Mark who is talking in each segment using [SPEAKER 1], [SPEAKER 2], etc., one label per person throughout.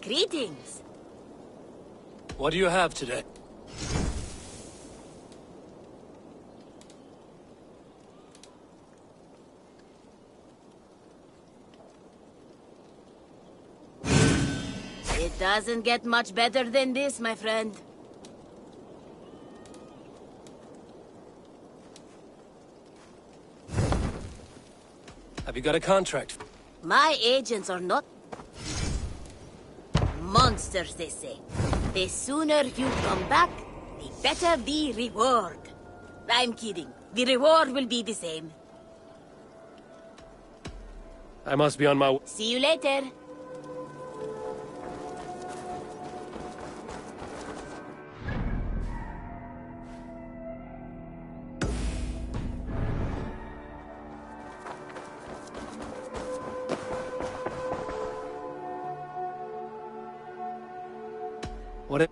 [SPEAKER 1] Greetings.
[SPEAKER 2] What do you have today?
[SPEAKER 1] It doesn't get much better than this, my friend.
[SPEAKER 2] Have you got a contract?
[SPEAKER 1] My agents are not monsters, they say. The sooner you come back, the better the reward. I'm kidding. The reward will be the same.
[SPEAKER 2] I must be on my...
[SPEAKER 1] See you later.
[SPEAKER 2] What?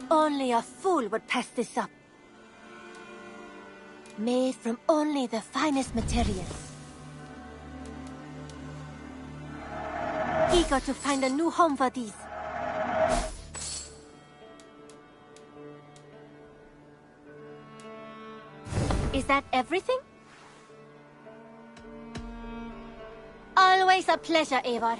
[SPEAKER 3] Only a fool would pass this up. Made from only the finest materials. Eager to find a new home for these. Is that everything? Always a pleasure, Eivor.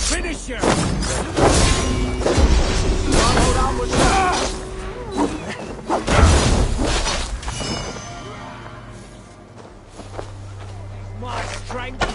[SPEAKER 4] Finisher! My strength!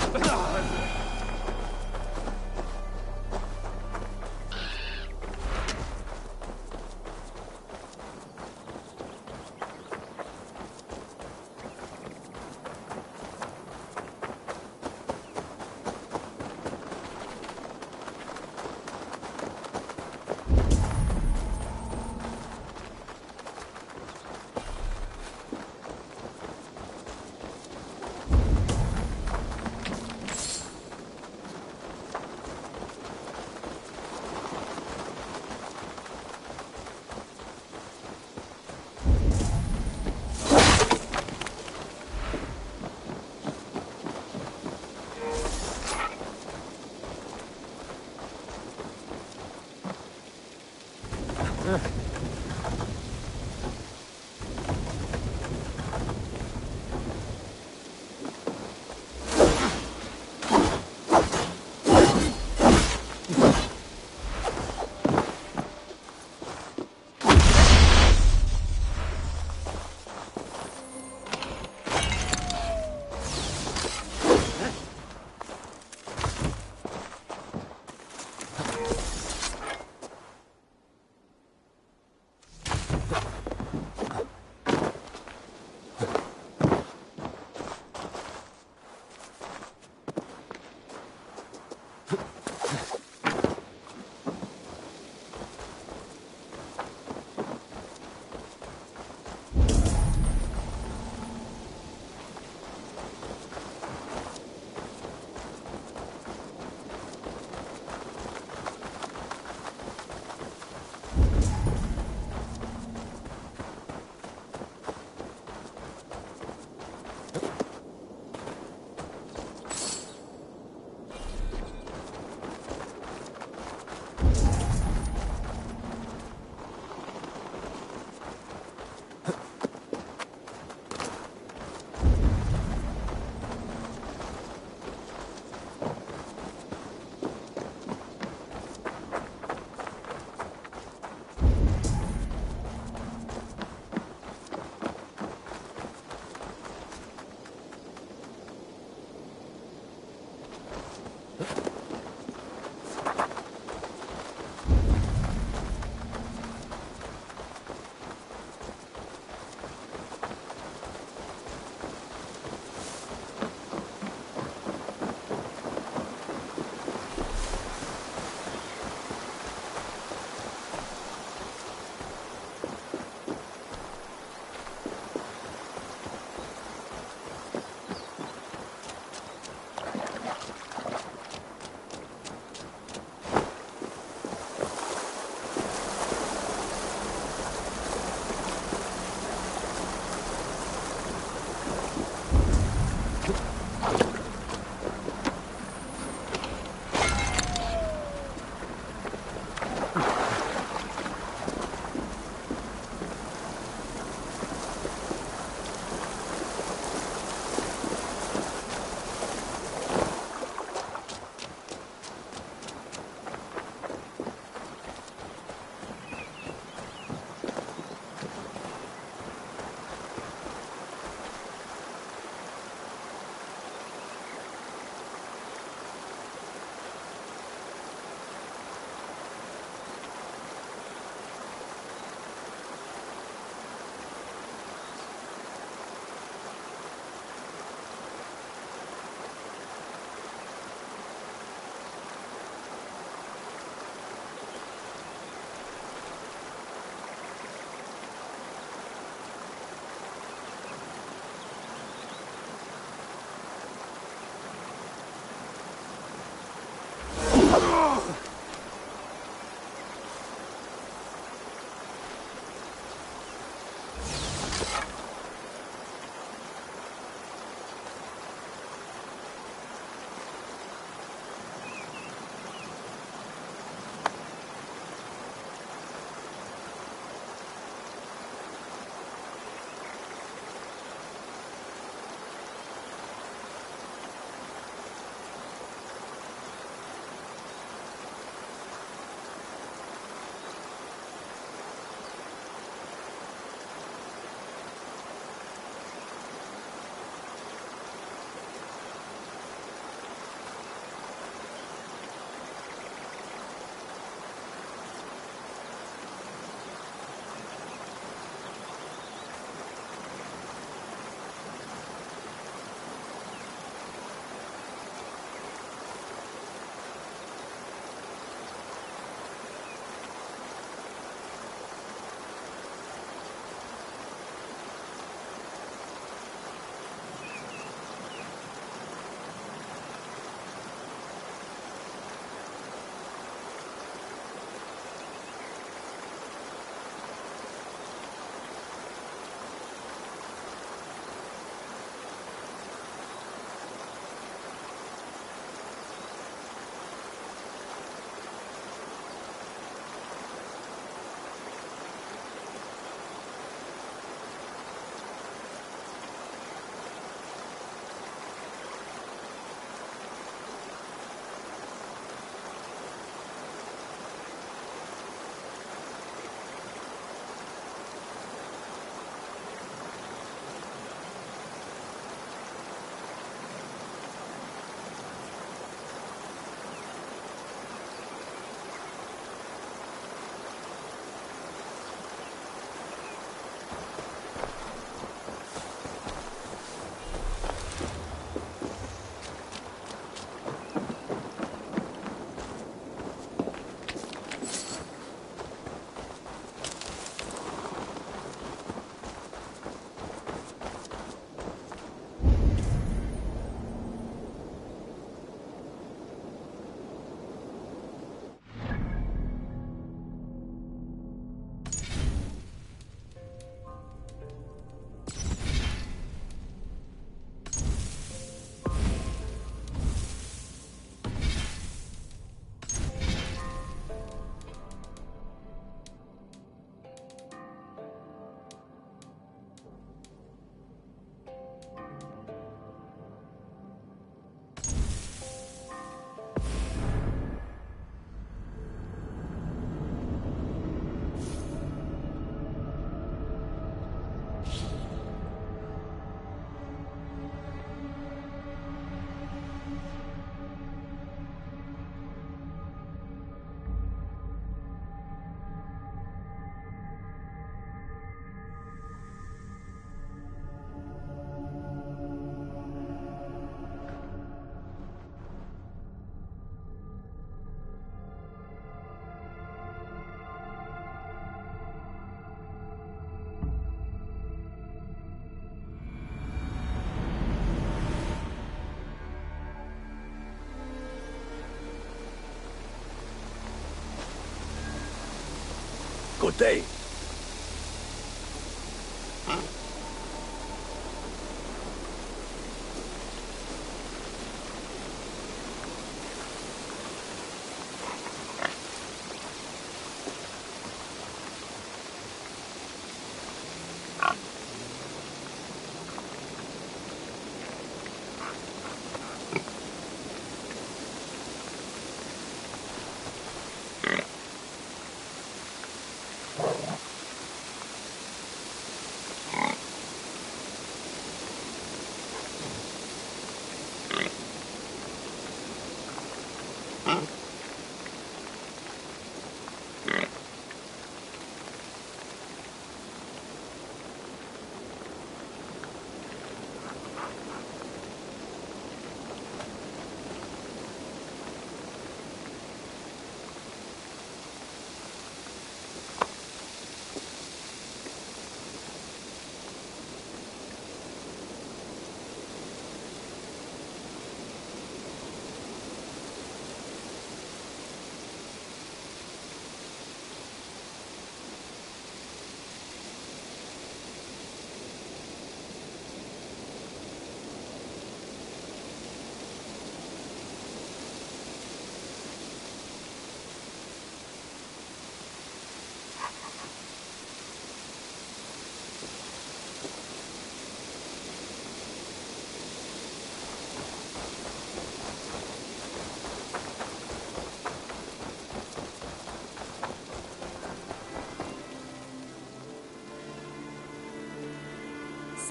[SPEAKER 5] good day.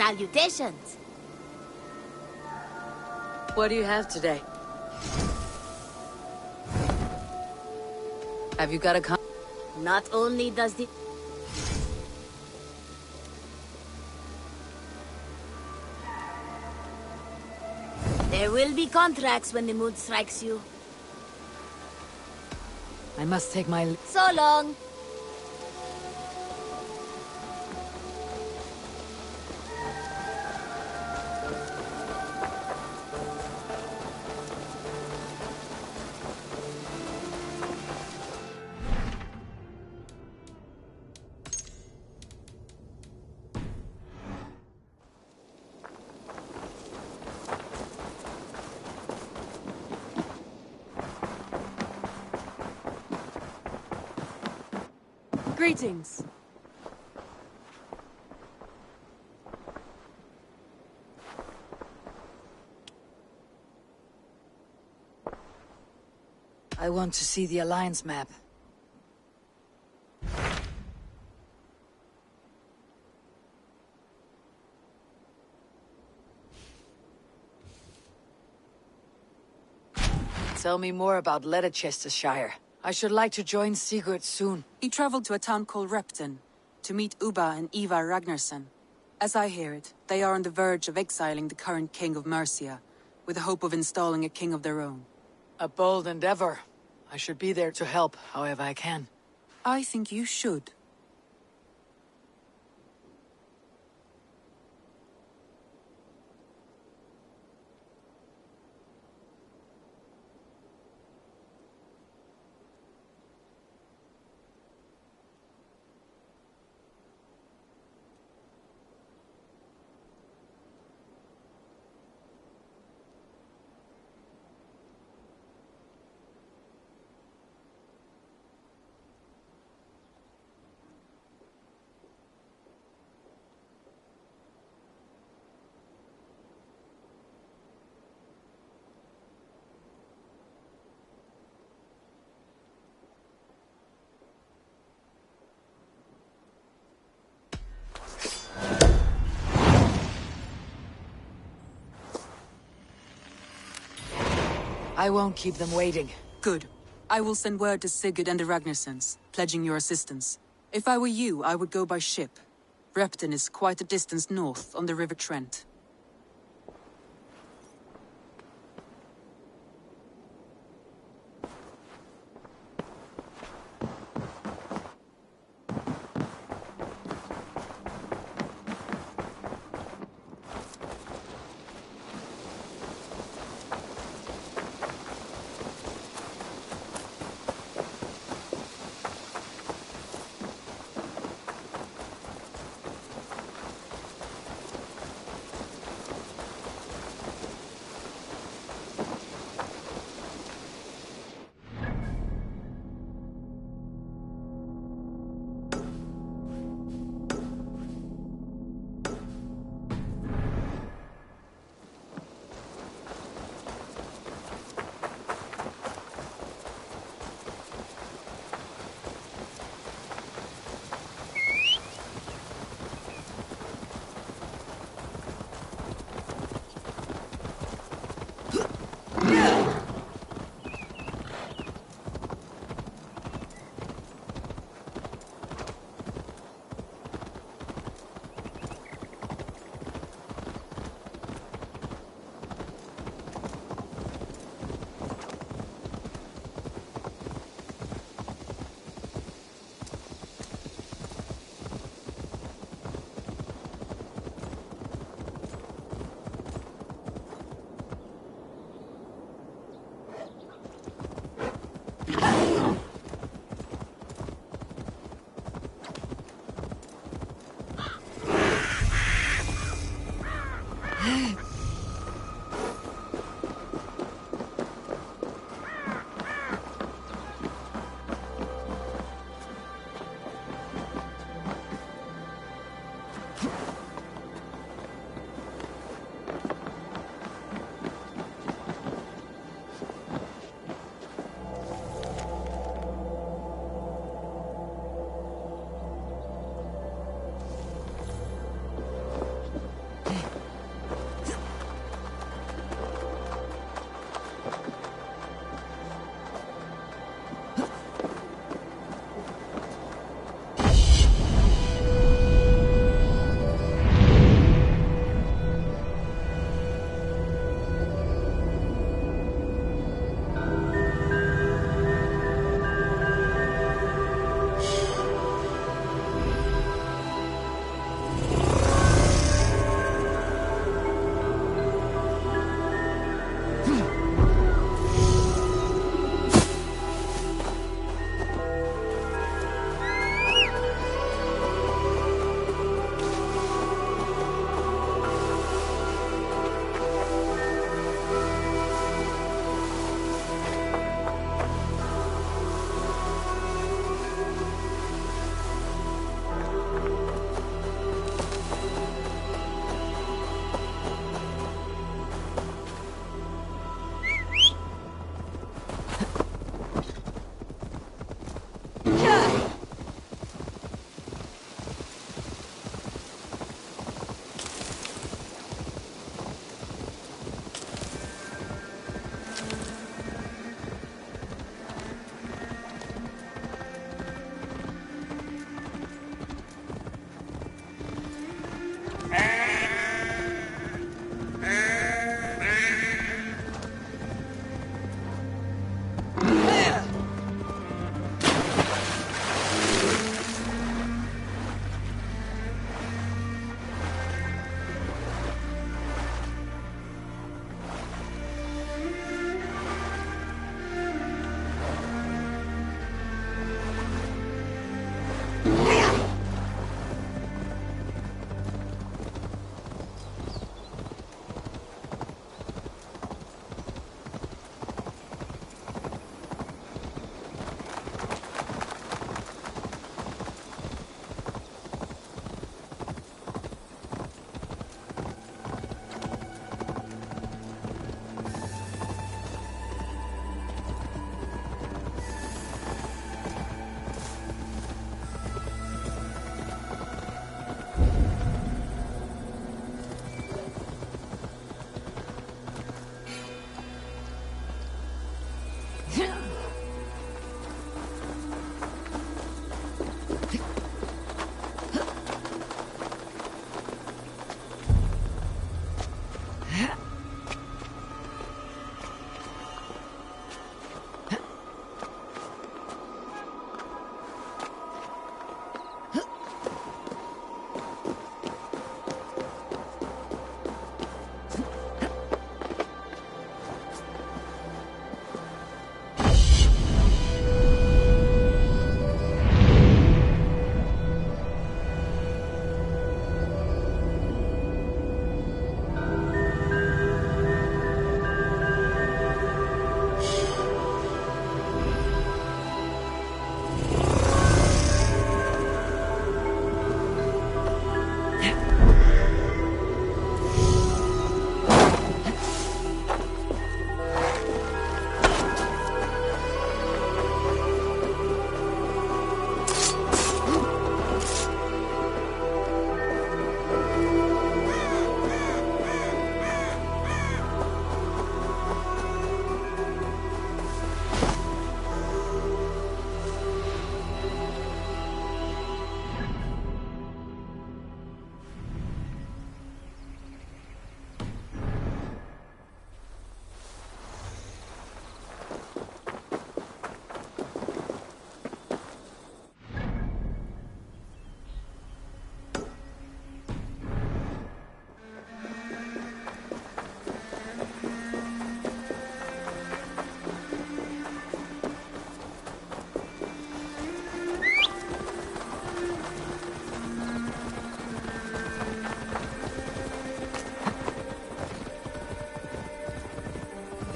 [SPEAKER 1] Salutations.
[SPEAKER 6] What do you have today? Have you got a
[SPEAKER 1] Not only does the... There will be contracts when the mood strikes you.
[SPEAKER 6] I must take my...
[SPEAKER 1] So long.
[SPEAKER 6] Greetings. I want to see the Alliance map. Tell me more about Leicestershire. I should like to join Sigurd soon.
[SPEAKER 7] He traveled to a town called Repton to meet Ubba and Ivar Ragnarsson. As I hear it, they are on the verge of exiling the current king of Mercia, with the hope of installing a king of their own.
[SPEAKER 6] A bold endeavor. I should be there to help, however I can.
[SPEAKER 7] I think you should.
[SPEAKER 6] I won't keep them waiting.
[SPEAKER 7] Good. I will send word to Sigurd and the Ragnarssons, pledging your assistance. If I were you, I would go by ship. Repton is quite a distance north on the River Trent.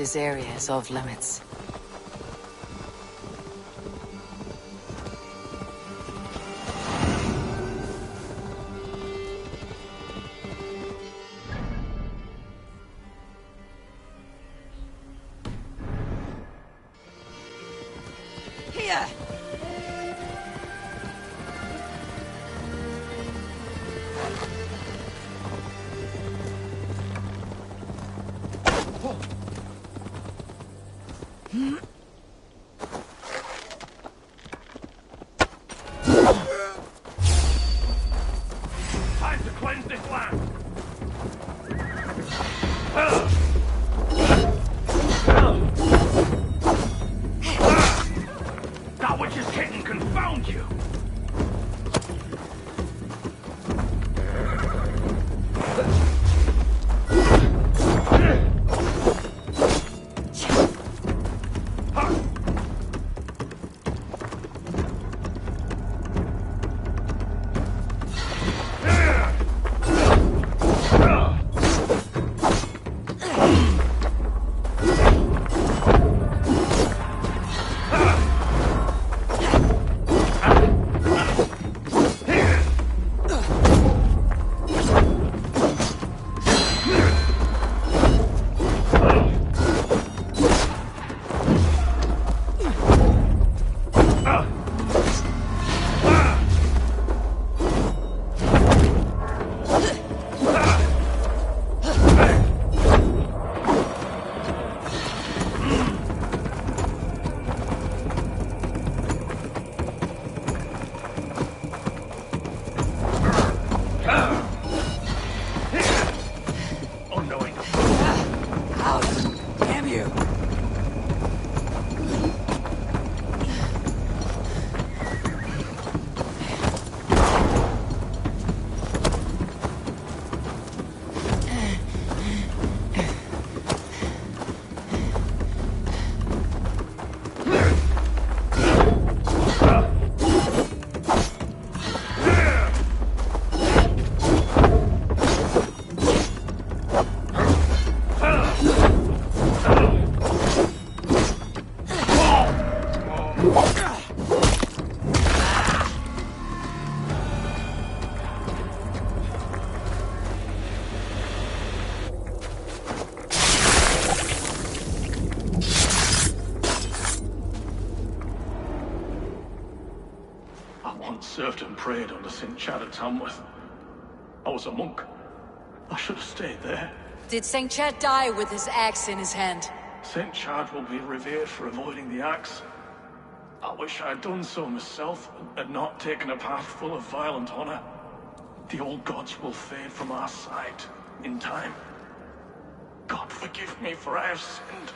[SPEAKER 6] This area is off limits.
[SPEAKER 1] Here!
[SPEAKER 4] Time to cleanse this land! That which is hidden confound you!
[SPEAKER 5] Served and prayed under St. Chad at Tamworth. I was a monk. I should have stayed there.
[SPEAKER 6] Did St. Chad die with his axe in his hand?
[SPEAKER 5] St. Chad will be revered for avoiding the axe. I wish I had done so myself, and not taken a path full of violent honor. The old gods will fade from our sight in time. God forgive me, for I have sinned.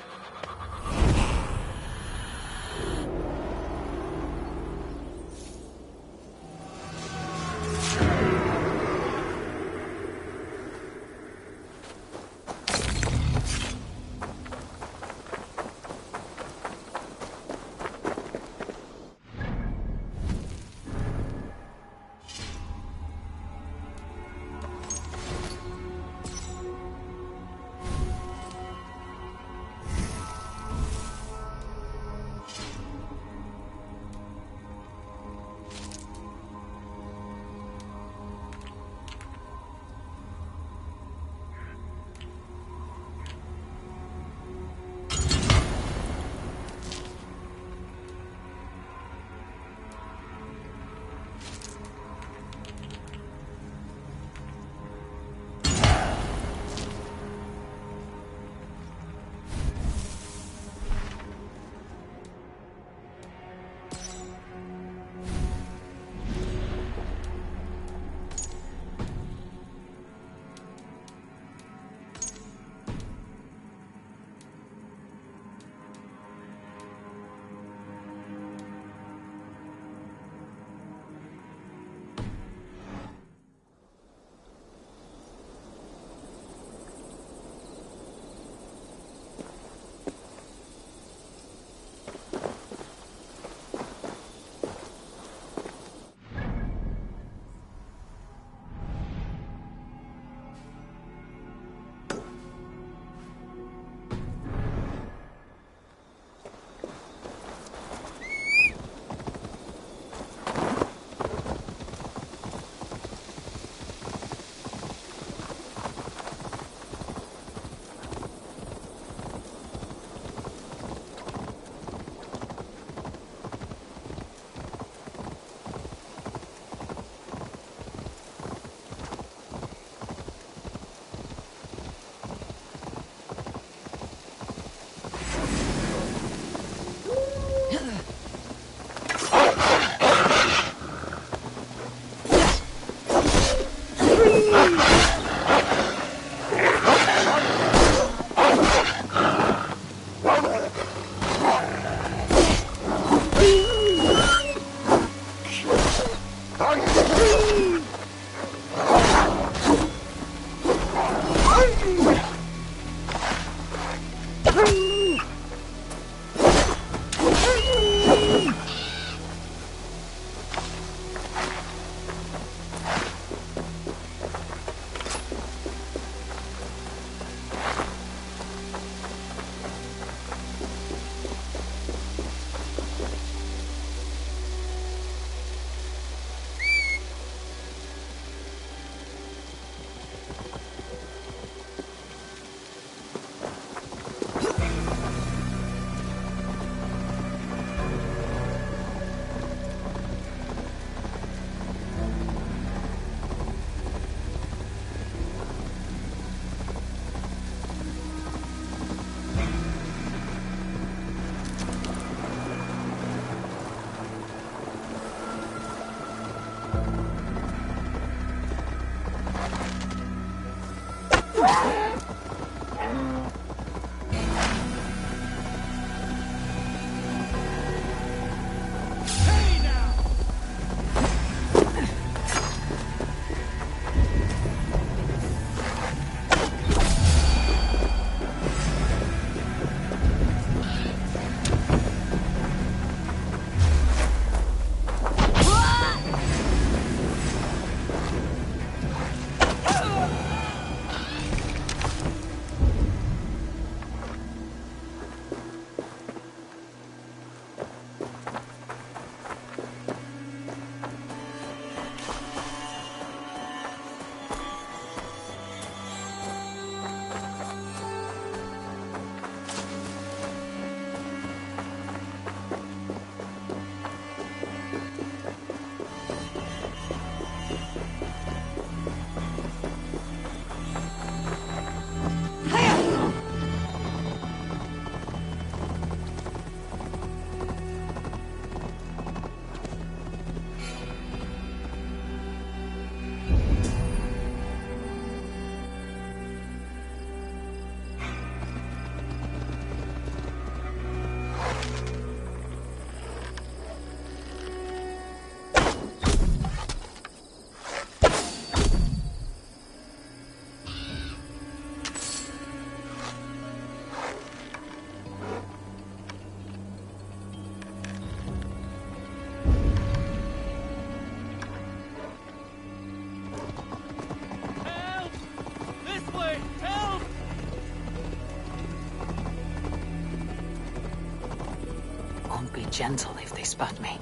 [SPEAKER 6] won't be gentle if they spot me.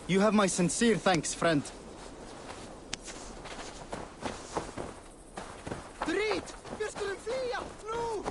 [SPEAKER 8] You have my sincere thanks, friend. Drit! Wir skulle flia! Nu!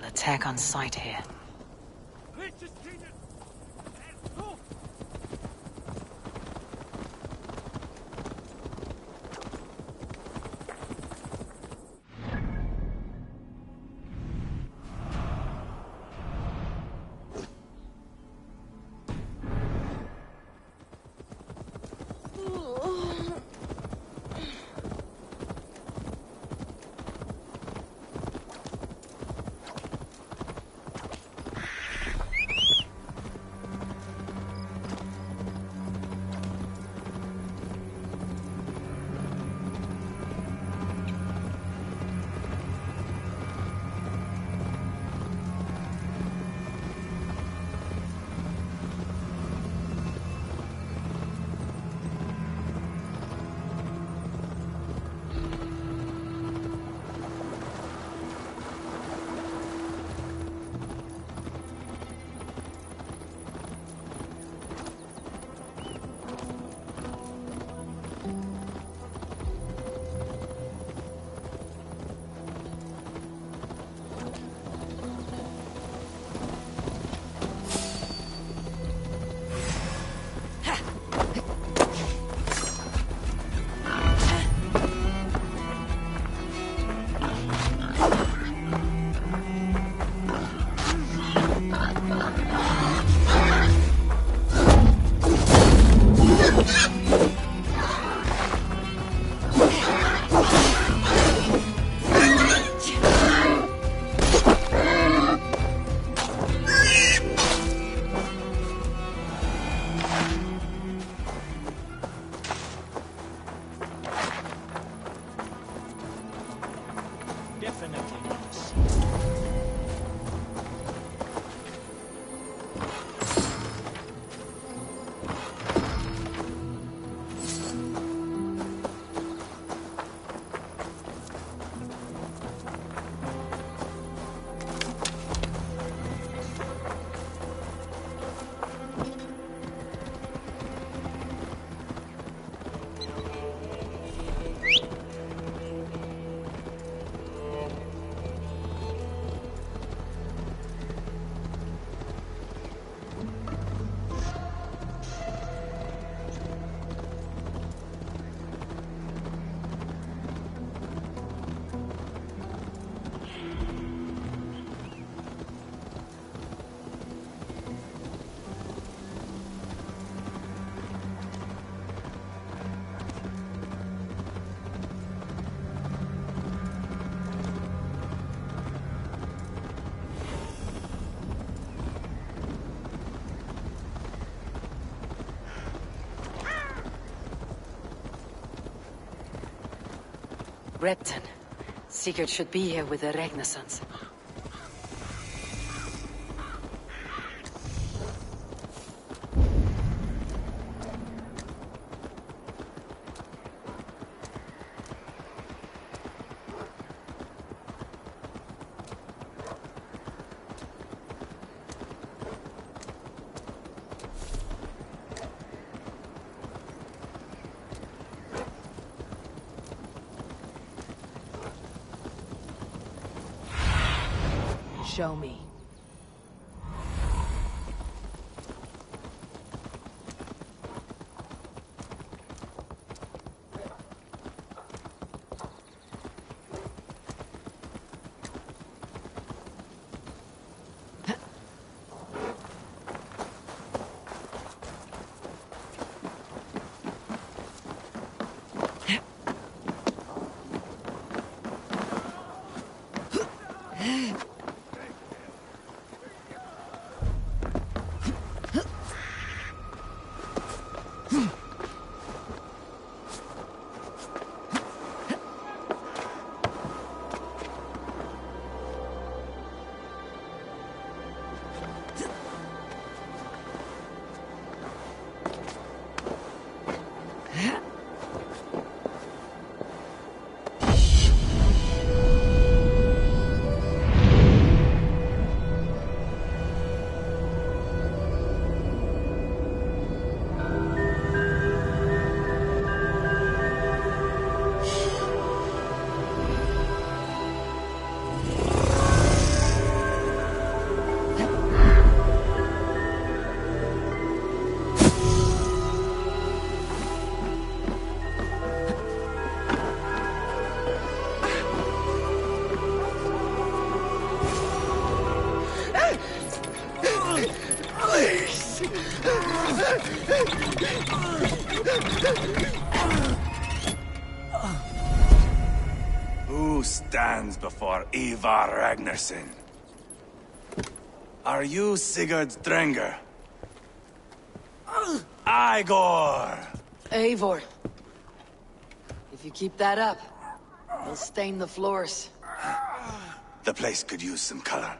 [SPEAKER 6] Attack on sight here.
[SPEAKER 9] definitely not a secret.
[SPEAKER 6] Repton. Sigurd should be here with the Ragnarsons.
[SPEAKER 10] Show me.
[SPEAKER 11] Who stands before Ivar Ragnarsson? Are you Sigurd's Drenger? Igor!
[SPEAKER 6] Eivor. If you keep that up, you'll stain the floors.
[SPEAKER 11] The place could use some color.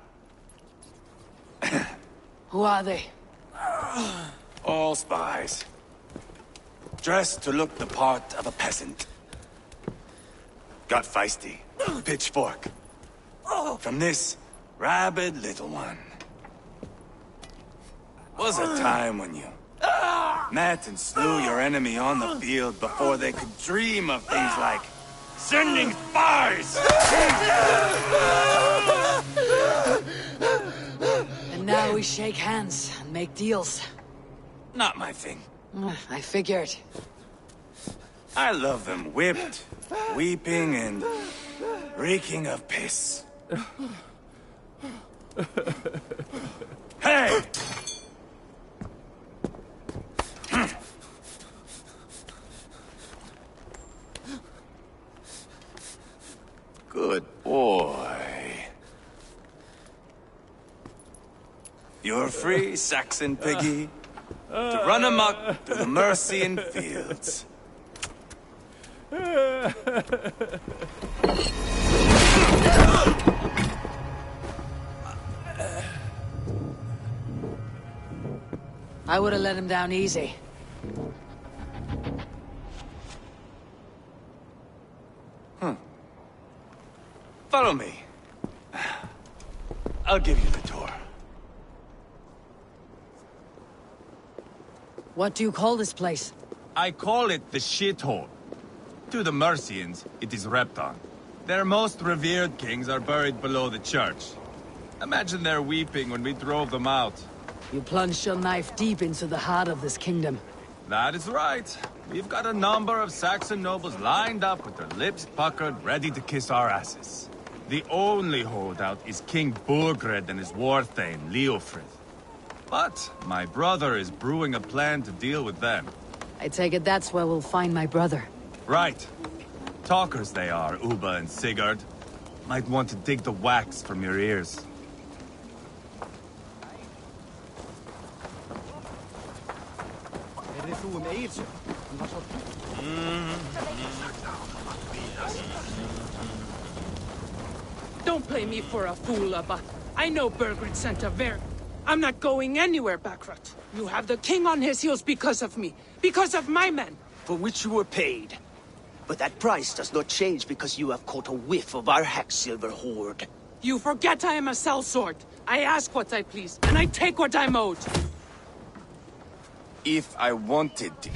[SPEAKER 6] Who are they?
[SPEAKER 11] All spies. Dressed to look the part of a peasant. Got feisty. Pitchfork. From this rabid little one. Was a time when you met and slew your enemy on the field before they could dream of things like sending spies!
[SPEAKER 6] And now we shake hands and make deals.
[SPEAKER 11] Not my thing.
[SPEAKER 6] I figured.
[SPEAKER 11] I love them whipped, weeping, and reeking of piss. Hey! Good boy. You're free, Saxon piggy, to run amok through the Mercian fields.
[SPEAKER 6] I would have let him down easy.
[SPEAKER 11] Follow me. I'll give you the tour.
[SPEAKER 6] What do you call this place?
[SPEAKER 12] I call it the shithole. To the Mercians, it is Repton. Their most revered kings are buried below the church. Imagine their weeping when we drove them out.
[SPEAKER 6] You plunged your knife deep into the heart of this kingdom.
[SPEAKER 12] That is right. We've got a number of Saxon nobles lined up with their lips puckered, ready to kiss our asses. The only holdout is King Burgred and his war thane, Leofrith. But my brother is brewing a plan to deal with them.
[SPEAKER 6] I take it that's where we'll find my brother.
[SPEAKER 12] Right. Talkers they are, Uba and Sigurd. Might want to dig the wax from your ears.
[SPEAKER 10] Don't play me for a fool, Abba. I know Bergred sent a ver. I'm not going anywhere, Backrot. You have the king on his heels because of me. Because of my men.
[SPEAKER 13] For which you were paid. But that price does not change because you have caught a whiff of our Hacksilver hoard.
[SPEAKER 10] You forget I am a sellsword. I ask what I please, and I take what I'm owed.
[SPEAKER 11] If I wanted to.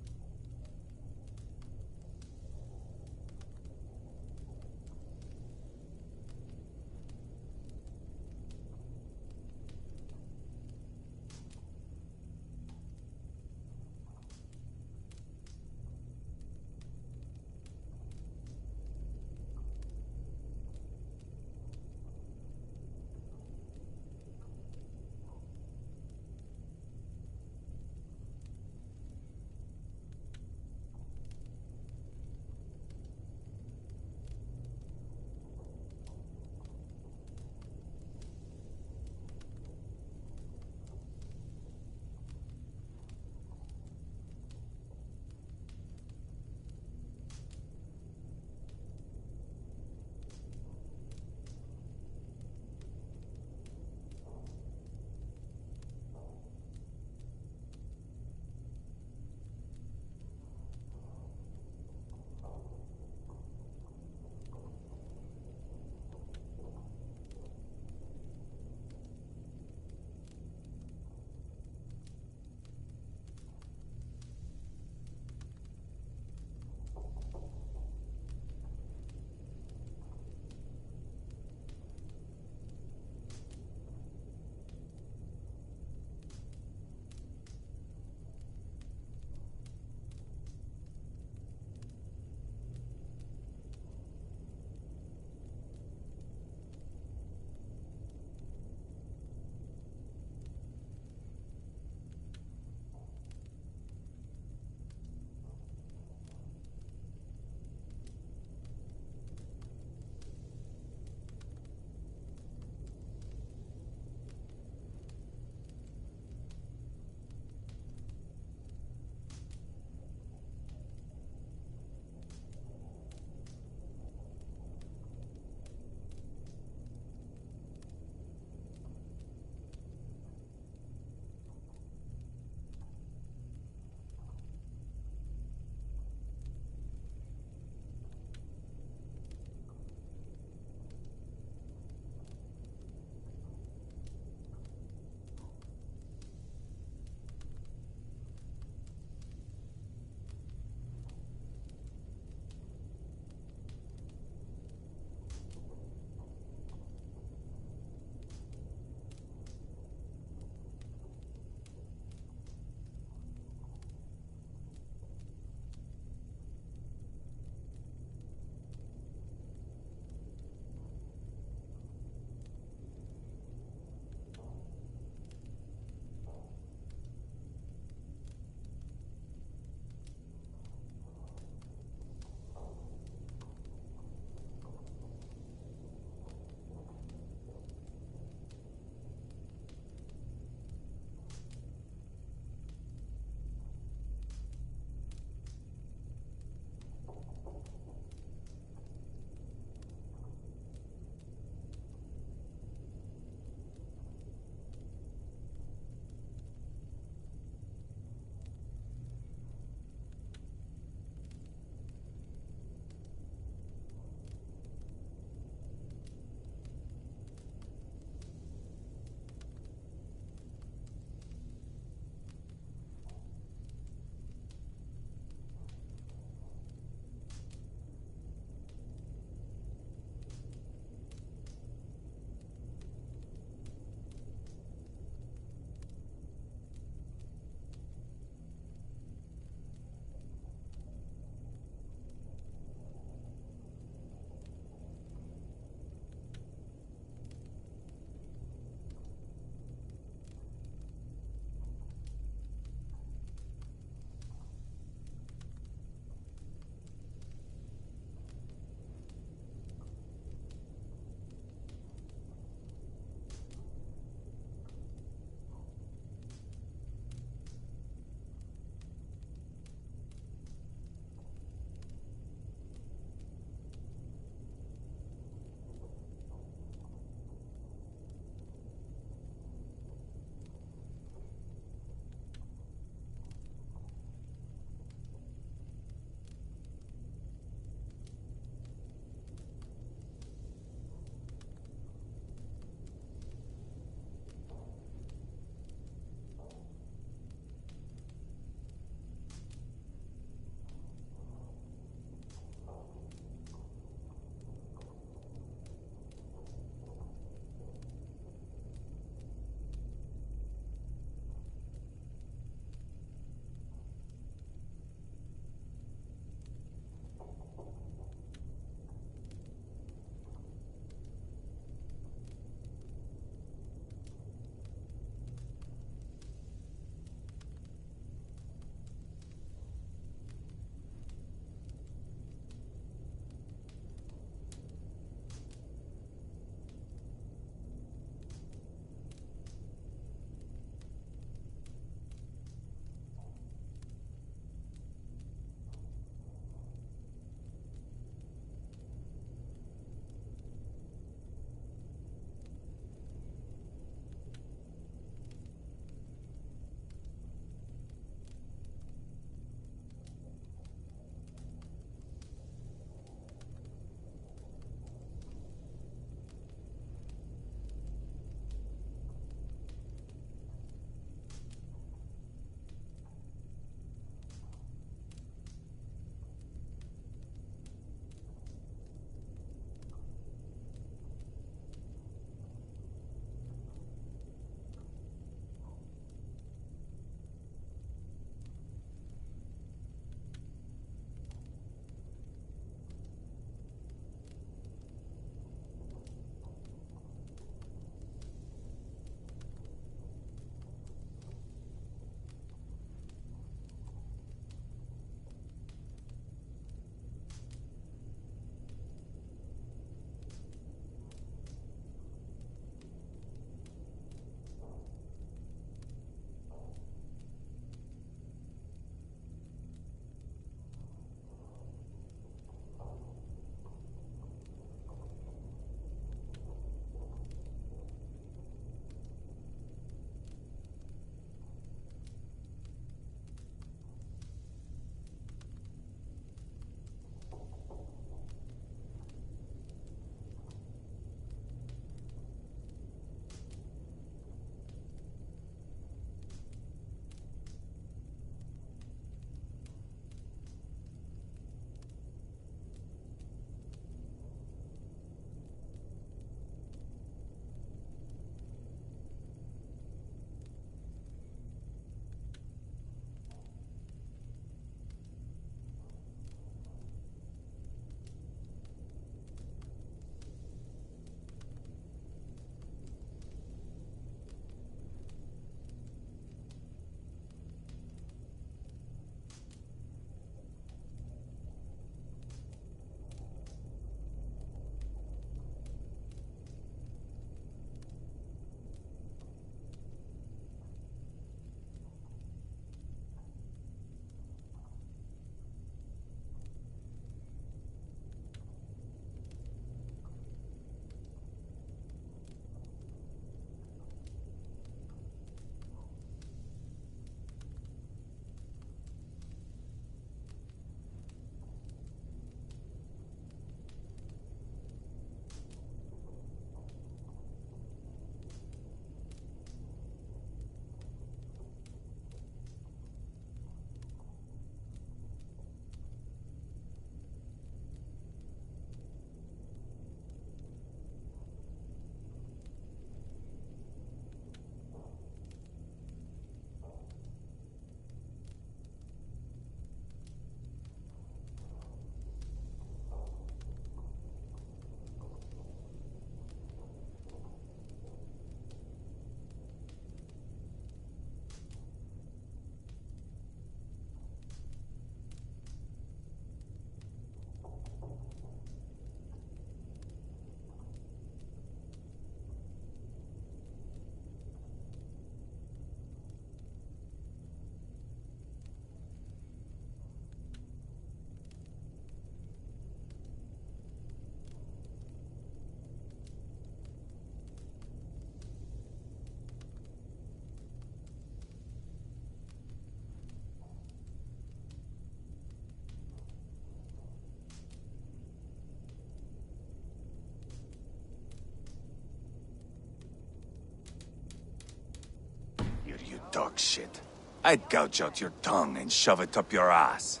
[SPEAKER 11] dog shit. I'd gouge out your tongue and shove it up your ass.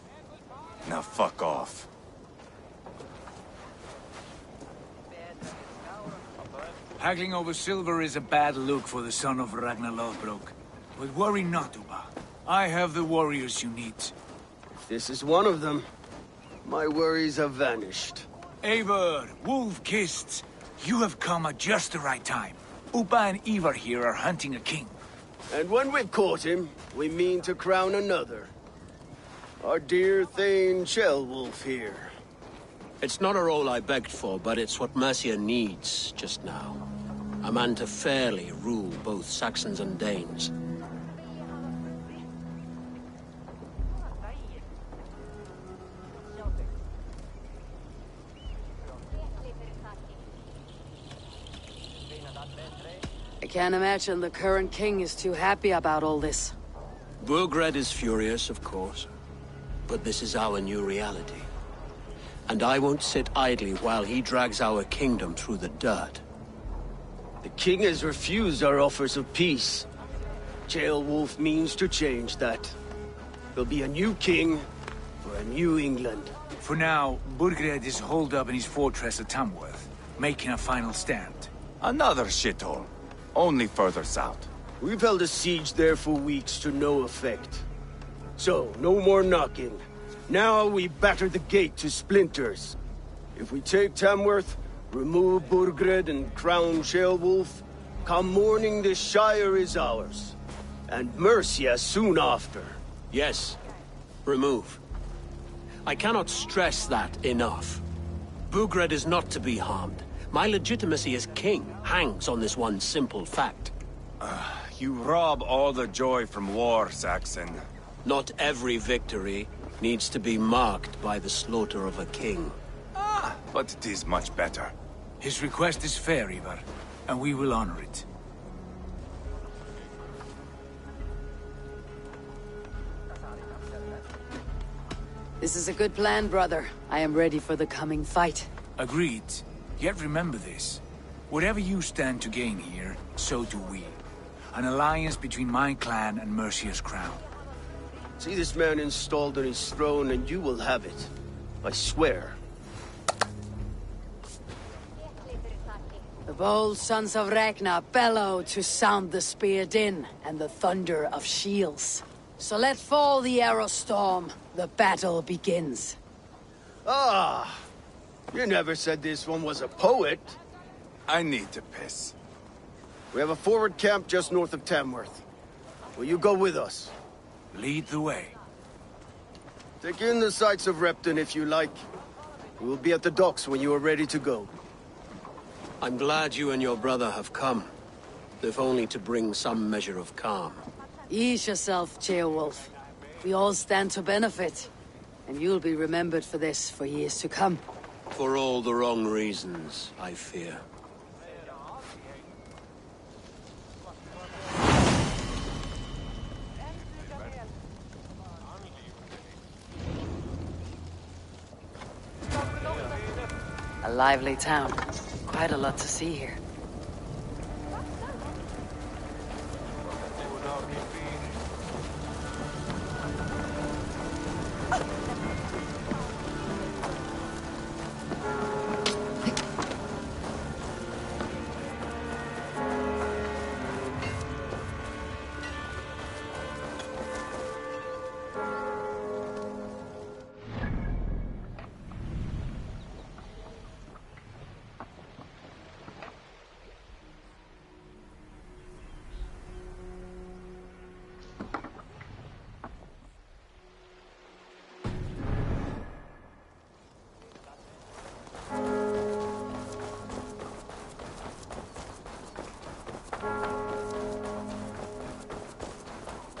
[SPEAKER 11] Now fuck off.
[SPEAKER 14] Haggling over silver is a bad look for the son of Ragnar Lothbrok. But worry not, Uba. I have the warriors you need.
[SPEAKER 13] If this is one of them, my worries have vanished.
[SPEAKER 14] Eivor, Wolf-Kissed, you have come at just the right time. Uba and Ivar here are hunting a king.
[SPEAKER 13] And when we've caught him, we mean to crown another. Our dear Thane Ceolwulf here.
[SPEAKER 15] It's not a role I begged for, but it's what Mercia needs just now. A man to fairly rule both Saxons and Danes.
[SPEAKER 6] I can't imagine the current king is too happy about all this.
[SPEAKER 15] Burgred is furious, of course. But this is our new reality. And I won't sit idly while he drags our kingdom through the dirt.
[SPEAKER 13] The king has refused our offers of peace. Ceolwulf means to change that. There'll be a new king for a new England.
[SPEAKER 14] For now, Burgred is holed up in his fortress at Tamworth, making a final stand.
[SPEAKER 11] Another shithole. Only further south.
[SPEAKER 13] We've held a siege there for weeks to no effect. So, no more knocking. Now we batter the gate to splinters. If we take Tamworth, remove Burgred and crown Ceolwulf, come morning the Shire is ours. And Mercia soon after.
[SPEAKER 15] Yes, remove. I cannot stress that enough. Burgred is not to be harmed. My legitimacy as king hangs on this one simple fact.
[SPEAKER 11] You rob all the joy from war, Saxon.
[SPEAKER 15] Not every victory needs to be marked by the slaughter of a king.
[SPEAKER 11] But it is much better.
[SPEAKER 14] His request is fair, Ivar, and we will honor it.
[SPEAKER 6] This is a good plan, brother. I am ready for the coming fight.
[SPEAKER 14] Agreed. Yet remember this. Whatever you stand to gain here, so do we. An alliance between my clan and Mercia's crown.
[SPEAKER 13] See this man installed on his throne and you will have it. I swear.
[SPEAKER 6] The bold sons of Ragnar bellow to sound the spear din and the thunder of shields. So let fall the arrow storm. The battle begins.
[SPEAKER 13] Ah! You never said this one was a poet.
[SPEAKER 11] I need to piss.
[SPEAKER 13] We have a forward camp just north of Tamworth. Will you go with us?
[SPEAKER 14] Lead the way.
[SPEAKER 13] Take in the sights of Repton if you like. We will be at the docks when you are ready to go.
[SPEAKER 15] I'm glad you and your brother have come, if only to bring some measure of calm.
[SPEAKER 6] Ease yourself, Ceolwulf. We all stand to benefit, and you'll be remembered for this for years to come.
[SPEAKER 15] For all the wrong reasons, I fear.
[SPEAKER 6] A lively town. Quite a lot to see here.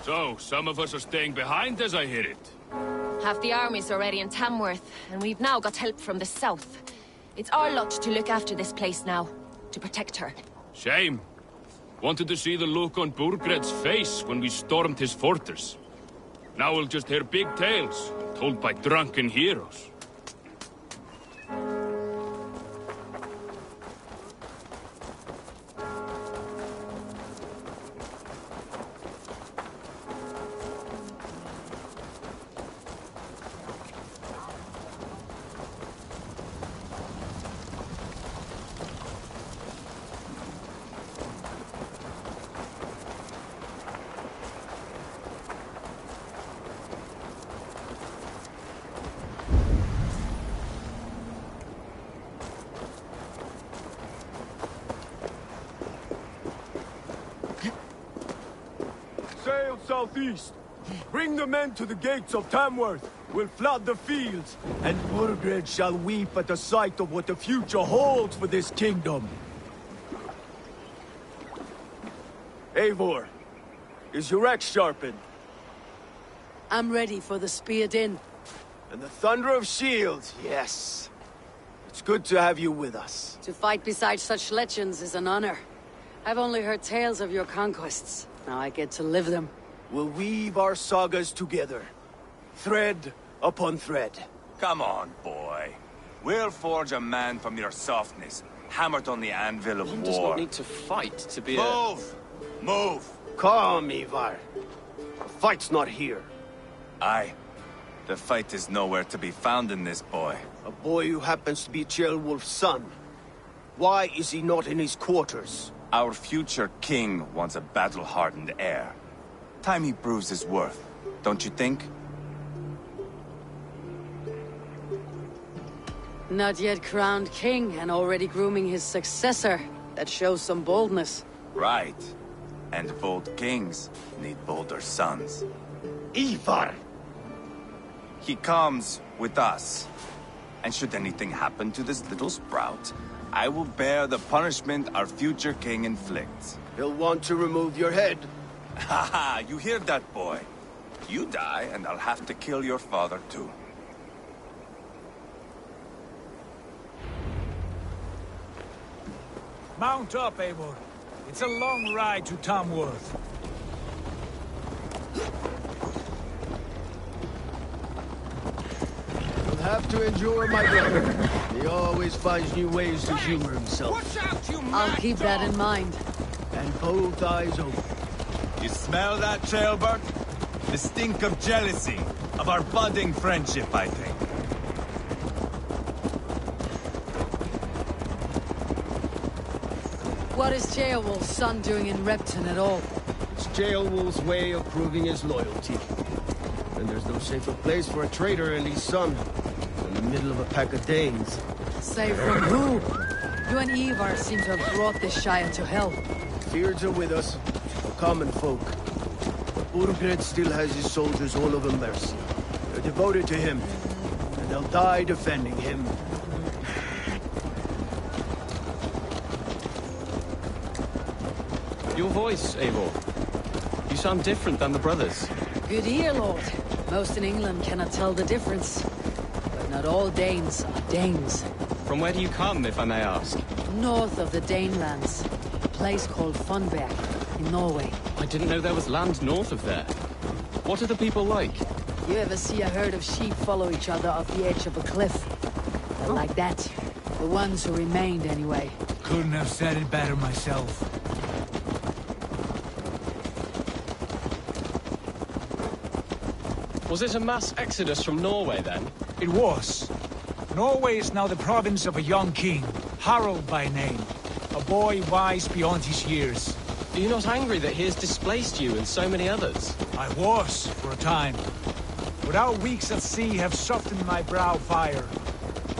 [SPEAKER 16] So, some of us are staying behind as I hear it.
[SPEAKER 17] Half the army's already in Tamworth, and we've now got help from the south. It's our lot to look after this place now, to protect her.
[SPEAKER 16] Shame. Wanted to see the look on Burgred's face when we stormed his fortress. Now we'll just hear big tales, told by drunken heroes.
[SPEAKER 13] southeast. Bring the men to the gates of Tamworth. We'll flood the fields, and Burgred shall weep at the sight of what the future holds for this kingdom. Eivor, is your axe sharpened?
[SPEAKER 6] I'm ready for the spear din.
[SPEAKER 13] And the thunder of shields, yes. It's good to have you with us.
[SPEAKER 6] To fight beside such legends is an honor. I've only heard tales of your conquests. Now I get to live them.
[SPEAKER 13] We'll weave our sagas together. Thread upon thread.
[SPEAKER 11] Come on, boy. We'll forge a man from your softness, hammered on the anvil of
[SPEAKER 18] One
[SPEAKER 11] war.
[SPEAKER 18] does not need to fight to be
[SPEAKER 11] Move! Move!
[SPEAKER 13] Calm, Ivar. The fight's not here.
[SPEAKER 11] Aye. The fight is nowhere to be found in this boy.
[SPEAKER 13] A boy who happens to be Ceolwulf's son. Why is he not in his quarters?
[SPEAKER 11] Our future king wants a battle-hardened heir. Time he proves his worth, don't you think?
[SPEAKER 6] Not yet crowned king and already grooming his successor. That shows some boldness.
[SPEAKER 11] Right. And bold kings need bolder sons.
[SPEAKER 13] Ivar!
[SPEAKER 11] He comes with us. And should anything happen to this little sprout, I will bear the punishment our future king inflicts.
[SPEAKER 13] He'll want to remove your head.
[SPEAKER 11] Haha, you hear that, boy? You die, and I'll have to kill your father, too.
[SPEAKER 14] Mount up, Eivor. It's a long ride to Tamworth.
[SPEAKER 13] You'll have to endure my brother. He always finds new ways to humor himself.
[SPEAKER 14] Watch out, you
[SPEAKER 6] I'll keep that in mind.
[SPEAKER 13] And both eyes open.
[SPEAKER 12] You smell that, Ceolbert? The stink of jealousy, of our budding friendship, I think.
[SPEAKER 6] What is Ceolwulf's son doing in Repton at all?
[SPEAKER 13] It's Ceolwulf's way of proving his loyalty. And there's no safer place for a traitor and his son than the middle of a pack of Danes.
[SPEAKER 6] Save from who? You and Ivar seem to have brought this Shire to hell.
[SPEAKER 13] Feards are with us, the common folk. But Burgred still has his soldiers all over Mercia. They're devoted to him, and they'll die defending him.
[SPEAKER 18] Your voice, Eivor. You sound different than the brothers.
[SPEAKER 6] Good ear, Lord. Most in England cannot tell the difference. But not all Danes are Danes.
[SPEAKER 18] From where do you come, if I may ask?
[SPEAKER 6] North of the Danelands. A place called Funberg, in Norway.
[SPEAKER 18] I didn't know there was land north of there. What are the people like?
[SPEAKER 6] You ever see a herd of sheep follow each other off the edge of a cliff? They're like that. The ones who remained, anyway.
[SPEAKER 14] Couldn't have said it better myself.
[SPEAKER 18] Was it a mass exodus from Norway, then?
[SPEAKER 14] It was. Norway is now the province of a young king, Harald by name. A boy wise beyond his years.
[SPEAKER 18] Are you not angry that he has displaced you and so many others?
[SPEAKER 14] I was, for a time. But our weeks at sea have softened my brow fire.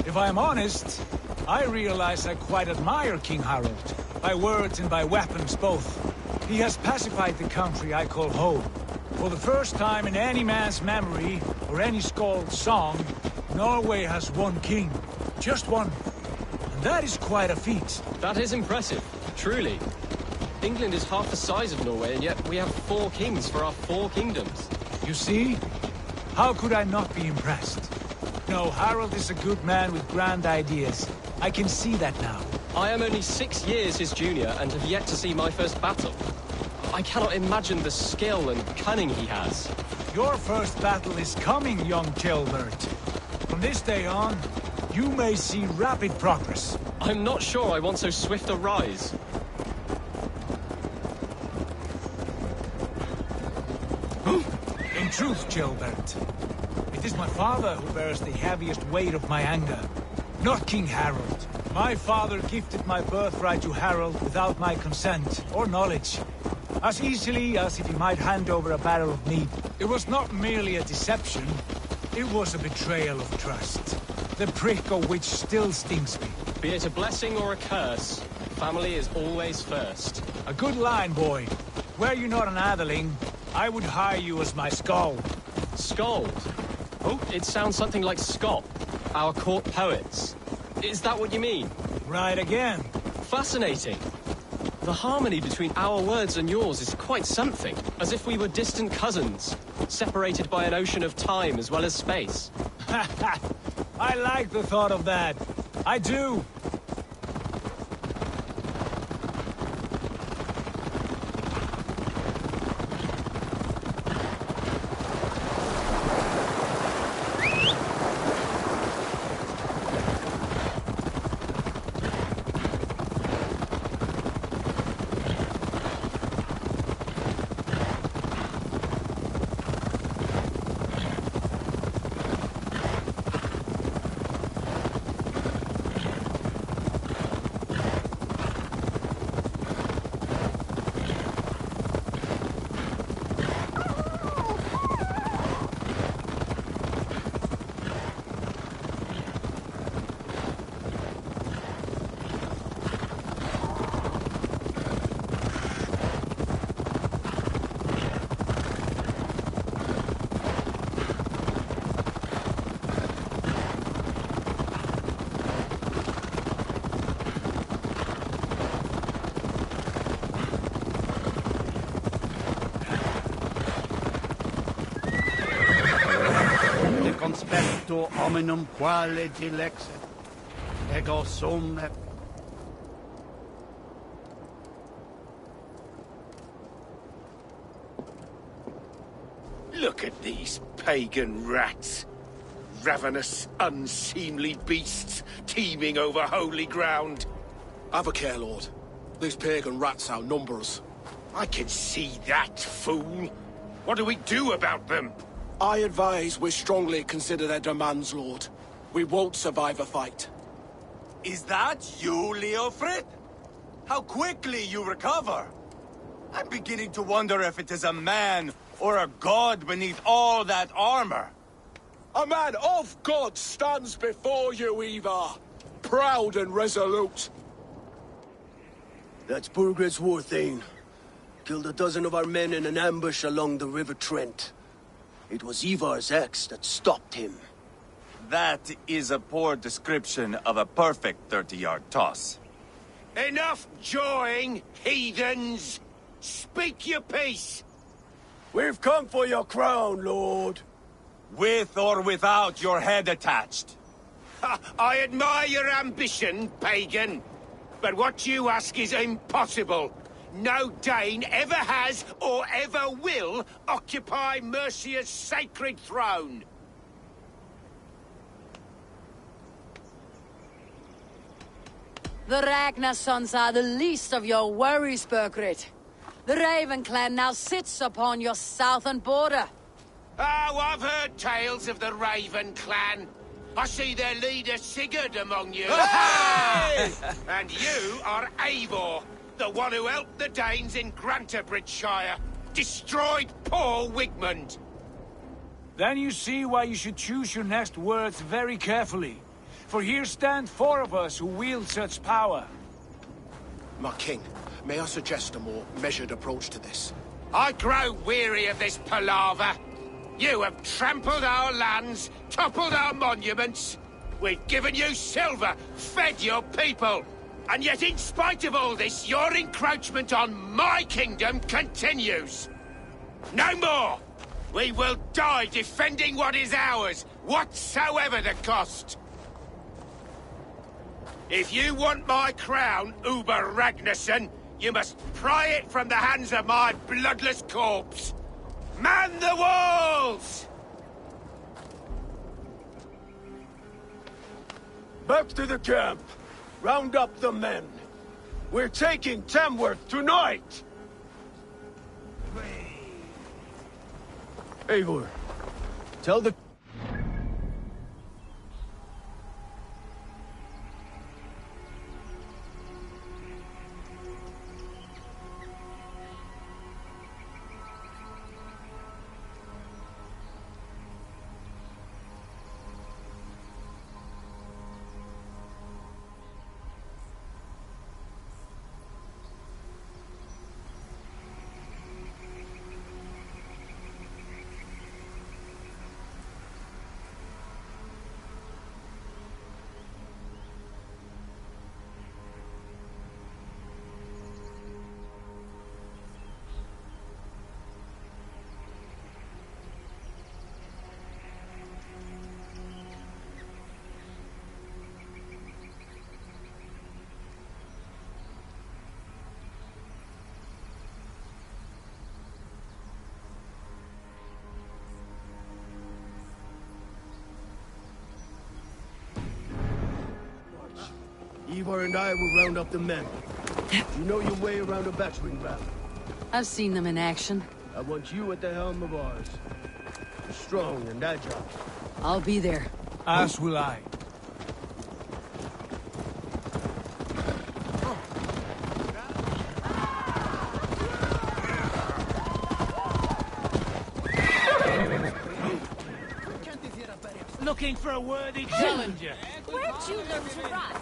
[SPEAKER 14] If I am honest, I realize I quite admire King Harald. By words and by weapons both. He has pacified the country I call home. For the first time in any man's memory, or any skald's song, Norway has one king. Just one. And that is quite a feat.
[SPEAKER 18] That is impressive, truly. England is half the size of Norway, and yet we have 4 kings for our 4 kingdoms.
[SPEAKER 14] You see? How could I not be impressed? No, Harald is a good man with grand ideas. I can see that now.
[SPEAKER 18] I am only 6 years his junior, and have yet to see my first battle. I cannot imagine the skill and cunning he has.
[SPEAKER 14] Your first battle is coming, young Ceolbert. From this day on, you may see rapid progress.
[SPEAKER 18] I'm not sure I want so swift a rise.
[SPEAKER 14] In truth, Ceolbert, it is my father who bears the heaviest weight of my anger, not King Harald. My father gifted my birthright to Harald without my consent or knowledge. As easily as if he might hand over a barrel of meat. It was not merely a deception, it was a betrayal of trust. The prick of which still stings me.
[SPEAKER 18] Be it a blessing or a curse, family is always first.
[SPEAKER 14] A good line, boy. Were you not an atheling, I would hire you as my skald.
[SPEAKER 18] Skald? Oh, it sounds something like Scott, our court poets. Is that what you mean?
[SPEAKER 14] Right again.
[SPEAKER 18] Fascinating. The harmony between our words and yours is quite something. As if we were distant cousins, separated by an ocean of time as well as space.
[SPEAKER 14] I like the thought of that. I do.
[SPEAKER 19] Conspecto hominum quale dilexit, ego sum et...
[SPEAKER 13] Look at these pagan rats. Ravenous, unseemly beasts teeming over holy ground.
[SPEAKER 20] Have a care, Lord. These pagan rats outnumber us.
[SPEAKER 13] I can see that, fool. What do we do about them?
[SPEAKER 20] I advise we strongly consider their demands, Lord. We won't survive a fight.
[SPEAKER 11] Is that you, Leofrid? How quickly you recover! I'm beginning to wonder if it is a man or a god beneath all that armor.
[SPEAKER 20] A man of God stands before you, Ivar. Proud and resolute.
[SPEAKER 13] That's Burgred's war thane. Killed a dozen of our men in an ambush along the River Trent. It was Ivar's axe that stopped him.
[SPEAKER 11] That is a poor description of a perfect 30-yard toss.
[SPEAKER 13] Enough jawing, heathens! Speak your piece! We've come for your crown, Lord.
[SPEAKER 11] With or without your head attached.
[SPEAKER 13] I admire your ambition, pagan. But what you ask is impossible. No Dane ever has or ever will occupy Mercia's sacred throne.
[SPEAKER 6] The Ragnar sons are the least of your worries, Burgred. The Raven clan now sits upon your southern border.
[SPEAKER 13] Oh, I've heard tales of the Raven clan. I see their leader Sigurd among you.
[SPEAKER 20] Hey!
[SPEAKER 13] And you are Eivor, the one who helped the Danes in Grantabridgeshire. Destroyed poor Wigmund.
[SPEAKER 14] Then you see why you should choose your next words very carefully. For here stand 4 of us who wield such power.
[SPEAKER 20] My king, may I suggest a more measured approach to this?
[SPEAKER 13] I grow weary of this palaver. You have trampled our lands, toppled our monuments. We've given you silver, fed your people. And yet in spite of all this, your encroachment on my kingdom continues. No more! We will die defending what is ours, whatsoever the cost. If you want my crown, Uber Ragnarsson, you must pry it from the hands of my bloodless corpse. Man the walls!
[SPEAKER 19] Back to the camp. Round up the men. We're taking Tamworth tonight! Eivor, tell the...
[SPEAKER 13] Ivar and I will round up the men. You know your way around a battering ram.
[SPEAKER 6] I've seen them in action.
[SPEAKER 13] I want you at the helm of ours. You're strong and agile.
[SPEAKER 6] I'll be there.
[SPEAKER 14] As will I.
[SPEAKER 10] Looking for a worthy challenger.
[SPEAKER 17] Where'd you learn to run?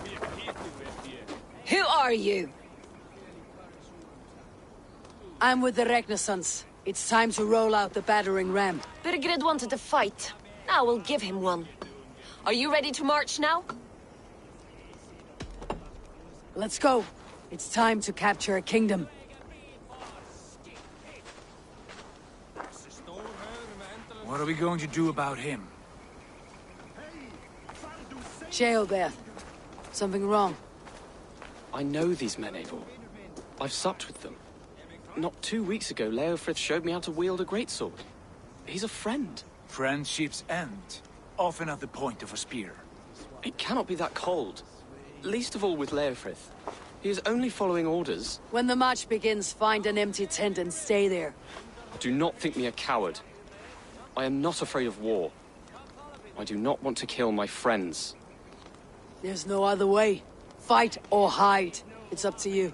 [SPEAKER 6] Who are you? I'm with the Renaissance. It's time to roll out the battering ram.
[SPEAKER 17] Birgred wanted to fight. Now we'll give him one. Are you ready to march now?
[SPEAKER 6] Let's go. It's time to capture a kingdom.
[SPEAKER 14] What are we going to do about him?
[SPEAKER 6] Sheobeth. Something wrong.
[SPEAKER 18] I know these men, Eivor. I've supped with them. Not 2 weeks ago, Leofrith showed me how to wield a greatsword. He's a friend.
[SPEAKER 14] Friendships end, often at the point of a spear.
[SPEAKER 18] It cannot be that cold. Least of all with Leofrith. He is only following orders.
[SPEAKER 6] When the march begins, find an empty tent and stay there.
[SPEAKER 18] Do not think me a coward. I am not afraid of war. I do not want to kill my friends.
[SPEAKER 6] There's no other way. Fight or hide. It's up to you.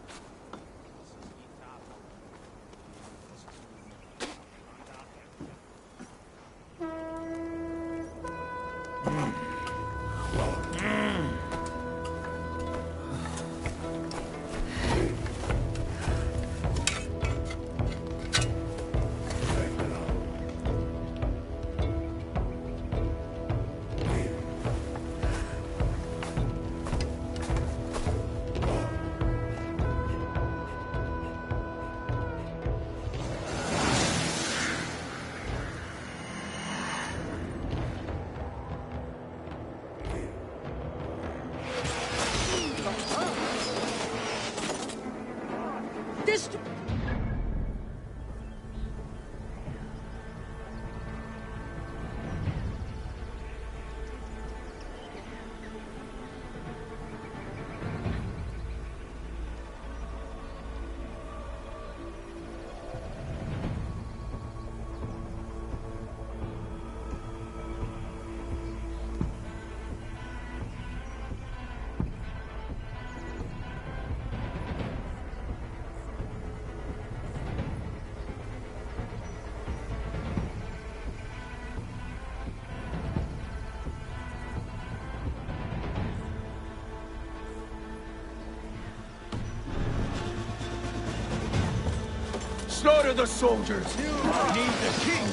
[SPEAKER 19] Slaughter the soldiers! I need the king!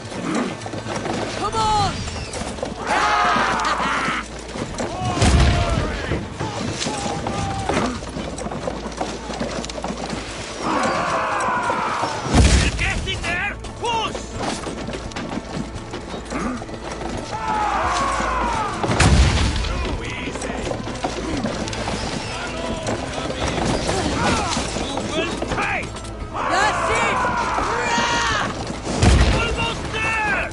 [SPEAKER 6] Come on!
[SPEAKER 10] Getting there! Push! Too easy! You will pay!
[SPEAKER 6] That's it!
[SPEAKER 10] Almost there!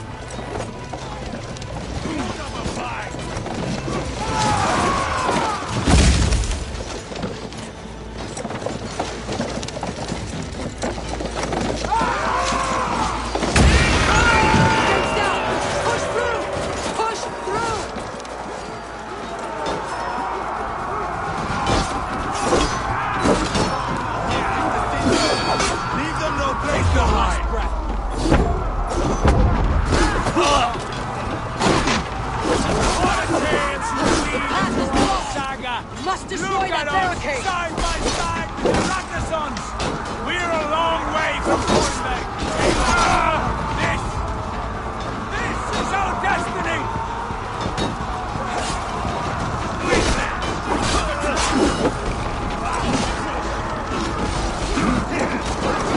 [SPEAKER 6] Must destroy that barricade!
[SPEAKER 14] Side by side with the Renaissance! We're a long way from Cornbeck! This is our destiny!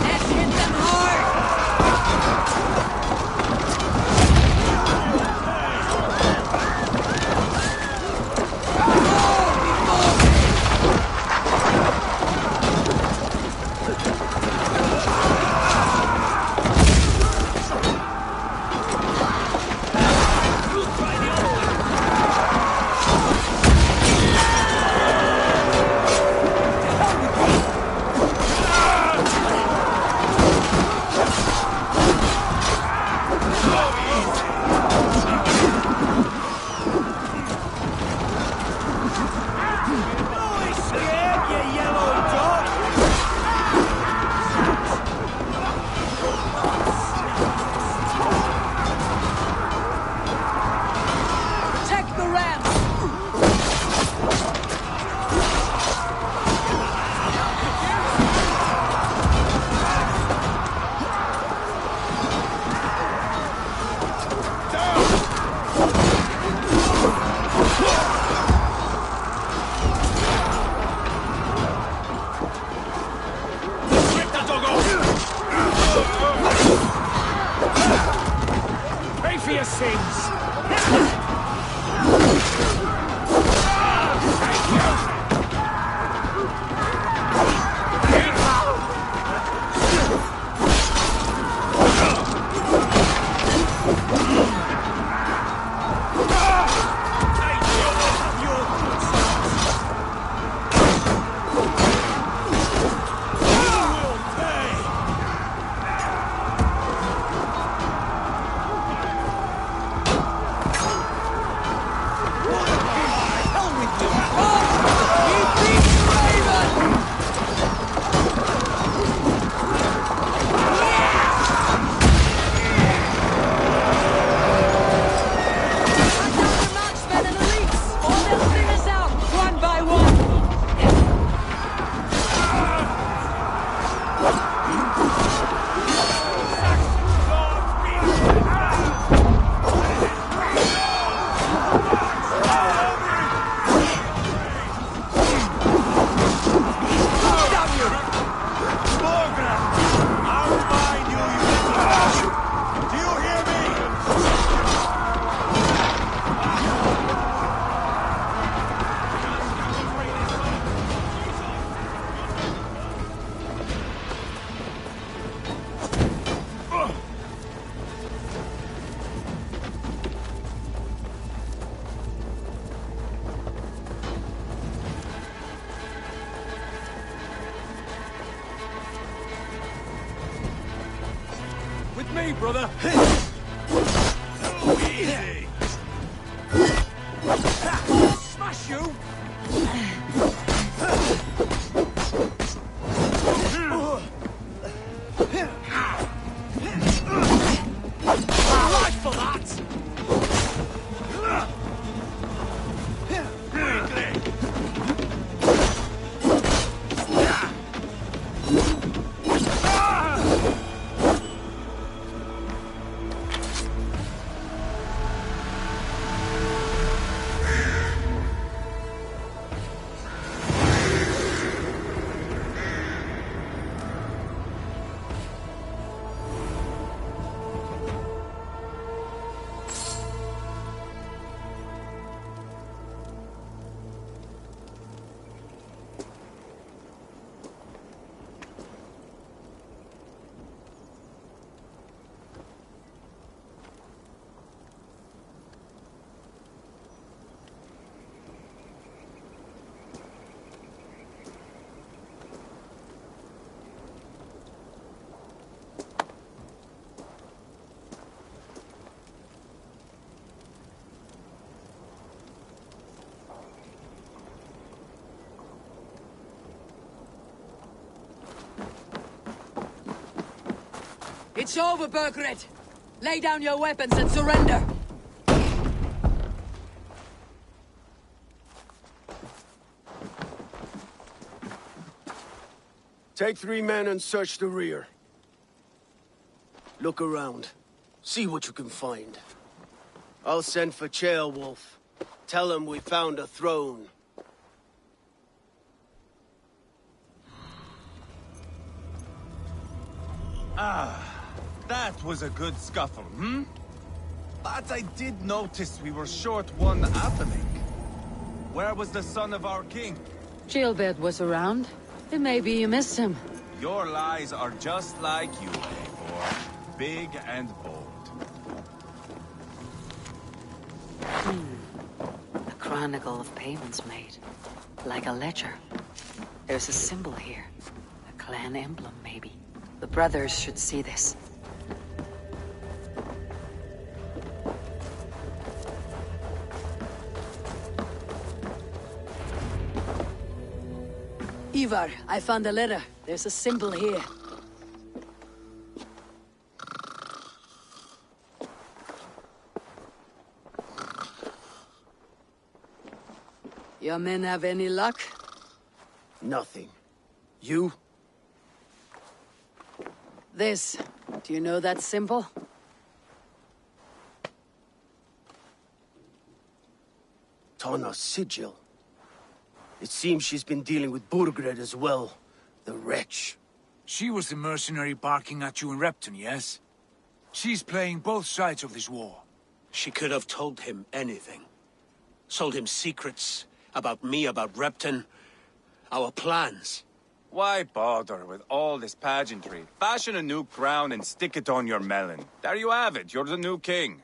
[SPEAKER 6] Let's hit them hard!
[SPEAKER 14] sins!
[SPEAKER 20] With me, brother! Easy! Smash you! Right for that!
[SPEAKER 6] It's over, Burgred. Lay down your weapons and surrender.
[SPEAKER 13] Take 3 men and search the rear. Look around. See what you can find. I'll send for Ceolwulf. Tell him we found a throne.
[SPEAKER 12] That was a good scuffle, hmm? But I did notice we were short one atheling. Where was the son of our king?
[SPEAKER 6] Gilbert was around. It may be you missed him.
[SPEAKER 12] Your lies are just like you, Eivor. Big and bold.
[SPEAKER 6] A chronicle of payments made. Like a ledger. There's a symbol here. A clan emblem, maybe. The brothers should see this. Ivar, I found a letter. There's a symbol here. Your men have any luck?
[SPEAKER 13] Nothing. You?
[SPEAKER 6] This. Do you know that symbol?
[SPEAKER 13] Tana's sigil. It seems she's been dealing with Burgred as well. The wretch.
[SPEAKER 14] She was the mercenary barking at you in Repton, yes? She's playing both sides of this war.
[SPEAKER 15] She could have told him anything. Sold him secrets about me, about Repton, our plans.
[SPEAKER 12] Why bother with all this pageantry? Fashion a new crown and stick it on your melon. There you have it, you're the new king.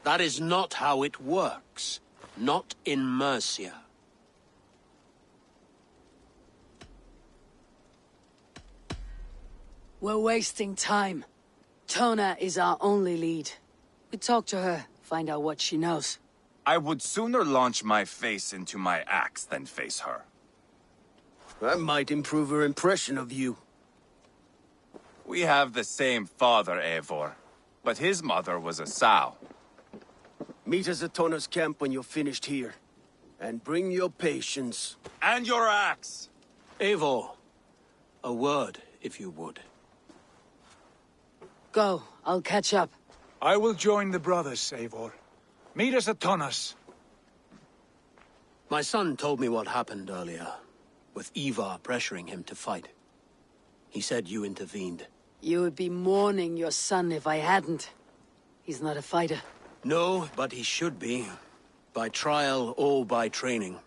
[SPEAKER 15] That is not how it works. Not in Mercia.
[SPEAKER 6] We're wasting time. Tona is our only lead. We talk to her, find out what she knows.
[SPEAKER 12] I would sooner launch my face into my axe than face her.
[SPEAKER 13] That might improve her impression of you.
[SPEAKER 12] We have the same father, Eivor. But his mother was a sow.
[SPEAKER 13] Meet us at Tona's camp when you're finished here. And bring your patience.
[SPEAKER 12] And your axe!
[SPEAKER 15] Eivor, a word, if you would.
[SPEAKER 6] Go, I'll catch up.
[SPEAKER 14] I will join the brothers, Eivor. Meet us at Tona's.
[SPEAKER 15] My son told me what happened earlier, with Ivar pressuring him to fight. He said you intervened.
[SPEAKER 6] You would be mourning your son if I hadn't. He's not a fighter.
[SPEAKER 15] No, but he should be. By trial or by training.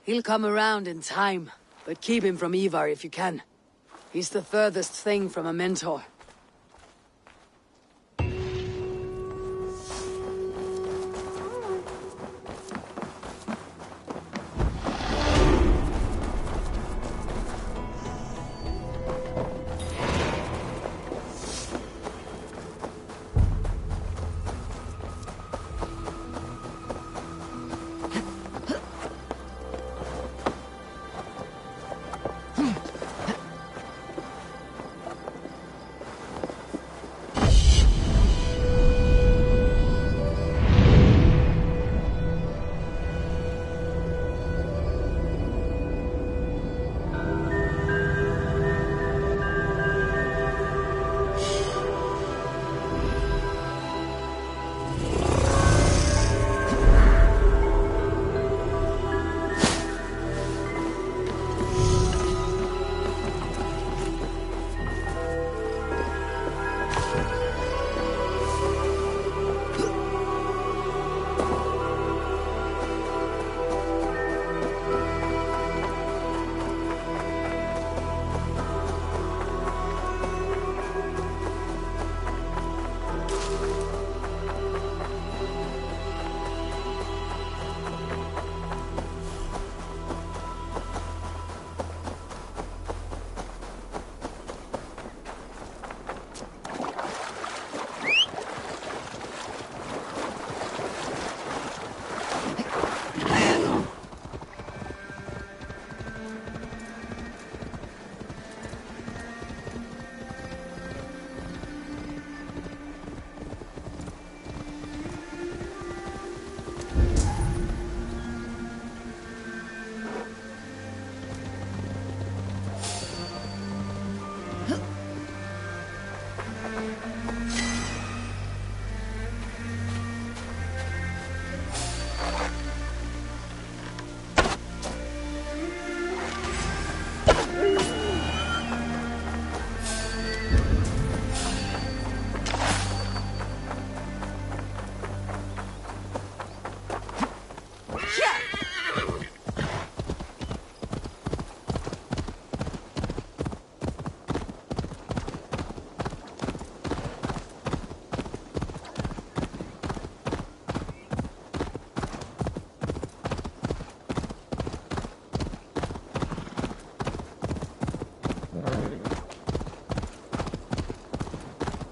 [SPEAKER 6] He'll come around in time, but keep him from Ivar if you can. He's the furthest thing from a mentor.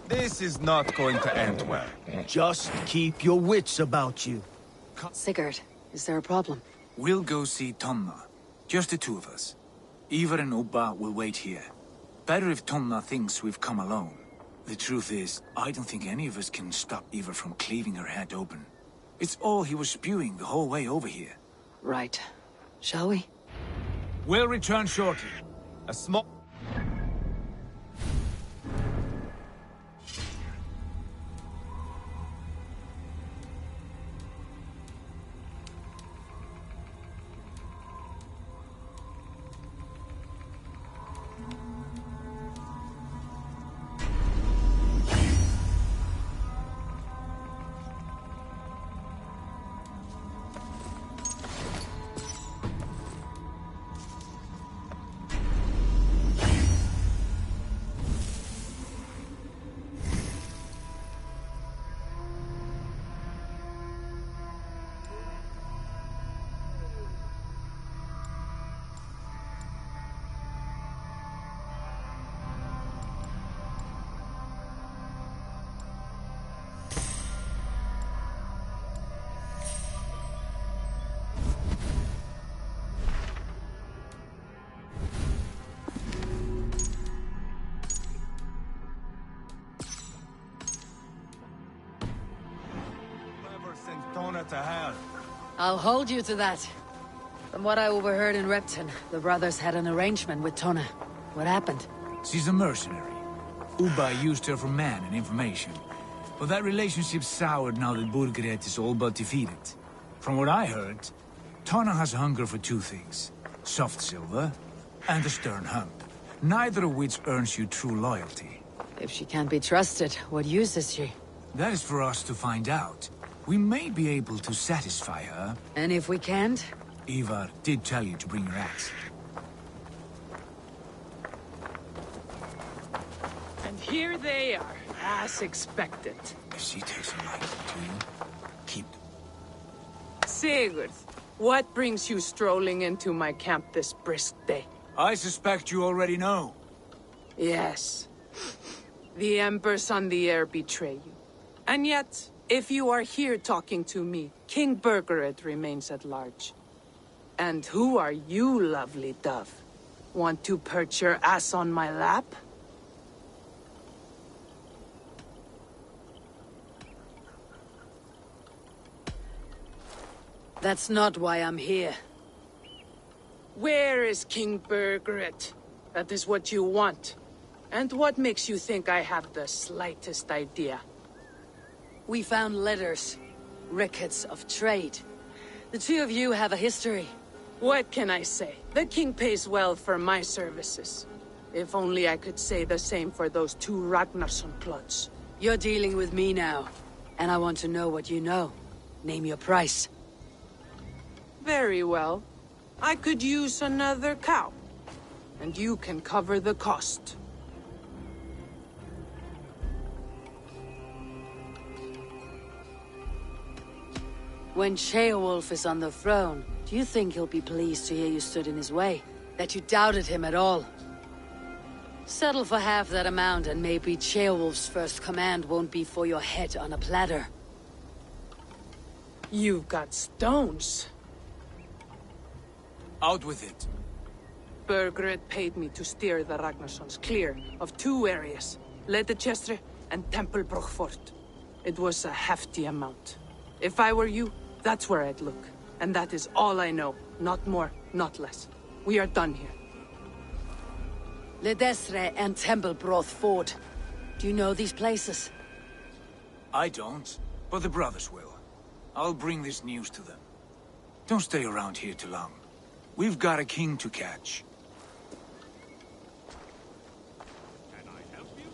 [SPEAKER 12] This is not going to end well.
[SPEAKER 13] Just keep your wits about you.
[SPEAKER 6] Sigurd, is there a problem?
[SPEAKER 14] We'll go see Tonna. Just the two of us. Ivar and Ubba will wait here. Better if Tonna thinks we've come alone. The truth is, I don't think any of us can stop Ivar from cleaving her head open. It's all he was spewing the whole way over here.
[SPEAKER 6] Right. Shall we?
[SPEAKER 14] We'll return shortly.
[SPEAKER 12] A small...
[SPEAKER 14] to hell.
[SPEAKER 6] I'll hold you to that. From what I overheard in Repton, the brothers had an arrangement with Tona. What happened?
[SPEAKER 14] She's a mercenary. Uba used her for man and information. But that relationship soured now that Burgred is all but defeated. From what I heard, Tona has hunger for two things. Soft silver and a stern hump. Neither of which earns you true loyalty.
[SPEAKER 6] If she can't be trusted, what use is she?
[SPEAKER 14] That is for us to find out. We may be able to satisfy her.
[SPEAKER 6] And if we can't?
[SPEAKER 14] Ivar did tell you to bring your axe.
[SPEAKER 10] And here they are, as expected.
[SPEAKER 14] If she takes a liking to you, keep...
[SPEAKER 10] Sigurd, what brings you strolling into my camp this brisk day?
[SPEAKER 14] I suspect you already know.
[SPEAKER 10] Yes. The Embers on the air betray you. And yet, if you are here talking to me, King Burgred remains at large. And who are you, lovely dove? Want to perch your ass on my lap?
[SPEAKER 6] That's not why I'm here.
[SPEAKER 10] Where is King Burgred? That is what you want. And what makes you think I have the slightest idea?
[SPEAKER 6] We found letters, records of trade. The two of you have a history.
[SPEAKER 10] What can I say? The king pays well for my services. If only I could say the same for those two Ragnarsson clods.
[SPEAKER 6] You're dealing with me now, and I want to know what you know. Name your price.
[SPEAKER 10] Very well. I could use another cow. And you can cover the cost.
[SPEAKER 6] When Ceolwulf is on the throne, do you think he'll be pleased to hear you stood in his way? That you doubted him at all? Settle for half that amount and maybe Ceolwulf's first command won't be for your head on a platter.
[SPEAKER 10] You've got stones.
[SPEAKER 14] Out with it.
[SPEAKER 10] Burgred paid me to steer the Ragnarssons clear of two areas, Leicester and Templebrook Fort. It was a hefty amount. If I were you, that's where I'd look. And that is all I know. Not more, not less. We are done here.
[SPEAKER 6] Leicester and Templebrook Fort. Do you know these places?
[SPEAKER 14] I don't, but the brothers will. I'll bring this news to them. Don't stay around here too long. We've got a king to catch.
[SPEAKER 16] Can I help you?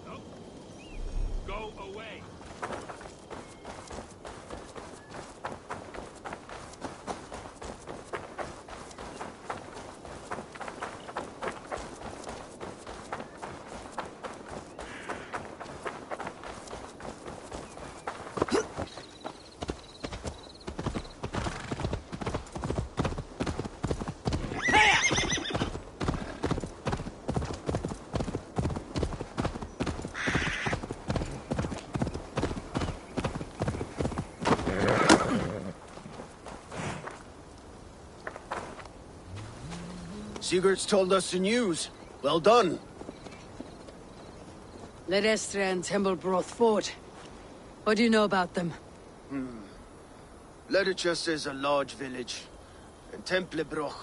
[SPEAKER 16] No? Go away.
[SPEAKER 13] Sigurd's told us the news. Well done.
[SPEAKER 6] Leicester and Templebrook Fort. What do you know about them?
[SPEAKER 13] Leicester is a large village. And Templebrook,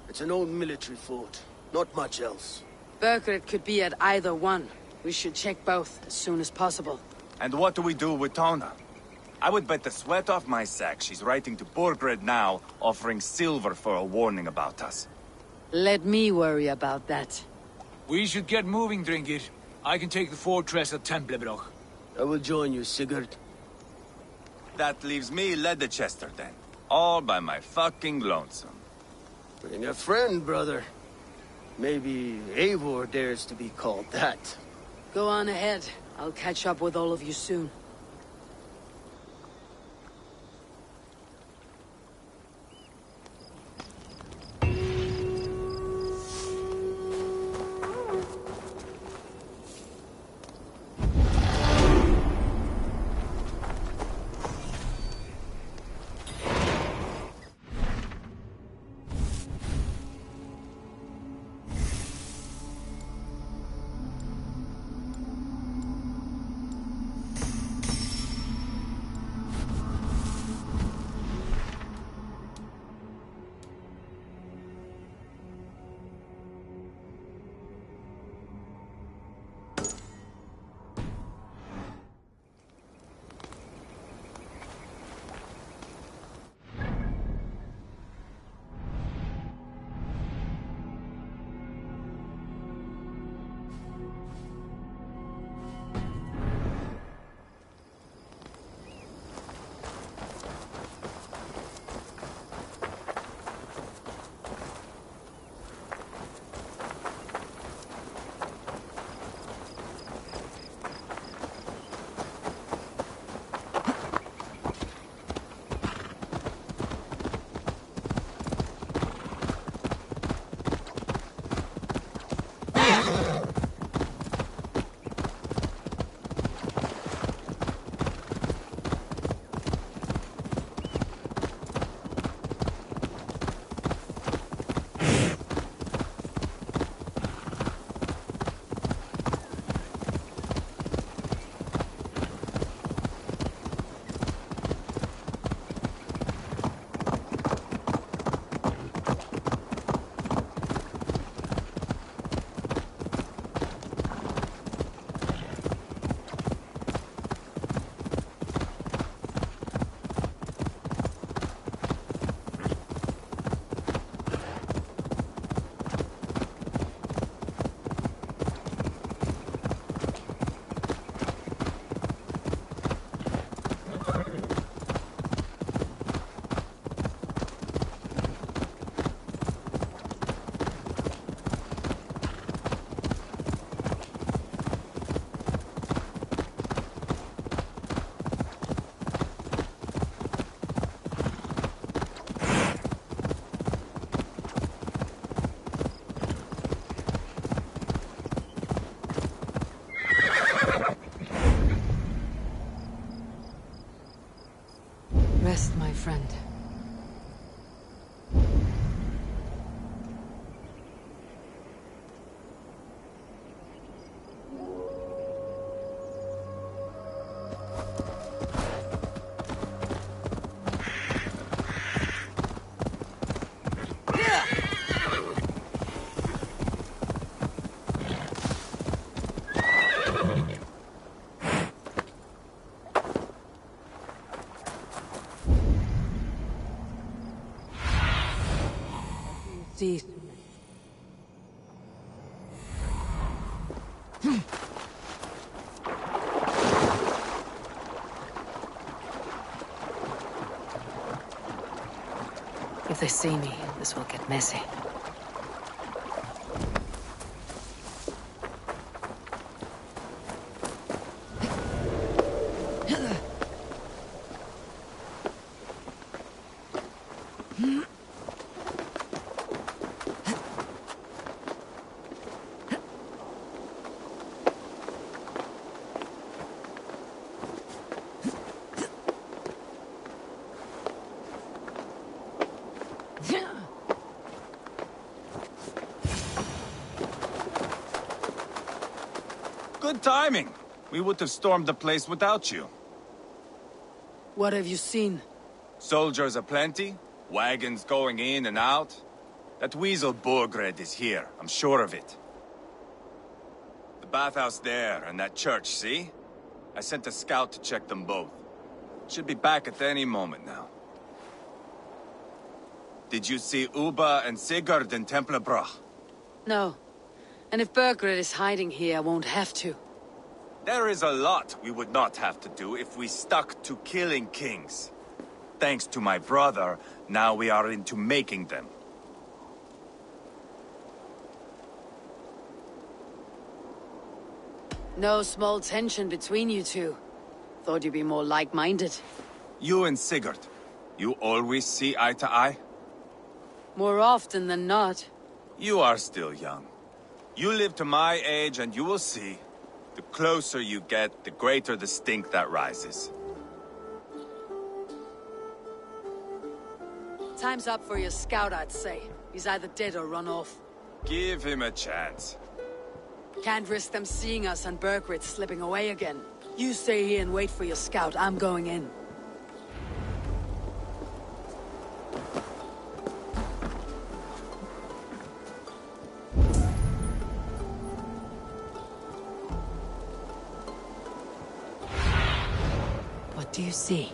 [SPEAKER 13] it's an old military fort. Not much else.
[SPEAKER 6] Burgred could be at either one. We should check both as soon as possible.
[SPEAKER 12] And what do we do with Tona? I would bet the sweat off my sack she's writing to Burgred now, offering silver for a warning about us.
[SPEAKER 6] Let me worry about that.
[SPEAKER 14] We should get moving, Drinkit. I can take the fortress at Templebrook.
[SPEAKER 13] I will join you, Sigurd.
[SPEAKER 12] That leaves me Leicester then. All by my fucking lonesome.
[SPEAKER 13] Bring a friend, brother. Maybe Eivor dares to be called that.
[SPEAKER 6] Go on ahead. I'll catch up with all of you soon. friend. See. If they see me, this will get messy.
[SPEAKER 12] Good timing. We would have stormed the place without you.
[SPEAKER 6] What have you seen?
[SPEAKER 12] Soldiers aplenty, wagons going in and out. That weasel Borgred is here, I'm sure of it. The bathhouse there and that church, see? I sent a scout to check them both. Should be back at any moment now. Did you see Uba and Sigurd in Templebrach?
[SPEAKER 6] No. And if Burgred is hiding here, I won't have to.
[SPEAKER 12] There is a lot we would not have to do if we stuck to killing kings. Thanks to my brother, now we are into making them.
[SPEAKER 6] No small tension between you two. Thought you'd be more like-minded.
[SPEAKER 12] You and Sigurd, you always see eye to eye?
[SPEAKER 6] More often than not.
[SPEAKER 12] You are still young. You live to my age and you will see. The closer you get, the greater the stink that rises.
[SPEAKER 6] Time's up for your scout, I'd say. He's either dead or run off.
[SPEAKER 12] Give him a chance.
[SPEAKER 6] Can't risk them seeing us and Burgred slipping away again. You stay here and wait for your scout. I'm going in. What do you see?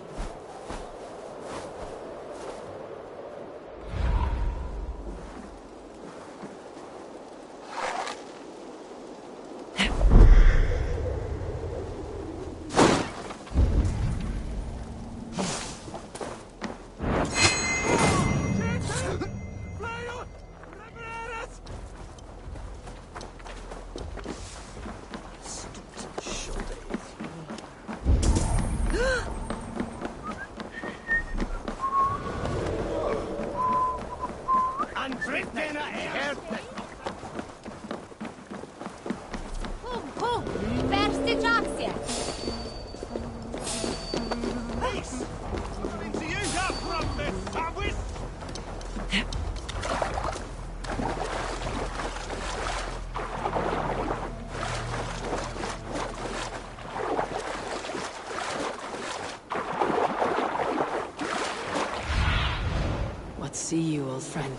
[SPEAKER 6] See you, old friend.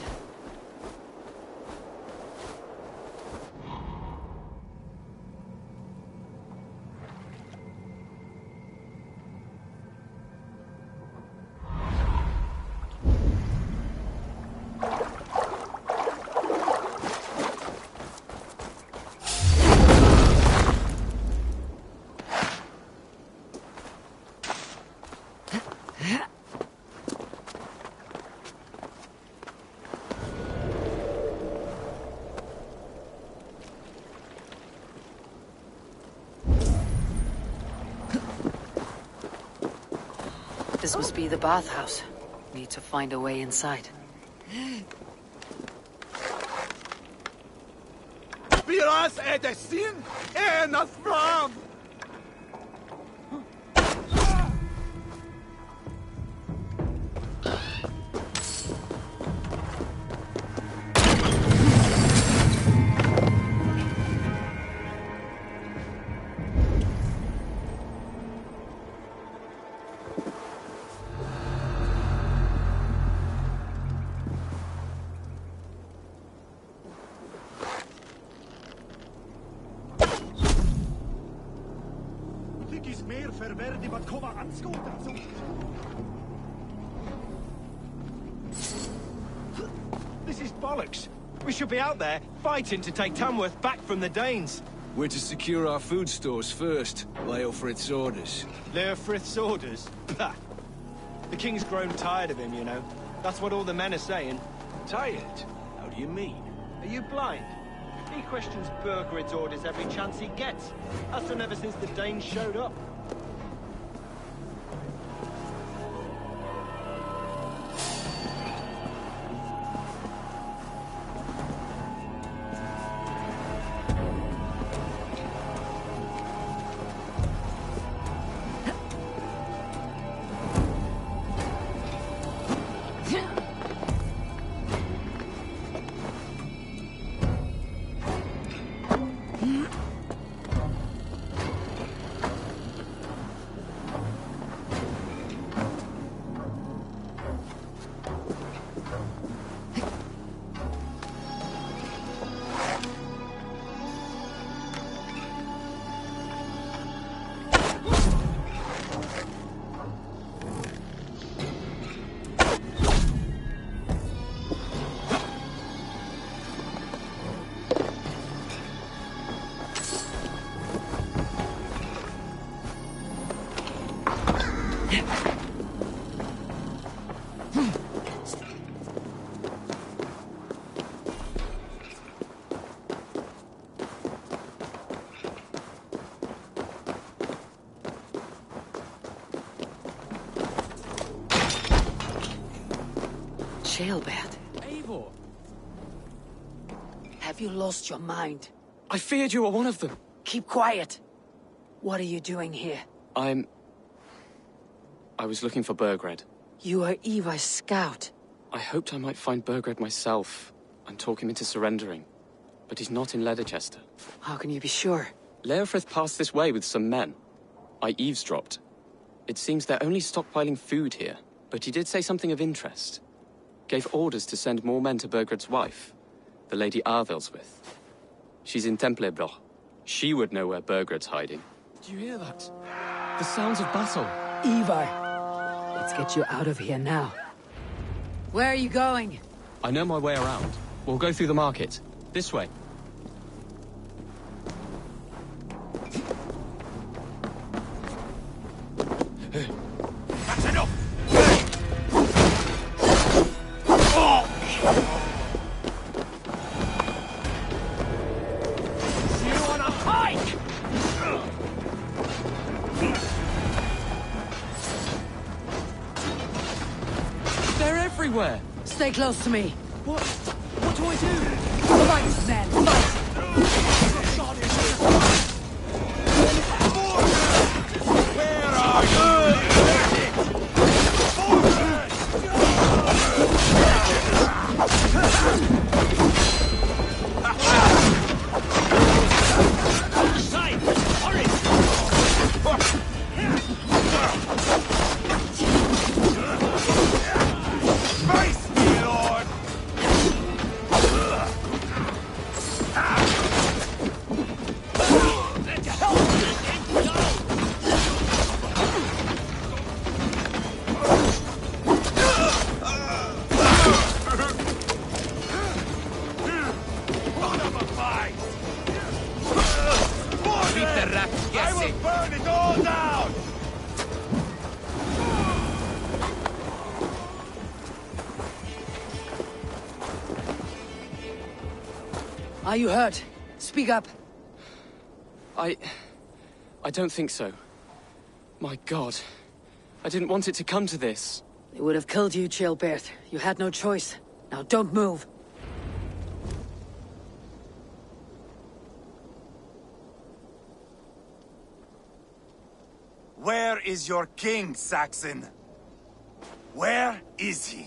[SPEAKER 6] This must be the bathhouse. Need to find a way inside.
[SPEAKER 20] Piras edesin enas fram.
[SPEAKER 21] This is bollocks. We should be out there, fighting to take Tamworth back from the Danes.
[SPEAKER 22] We're to secure our food stores first. Leofrith's orders.
[SPEAKER 21] Leofrith's orders? Bah. The king's grown tired of him, you know. That's what all the men are saying.
[SPEAKER 22] Tired? How do you mean?
[SPEAKER 21] Are you blind? He questions Burgred's orders every chance he gets. Has done ever since the Danes showed up.
[SPEAKER 6] Jailbird.
[SPEAKER 18] Eivor!
[SPEAKER 6] Have you lost your mind?
[SPEAKER 18] I feared you were one of them.
[SPEAKER 6] Keep quiet. What are you doing here?
[SPEAKER 18] I was looking for Burgred.
[SPEAKER 6] You are Eva's scout.
[SPEAKER 18] I hoped I might find Burgred myself and talk him into surrendering. But he's not in Leicester.
[SPEAKER 6] How can you be sure?
[SPEAKER 18] Leofrith passed this way with some men. I eavesdropped. It seems they're only stockpiling food here, but he did say something of interest. Gave orders to send more men to Burgred's wife, the Lady Arvelswith. She's in Templebroch. She would know where Burgred's hiding. Do you hear that? The sounds of battle.
[SPEAKER 6] Ivar, let's get you out of here now. Where are you going?
[SPEAKER 18] I know my way around. We'll go through the market. This way.
[SPEAKER 11] That's enough!
[SPEAKER 21] See you on a hike!
[SPEAKER 18] They're everywhere!
[SPEAKER 6] Stay close to me.
[SPEAKER 18] What do I do?
[SPEAKER 6] Fight, man, fight!
[SPEAKER 11] Where are you?
[SPEAKER 21] Outside! Hurry!
[SPEAKER 11] Face me, Lord! I will burn it all down!
[SPEAKER 6] Are you hurt? Speak up.
[SPEAKER 18] I don't think so. My God. I didn't want it to come to this.
[SPEAKER 6] They would have killed you, Jailbird. You had no choice. Now don't move.
[SPEAKER 11] Where is your king, Saxon? Where is he?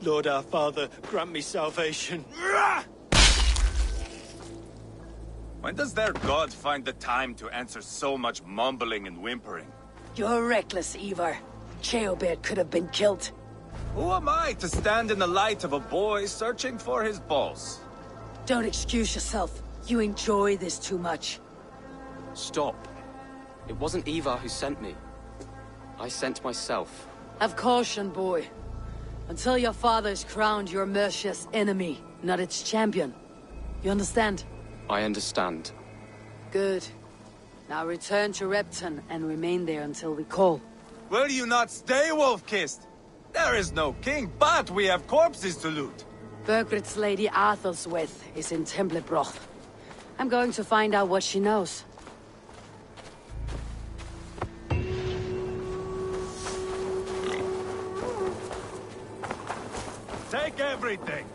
[SPEAKER 21] Lord our Father, grant me salvation.
[SPEAKER 12] When does their god find the time to answer so much mumbling and whimpering?
[SPEAKER 6] You're reckless, Ivar. Jailbird could have been killed.
[SPEAKER 12] Who am I to stand in the light of a boy searching for his balls?
[SPEAKER 6] Don't excuse yourself. You enjoy this too much.
[SPEAKER 18] Stop. It wasn't Ivar who sent me. I sent myself.
[SPEAKER 6] Have caution, boy. Until your father's crowned your Mercia's enemy, not its champion. You understand?
[SPEAKER 18] I understand.
[SPEAKER 6] Good. Now return to Repton and remain there until we call.
[SPEAKER 12] Will you not stay, Wolf-Kissed? There is no king, but we have corpses to loot.
[SPEAKER 6] Burgred's Lady Athelsweth is in Templebroch. I'm going to find out what she knows.
[SPEAKER 12] Take everything.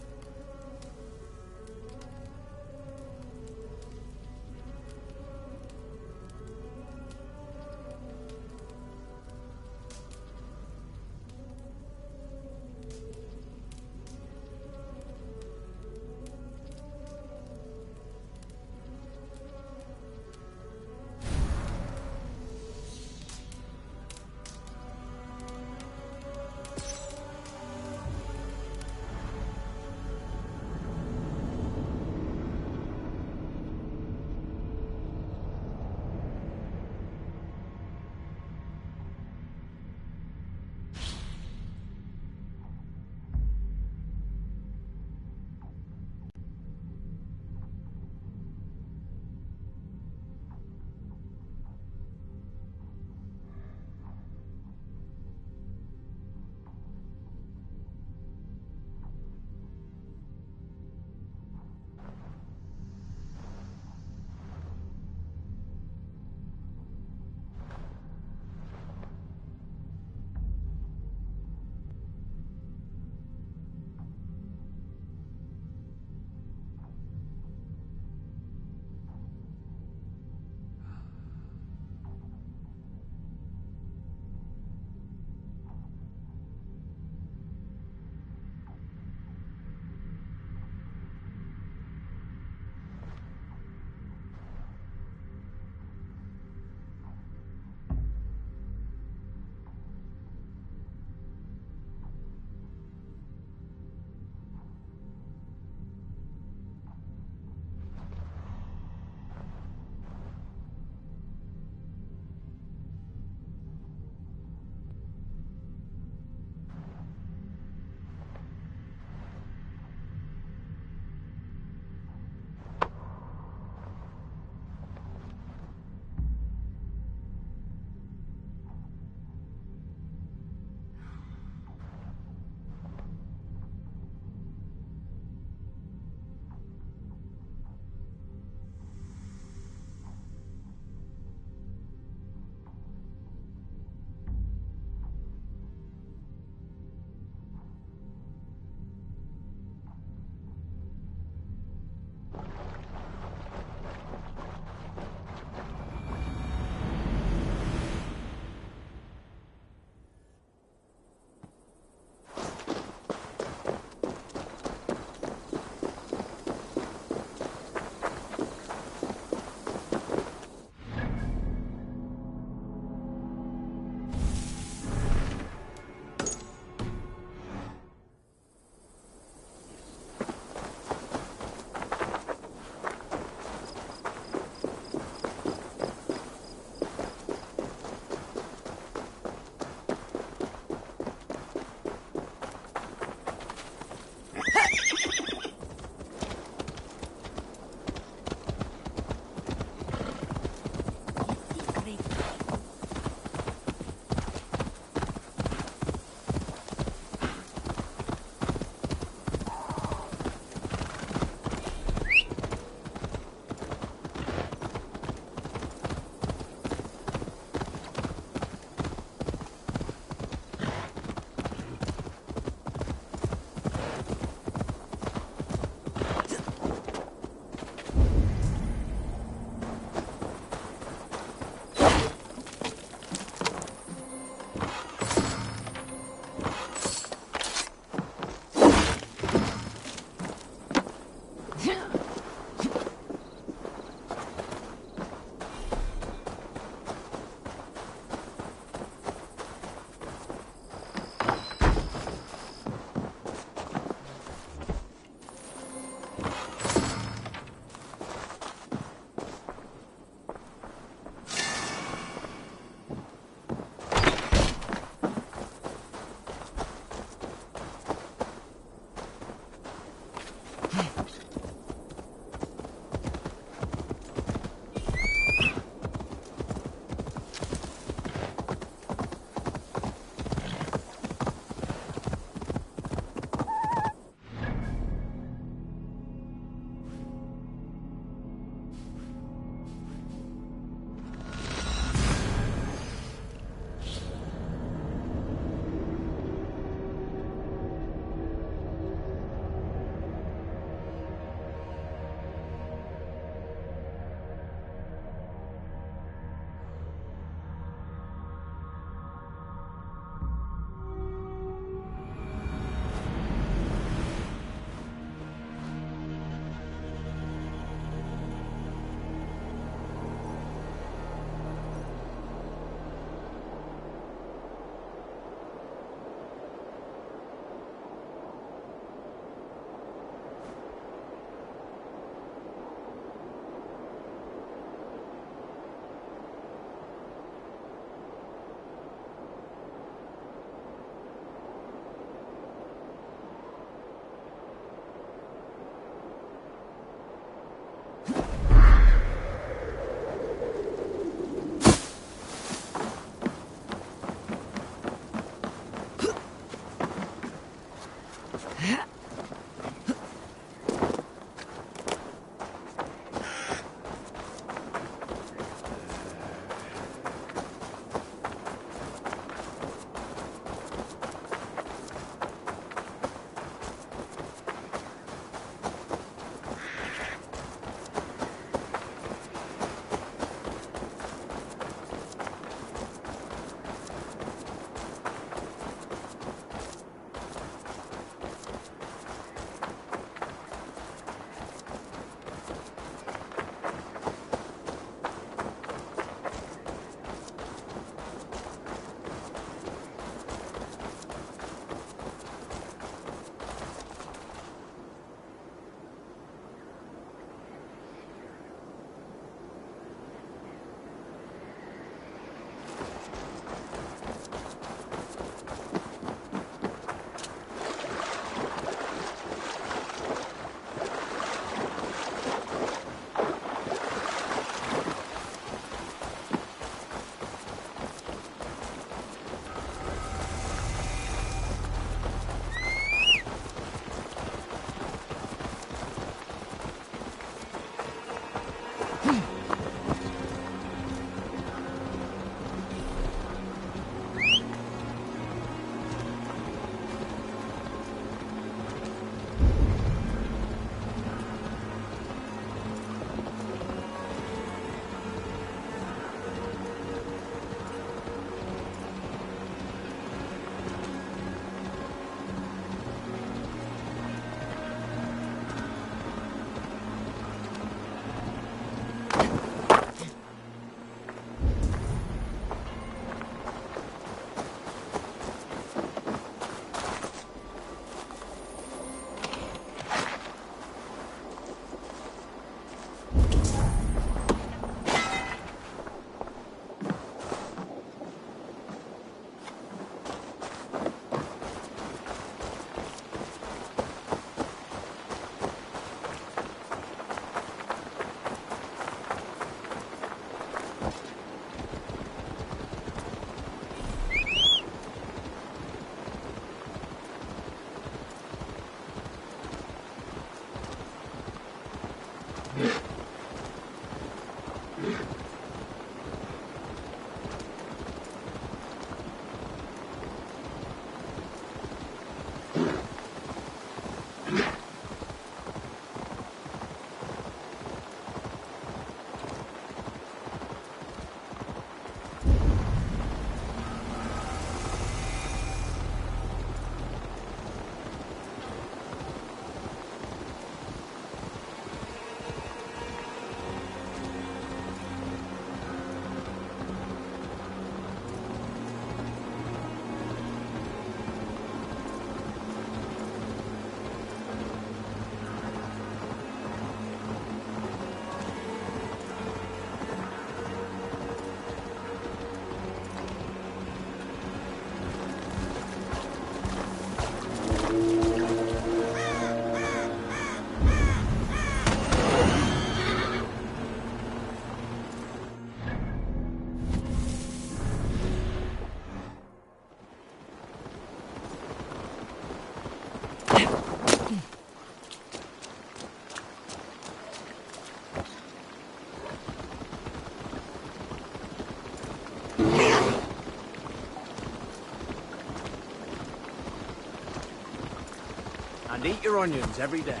[SPEAKER 2] And eat your onions every day.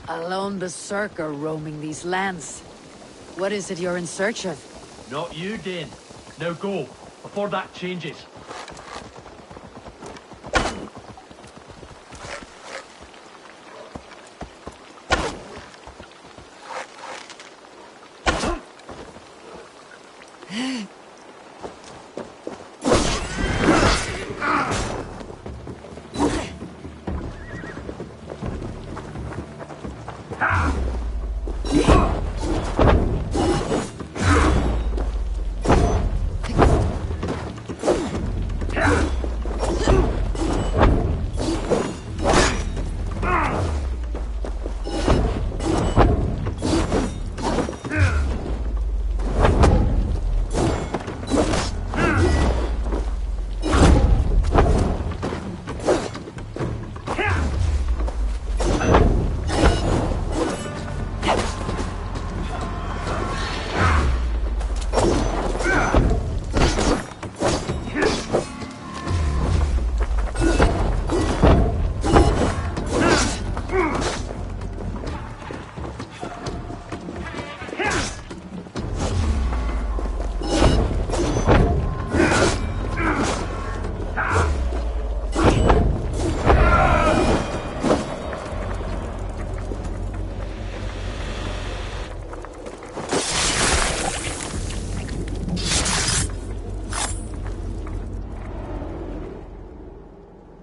[SPEAKER 6] A lone berserker roaming these lands. What is it you're in search of?
[SPEAKER 3] Not you, Dane. Now go, before that changes.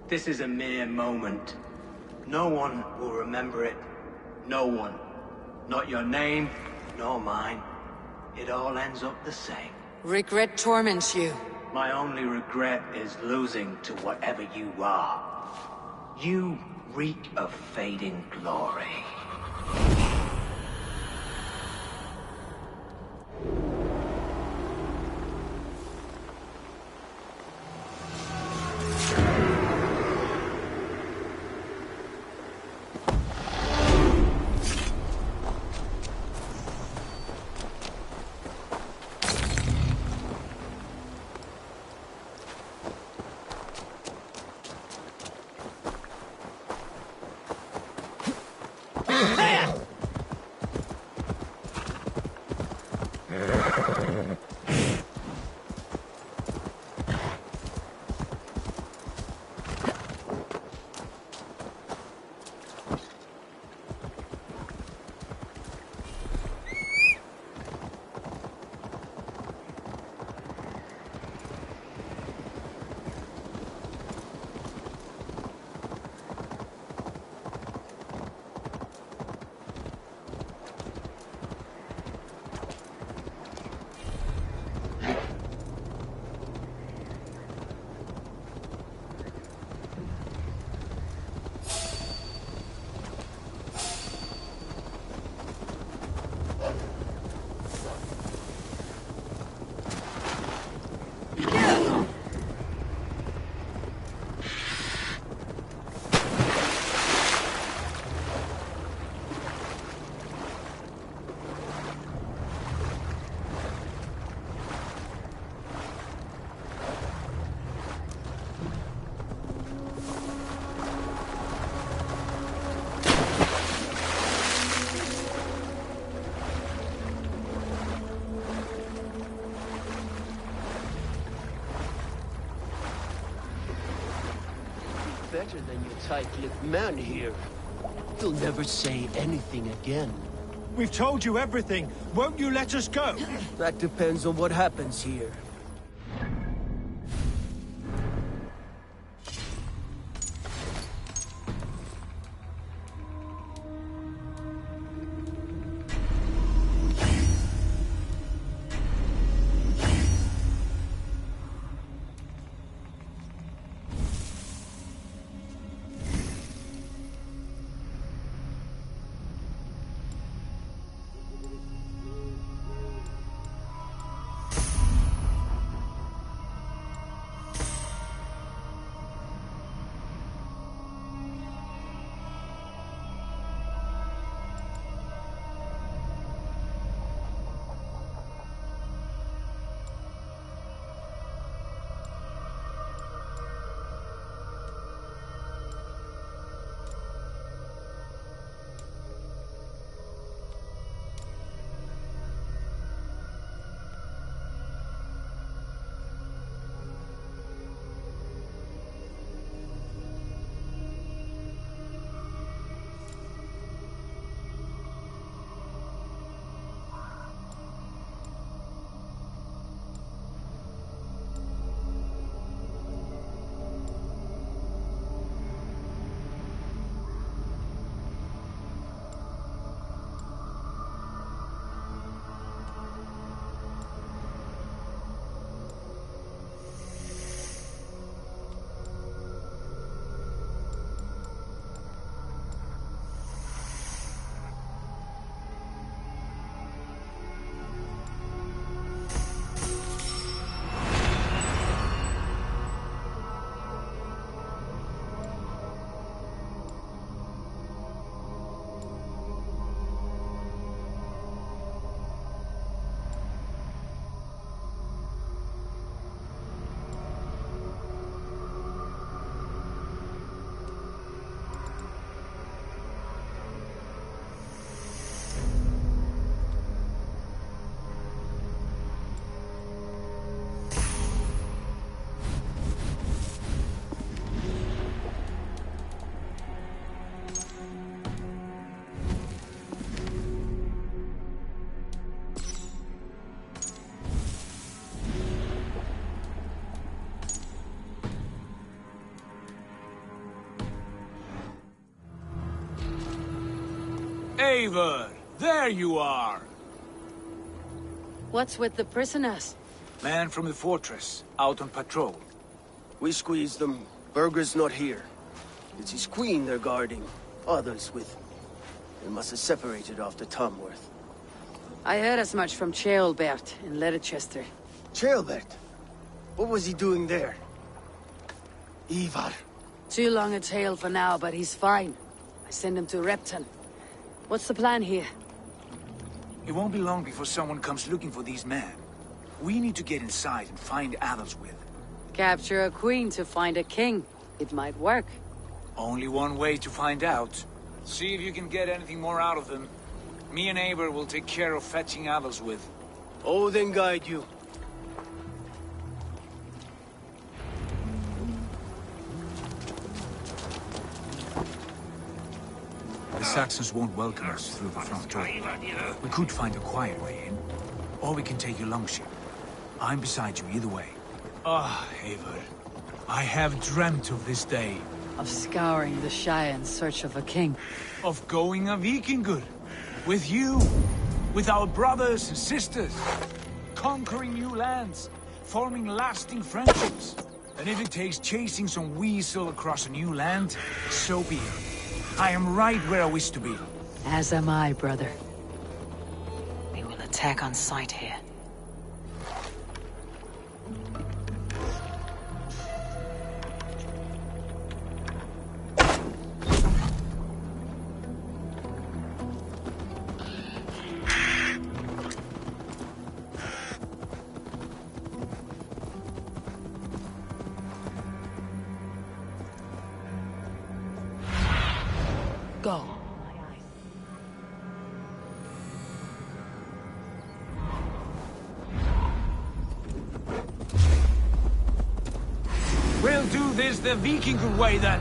[SPEAKER 23] This is a mere moment. No one will remember it. No one. Not your name, nor mine. It all ends up the same.
[SPEAKER 6] Regret torments you.
[SPEAKER 23] My only regret is losing to whatever you are. You reek of fading glory.
[SPEAKER 13] Better than your tight-lipped man here. He'll never say anything again.
[SPEAKER 20] We've told you everything. Won't you let us go?
[SPEAKER 13] That depends on what happens here.
[SPEAKER 14] Eivor, there you are.
[SPEAKER 6] What's with the prisoners?
[SPEAKER 14] Man from the fortress, out on patrol.
[SPEAKER 13] We squeezed them. Berger's not here. It's his queen they're guarding. Others with him. They must have separated after Tamworth.
[SPEAKER 6] I heard as much from Ceolbert in Leicester.
[SPEAKER 13] Ceolbert? What was he doing there? Ivar.
[SPEAKER 6] Too long a tale for now, but he's fine. I send him to Repton. What's the plan here?
[SPEAKER 14] It won't be long before someone comes looking for these men. We need to get inside and find Adelswith.
[SPEAKER 6] Capture a queen to find a king. It might work.
[SPEAKER 14] Only one way to find out. See if you can get anything more out of them. Me and Eivor will take care of fetching Adelswith.
[SPEAKER 13] Odin guide you.
[SPEAKER 14] The Saxons won't welcome us through the front door. We could find a quiet way in, or we can take your longship. I'm beside you either way. Ah, Eivor. I have dreamt of this day.
[SPEAKER 6] Of scouring the Shire in search of a king.
[SPEAKER 14] Of going a Vikingur. With you. With our brothers and sisters. Conquering new lands. Forming lasting friendships. And if it takes chasing some weasel across a new land, so be it. I am right where I wish to be.
[SPEAKER 6] As am I, brother. We will attack on sight here. Go.
[SPEAKER 14] We'll do this the Vikingur way then.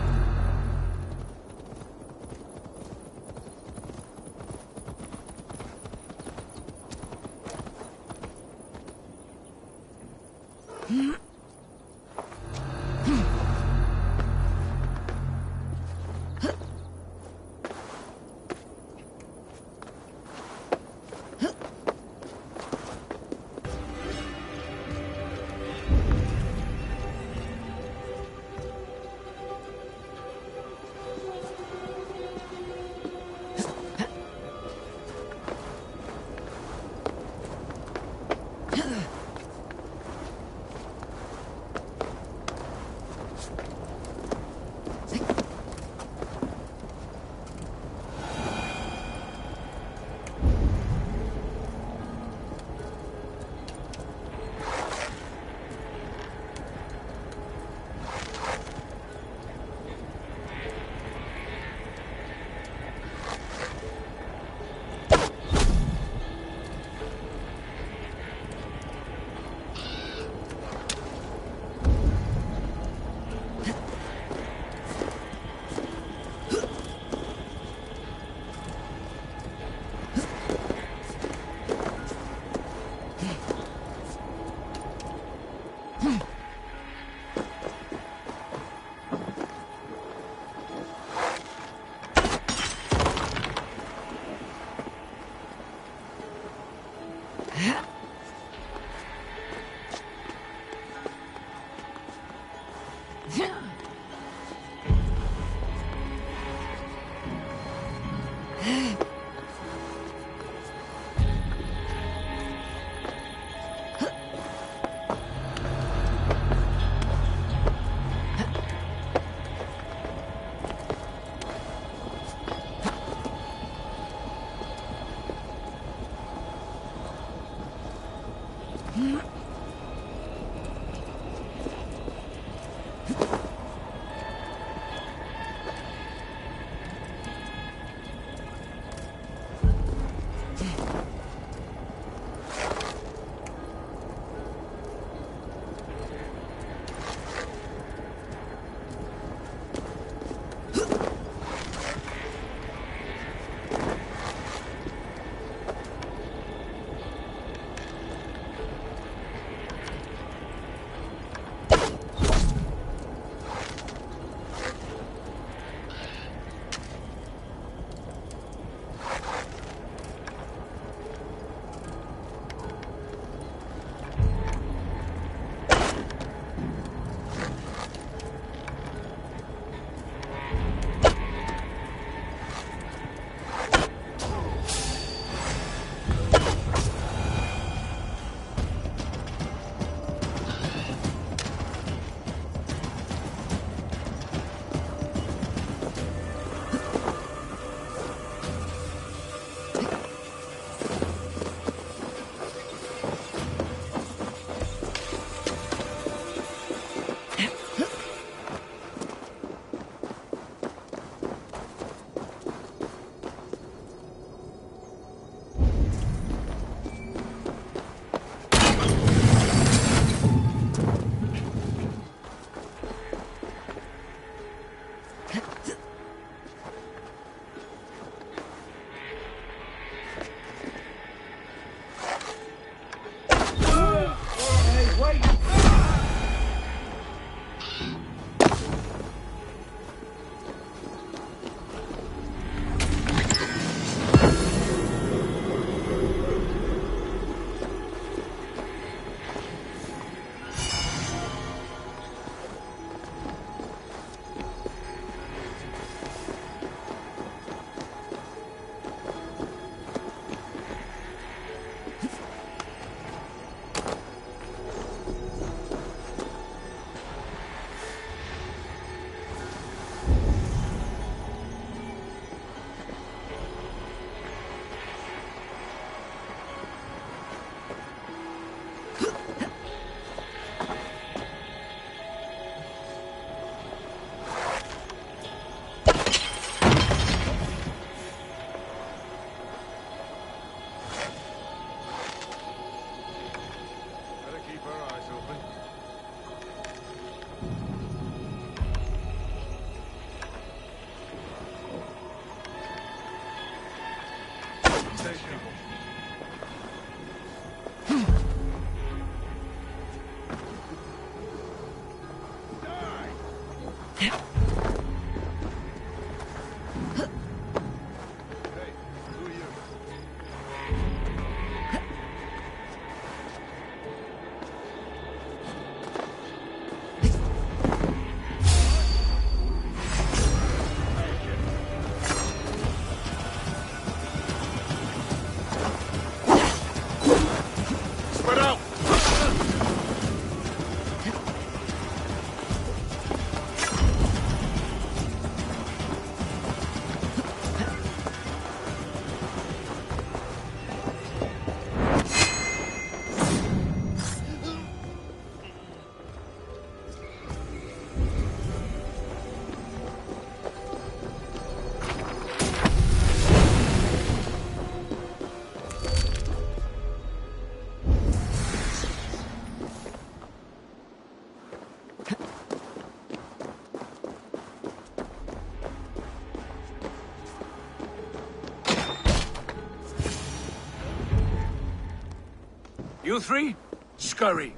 [SPEAKER 14] You three, scurry.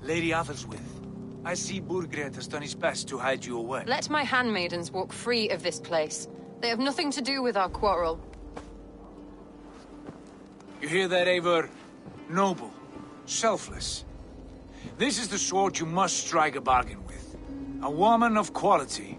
[SPEAKER 14] Lady Athelwith, I see Burgred has done his best to hide you away.
[SPEAKER 1] Let my handmaidens walk free of this place. They have nothing to do with our quarrel.
[SPEAKER 14] You hear that, Eivor? Noble, selfless. This is the sword you must strike a bargain with. A woman of quality.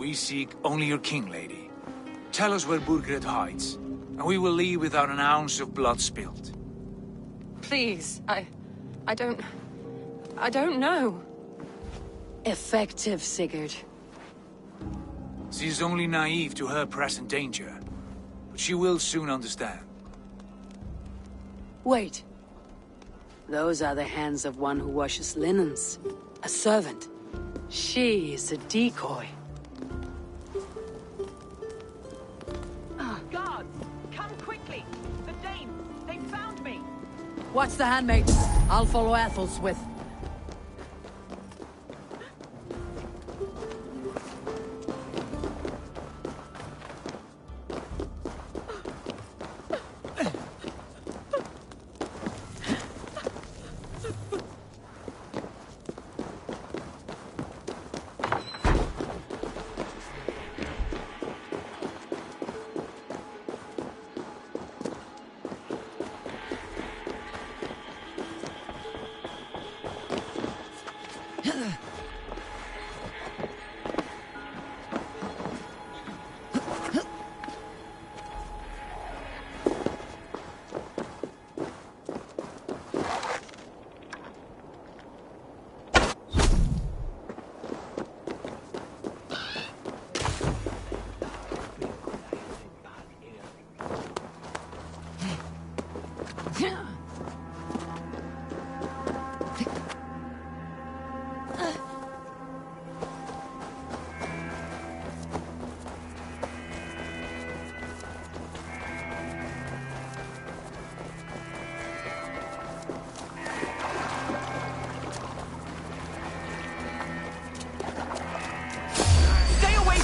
[SPEAKER 14] We seek only your king, lady. Tell us where Burgred hides, and we will leave without an ounce of blood spilled.
[SPEAKER 1] Please, I don't know.
[SPEAKER 6] Effective, Sigurd.
[SPEAKER 14] She is only naive to her present danger, but she will soon understand.
[SPEAKER 6] Wait. Those are the hands of one who washes linens. A servant. She is a decoy.
[SPEAKER 2] Guards! Come quickly! The Danes! They found me!
[SPEAKER 6] Watch the handmaid. I'll follow Athelswith.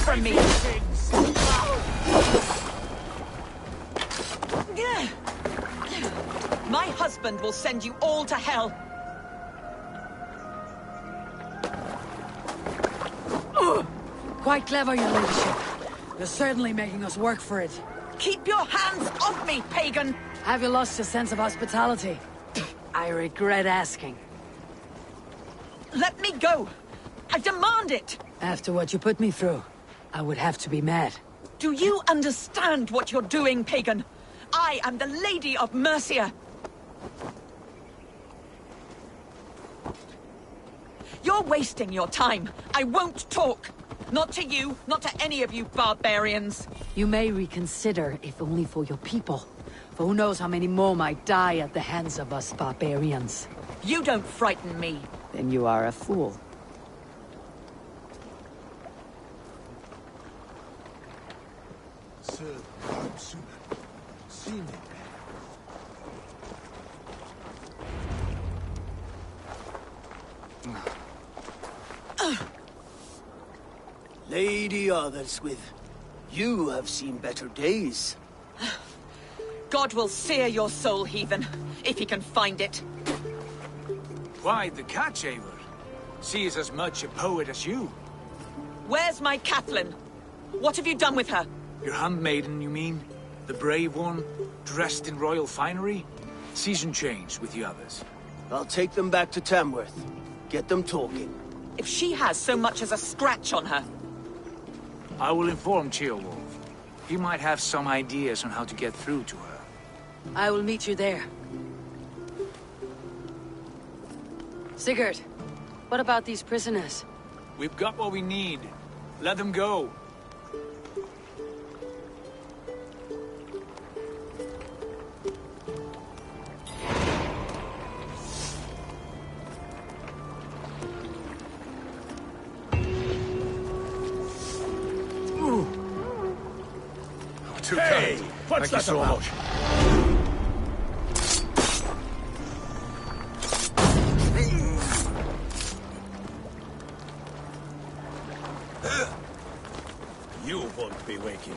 [SPEAKER 2] From me! My husband will send you all to hell!
[SPEAKER 6] Quite clever, your ladyship. You're certainly making us work for it.
[SPEAKER 2] Keep your hands off me, pagan!
[SPEAKER 6] Have you lost your sense of hospitality? I regret asking.
[SPEAKER 2] Let me go! I demand it!
[SPEAKER 6] After what you put me through, I would have to be mad.
[SPEAKER 2] Do you understand what you're doing, pagan? I am the Lady of Mercia. You're wasting your time. I won't talk. Not to you, not to any of you barbarians.
[SPEAKER 6] You may reconsider, if only for your people. For who knows how many more might die at the hands of us barbarians.
[SPEAKER 2] You don't frighten me.
[SPEAKER 6] Then you are a fool.
[SPEAKER 13] Lady Athelswith, you have seen better days.
[SPEAKER 2] God will sear your soul, heathen, if he can find it.
[SPEAKER 14] Why, the Catchaver? She is as much a poet as you.
[SPEAKER 2] Where's my Catelyn? What have you done with her?
[SPEAKER 14] Your handmaiden, you mean? The brave one, dressed in royal finery? Season change with the others.
[SPEAKER 13] I'll take them back to Tamworth. Get them talking.
[SPEAKER 2] If she has so much as a scratch on her.
[SPEAKER 14] I will inform Ceolwulf. He might have some ideas on how to get through to her.
[SPEAKER 6] I will meet you there. Sigurd, what about these prisoners?
[SPEAKER 14] We've got what we need. Let them go.
[SPEAKER 20] Too kind. What's that so about? You won't be waking.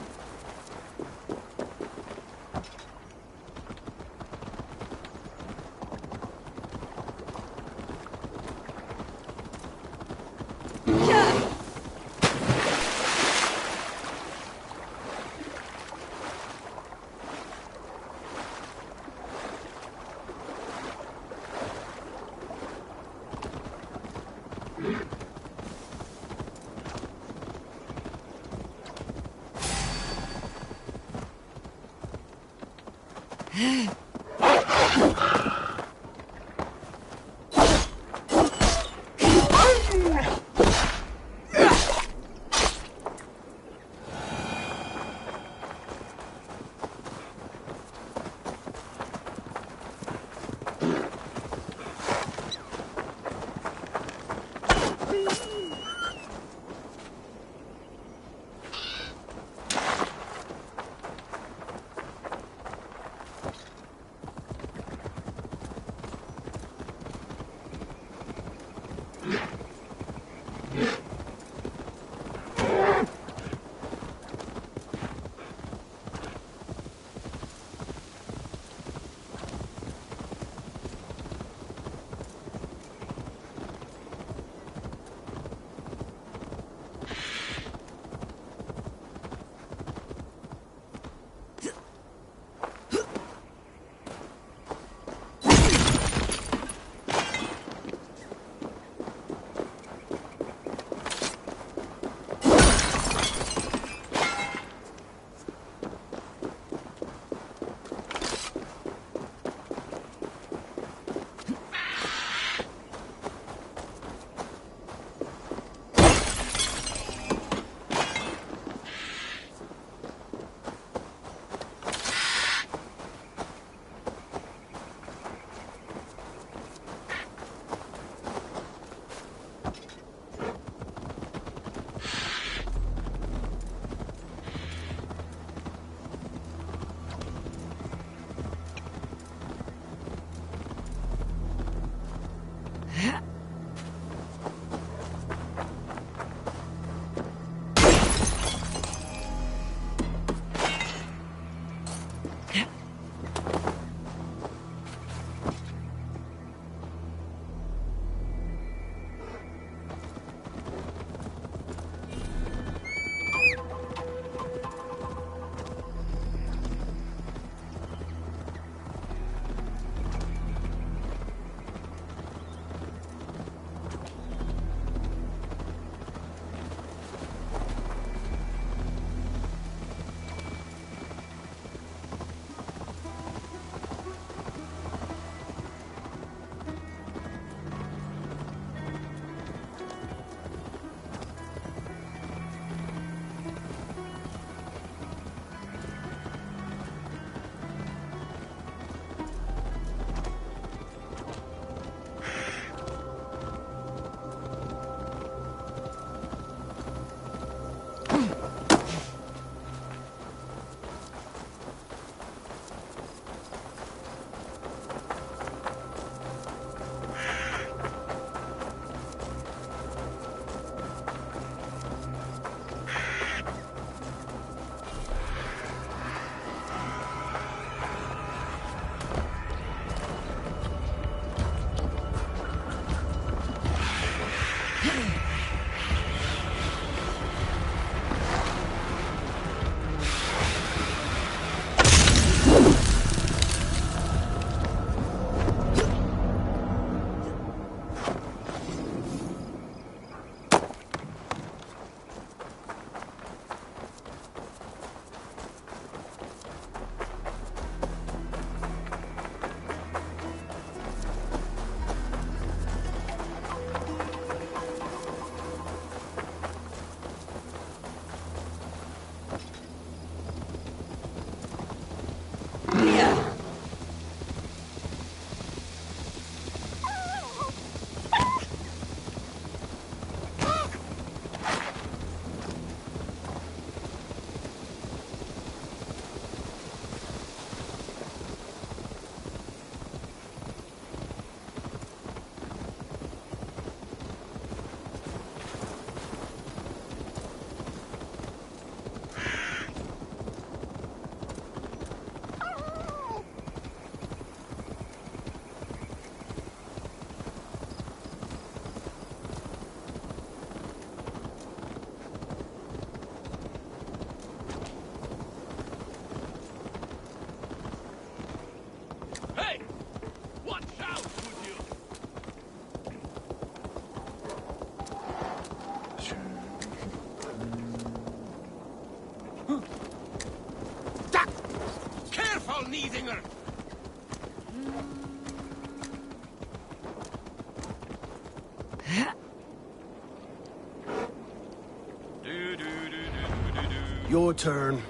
[SPEAKER 13] Your turn.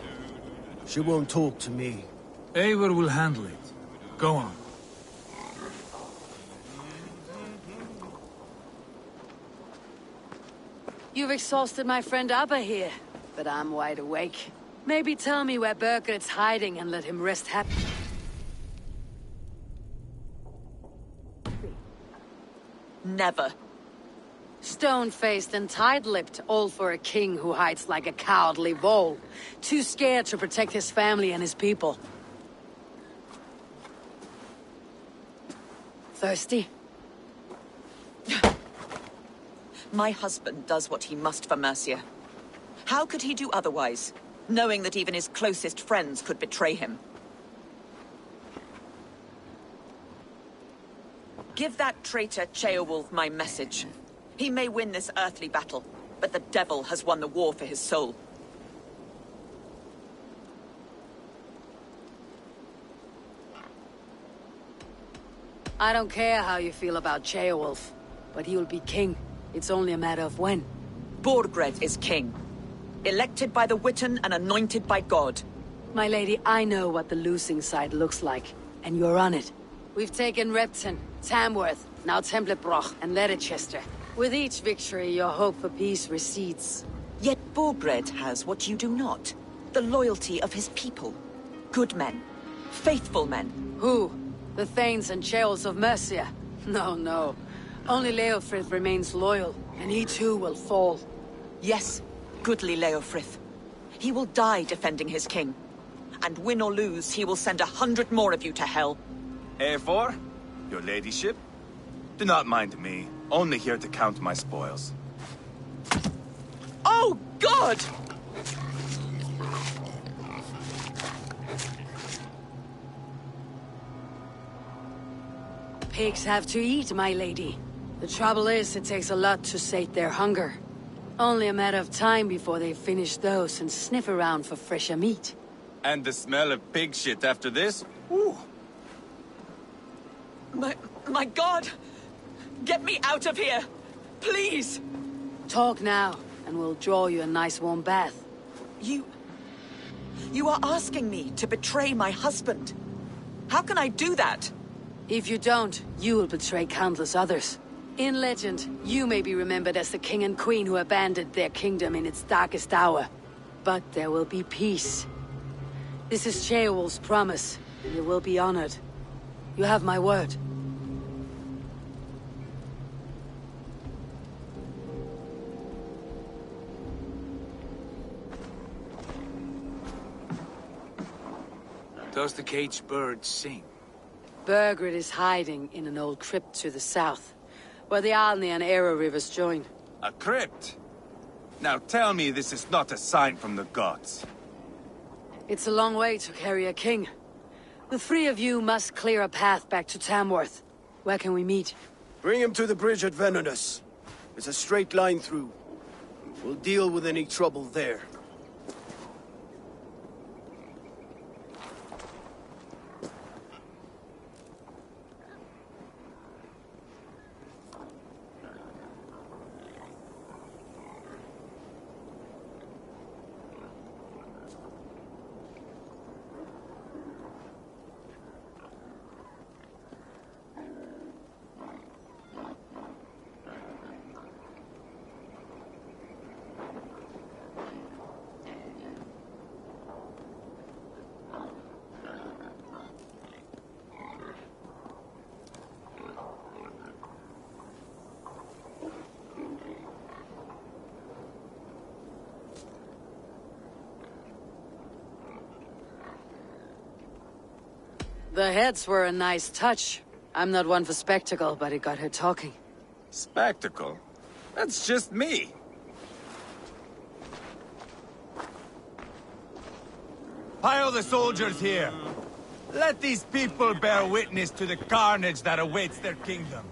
[SPEAKER 13] She won't talk to me.
[SPEAKER 14] Eivor will handle it. Go on.
[SPEAKER 6] You've exhausted my friend Abba here, but I'm wide awake. Maybe tell me where Burgred's hiding and let him rest happy.
[SPEAKER 2] Never.
[SPEAKER 6] Stone-faced and tight-lipped, all for a king who hides like a cowardly vole. Too scared to protect his family and his people. Thirsty?
[SPEAKER 2] My husband does what he must for Mercia. How could he do otherwise, knowing that even his closest friends could betray him? Give that traitor Ceolwulf my message. He may win this earthly battle, but the devil has won the war for his soul.
[SPEAKER 6] I don't care how you feel about Ceolwulf, but he will be king. It's only a matter of when.
[SPEAKER 2] Borgred is king. Elected by the Witan and anointed by God.
[SPEAKER 6] My lady, I know what the losing side looks like, and you're on it. We've taken Repton, Tamworth, now Templebroch, and Leicester. With each victory, your hope for peace recedes.
[SPEAKER 2] Yet Borgred has what you do not. The loyalty of his people. Good men. Faithful men.
[SPEAKER 6] Who? The Thanes and Ceolls of Mercia? No, no. Only Leofrith remains loyal, and he too will fall.
[SPEAKER 2] Yes, goodly Leofrith. He will die defending his king. And win or lose, he will send 100 more of you to hell.
[SPEAKER 12] Eivor, your ladyship? Do not mind me. Only here to count my spoils.
[SPEAKER 2] Oh, God!
[SPEAKER 6] Pigs have to eat, my lady. The trouble is, it takes a lot to sate their hunger. Only a matter of time before they finish those and sniff around for fresher meat.
[SPEAKER 12] And the smell of pig shit after this? Ooh.
[SPEAKER 2] My God! Get me out of here! Please!
[SPEAKER 6] Talk now, and we'll draw you a nice warm bath.
[SPEAKER 2] You are asking me to betray my husband. How can I do that?
[SPEAKER 6] If you don't, you will betray countless others. In legend, you may be remembered as the king and queen who abandoned their kingdom in its darkest hour. But there will be peace. This is Ceolwulf's promise, and it will be honored. You have my word.
[SPEAKER 14] Does the caged bird sing?
[SPEAKER 6] Burgred is hiding in an old crypt to the south, where the Alni and Era rivers join.
[SPEAKER 12] A crypt? Now tell me this is not a sign from the gods.
[SPEAKER 6] It's a long way to carry a king. The three of you must clear a path back to Tamworth. Where can we meet?
[SPEAKER 13] Bring him to the bridge at Venonus. It's a straight line through. We'll deal with any trouble there.
[SPEAKER 6] The heads were a nice touch. I'm not one for spectacle, but it got her talking.
[SPEAKER 12] Spectacle? That's just me. Pile the soldiers here. Let these people bear witness to the carnage that awaits their kingdom.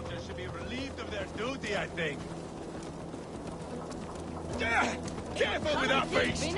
[SPEAKER 11] soldiers should be relieved of their duty, I think.
[SPEAKER 20] Careful with that beast!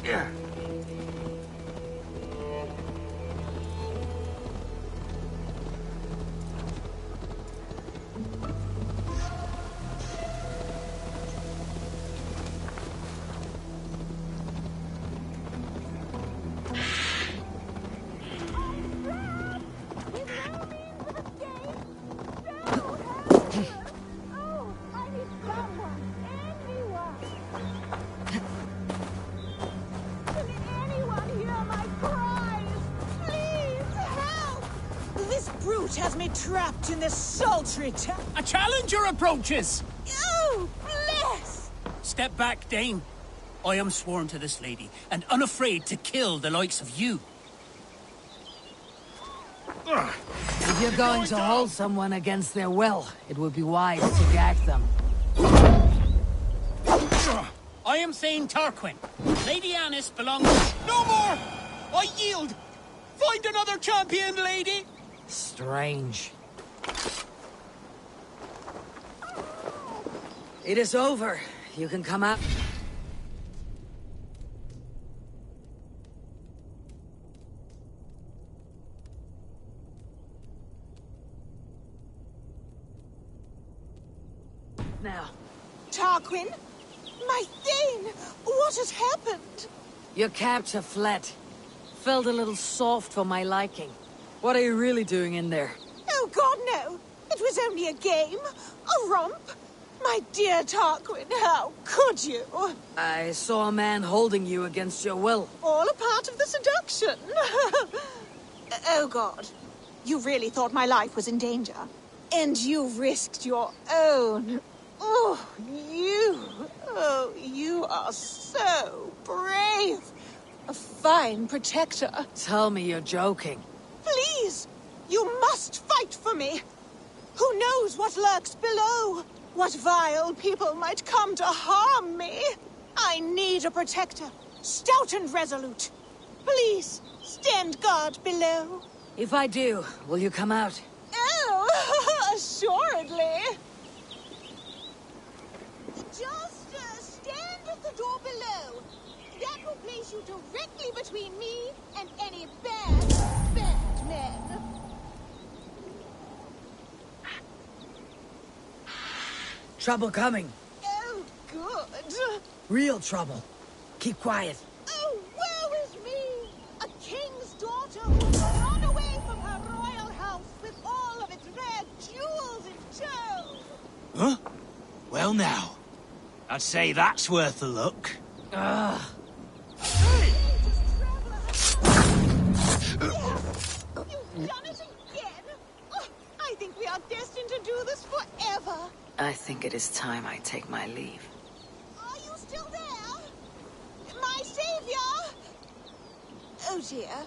[SPEAKER 11] Yeah.
[SPEAKER 2] Has me trapped in this sultry town.
[SPEAKER 4] A challenger approaches!
[SPEAKER 2] Oh, bless!
[SPEAKER 4] Step back, Dame. I am sworn to this lady, and unafraid to kill the likes of you.
[SPEAKER 6] If you're going to hold someone against their will, it would be wise to gag them.
[SPEAKER 4] I am Thane Tarquin. Lady Annis belongs... No more! I yield! Find another champion, lady!
[SPEAKER 6] Strange. It is over. You can come out. Now.
[SPEAKER 2] Tarquin? My Thane! What has happened?
[SPEAKER 6] Your captor fled. Felt a little soft for my liking. What are you really doing in there?
[SPEAKER 2] Oh, God, no. It was only a game. A romp. My dear Tarquin, how could you?
[SPEAKER 6] I saw a man holding you against your will.
[SPEAKER 2] All a part of the seduction. Oh, God. You really thought my life was in danger. And you risked your own. Oh, you are so brave. A fine protector.
[SPEAKER 6] Tell me you're joking.
[SPEAKER 2] Please! You must fight for me! Who knows what lurks below? What vile people might come to harm me? I need a protector, stout and resolute. Please, stand guard below.
[SPEAKER 6] If I do, will you come out?
[SPEAKER 2] Oh, assuredly. Just stand at the door below. That will place you directly between me and any bad men.
[SPEAKER 6] Trouble coming.
[SPEAKER 2] Oh, good.
[SPEAKER 6] Real trouble. Keep quiet.
[SPEAKER 2] Oh, woe is me! A king's daughter who will run away from her royal house with all of its rare jewels in tow.
[SPEAKER 4] Huh? Well now, I'd say that's worth a look.
[SPEAKER 6] Ugh.
[SPEAKER 2] You've done it again! Oh, I think we are destined to do this forever.
[SPEAKER 6] I think it is time I take my leave.
[SPEAKER 2] Are you still there? My savior! Oh dear.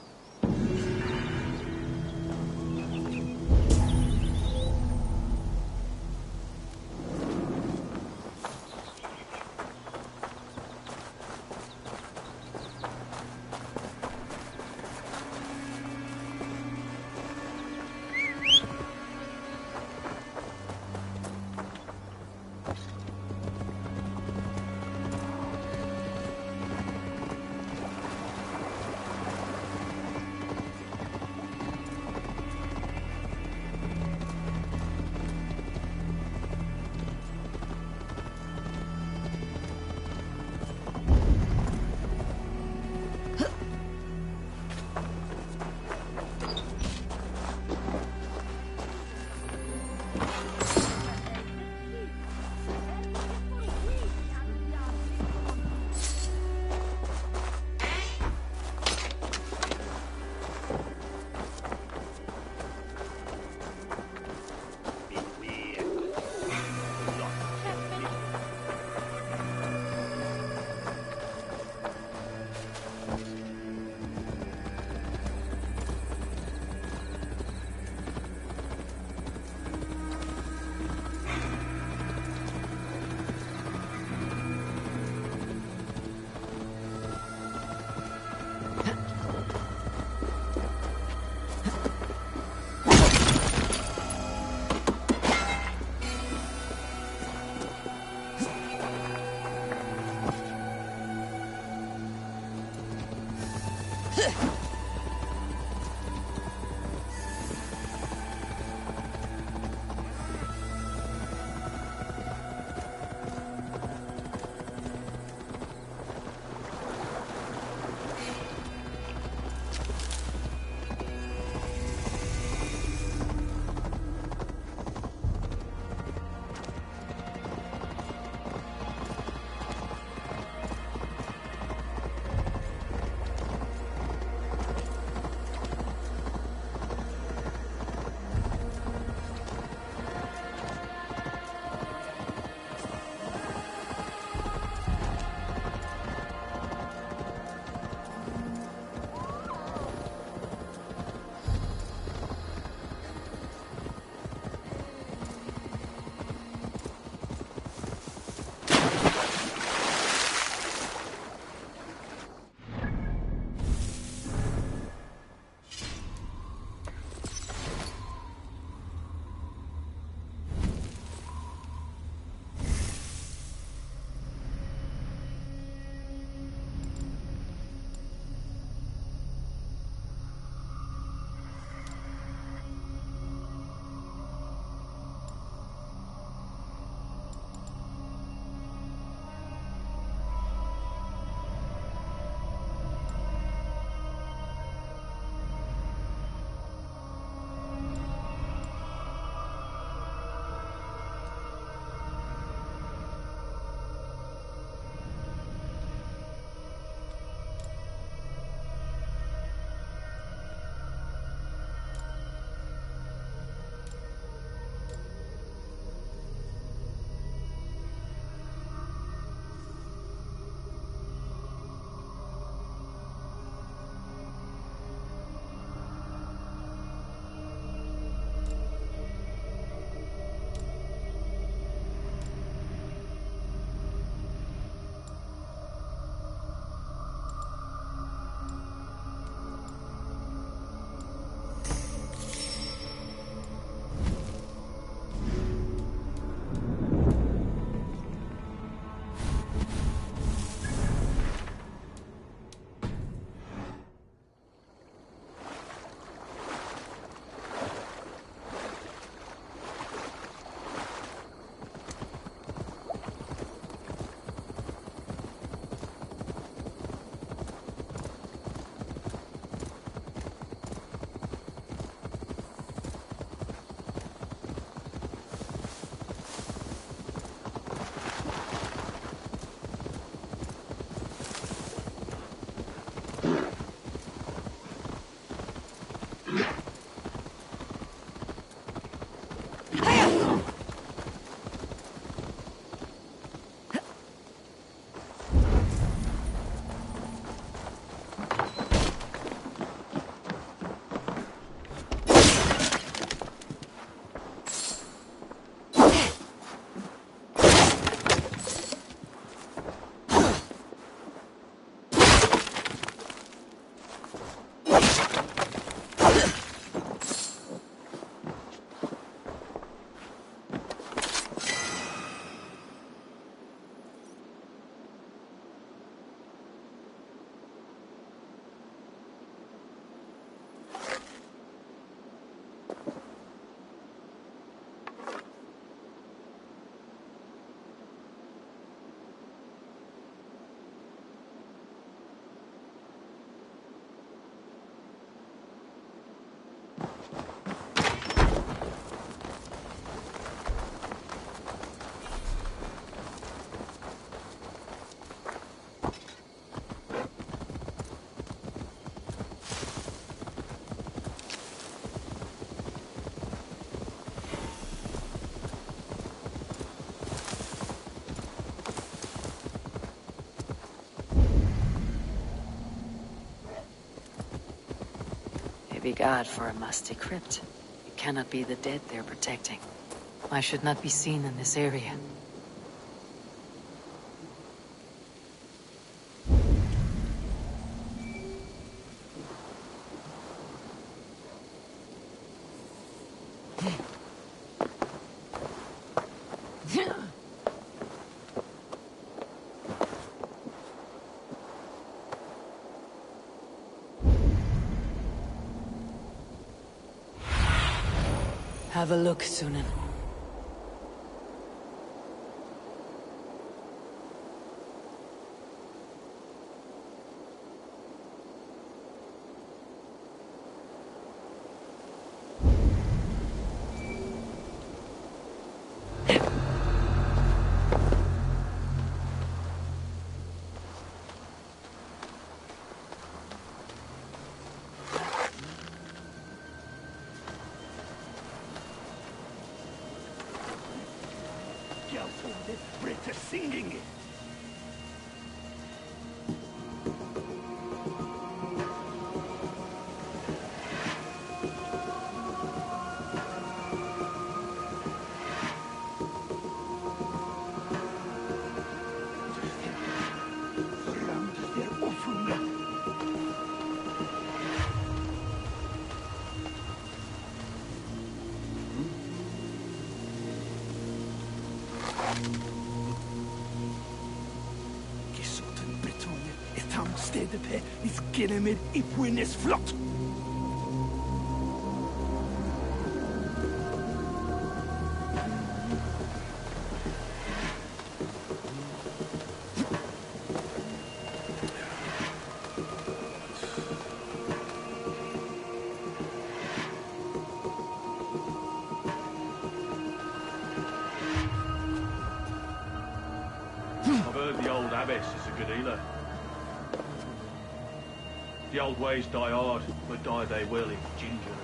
[SPEAKER 6] Maybe God for a musty crypt. It cannot be the dead they're protecting. I should not be seen in this area. Have a look, Sunan.
[SPEAKER 20] Reda singing it. Stedet her, vi skinner med Ipwines flott.
[SPEAKER 3] I've heard the old abbess is a good healer. The old ways die hard, but die they will if gingerly.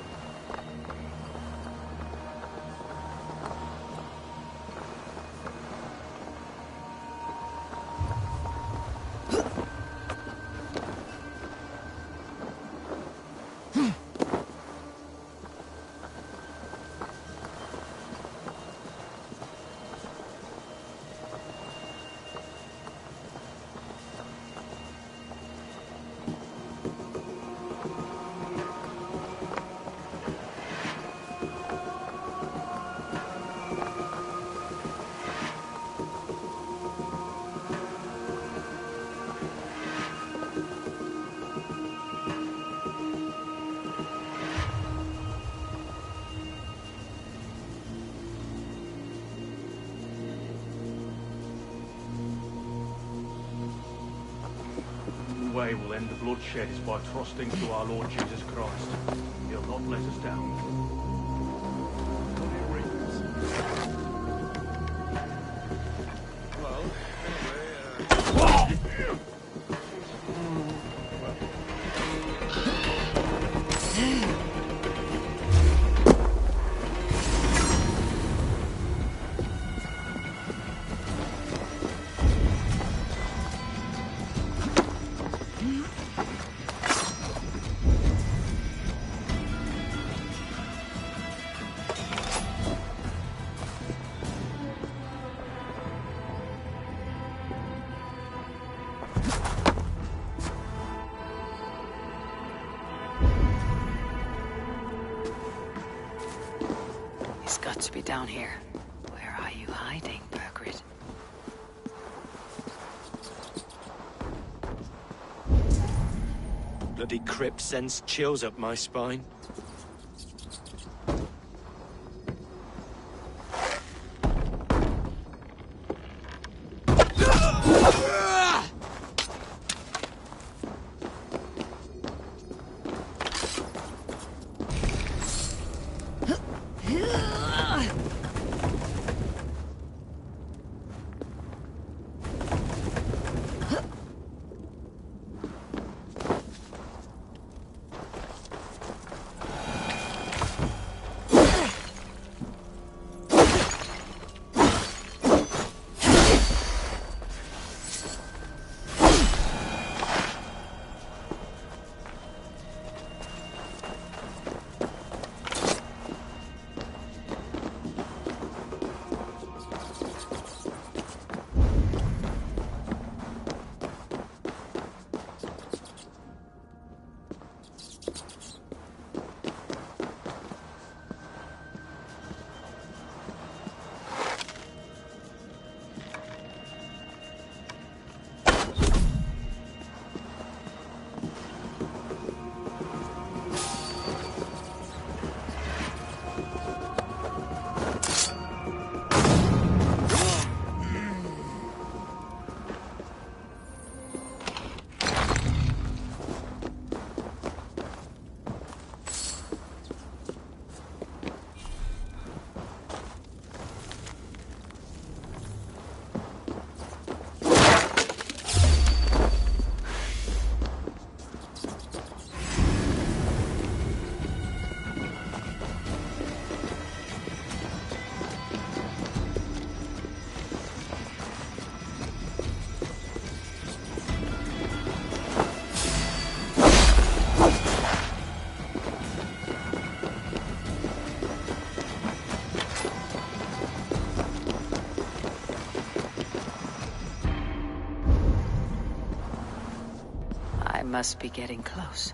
[SPEAKER 3] The way we'll end the bloodshed is by trusting to our Lord Jesus Christ. He'll not let us down.
[SPEAKER 6] He's got to be down here. Where are you hiding, Burgred?
[SPEAKER 5] Bloody crypt sends chills up my spine.
[SPEAKER 6] must be getting close.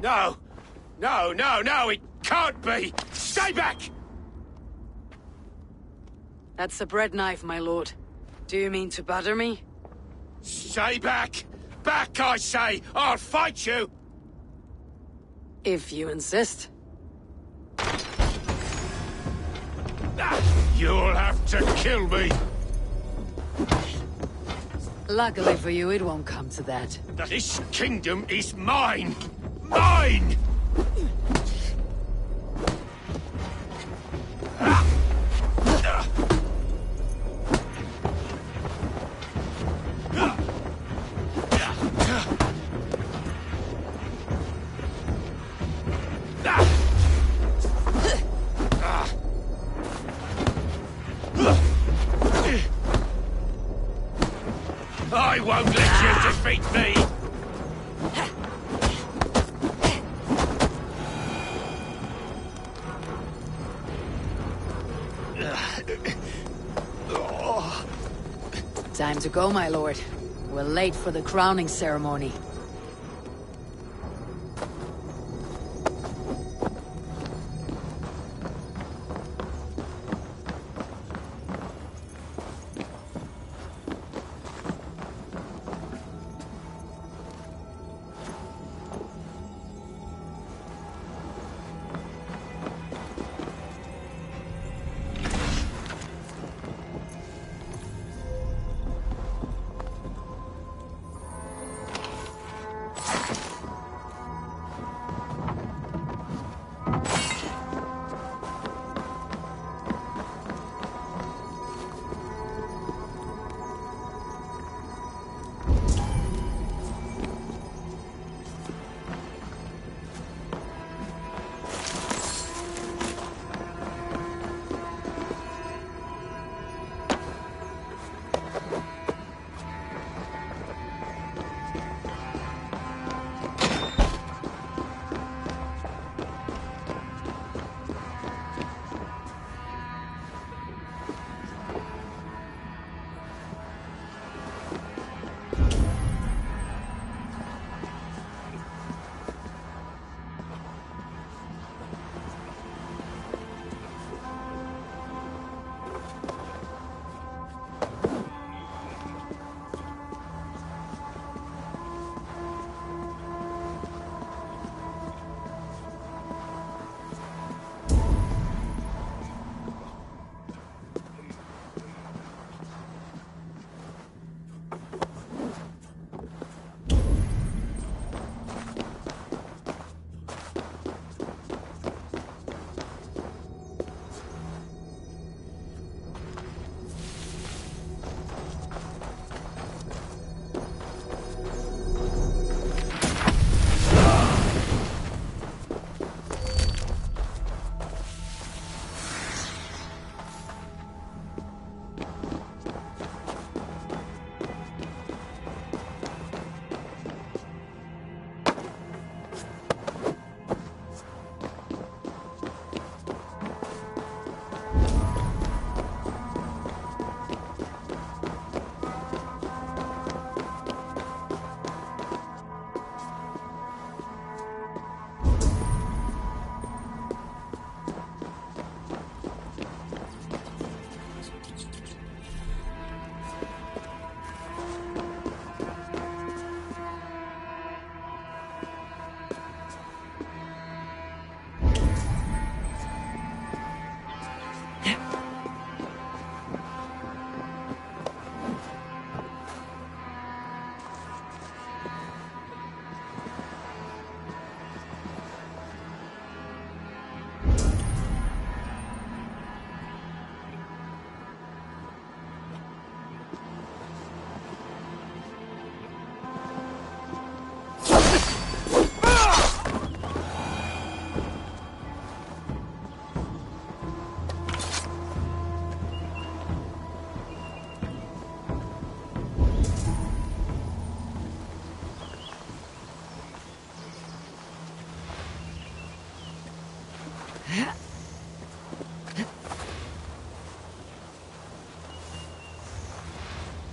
[SPEAKER 19] No! No, no, no! It can't be! Stay back!
[SPEAKER 6] That's a bread knife, my lord. Do you mean to butter me?
[SPEAKER 19] Stay back! Back, I say! I'll fight you!
[SPEAKER 6] If you insist.
[SPEAKER 19] You'll have to kill me!
[SPEAKER 6] Luckily for you, it won't come to that.
[SPEAKER 19] This kingdom is mine! Mine! I won't let you defeat me!
[SPEAKER 6] Time to go, my lord. We're late for the crowning ceremony.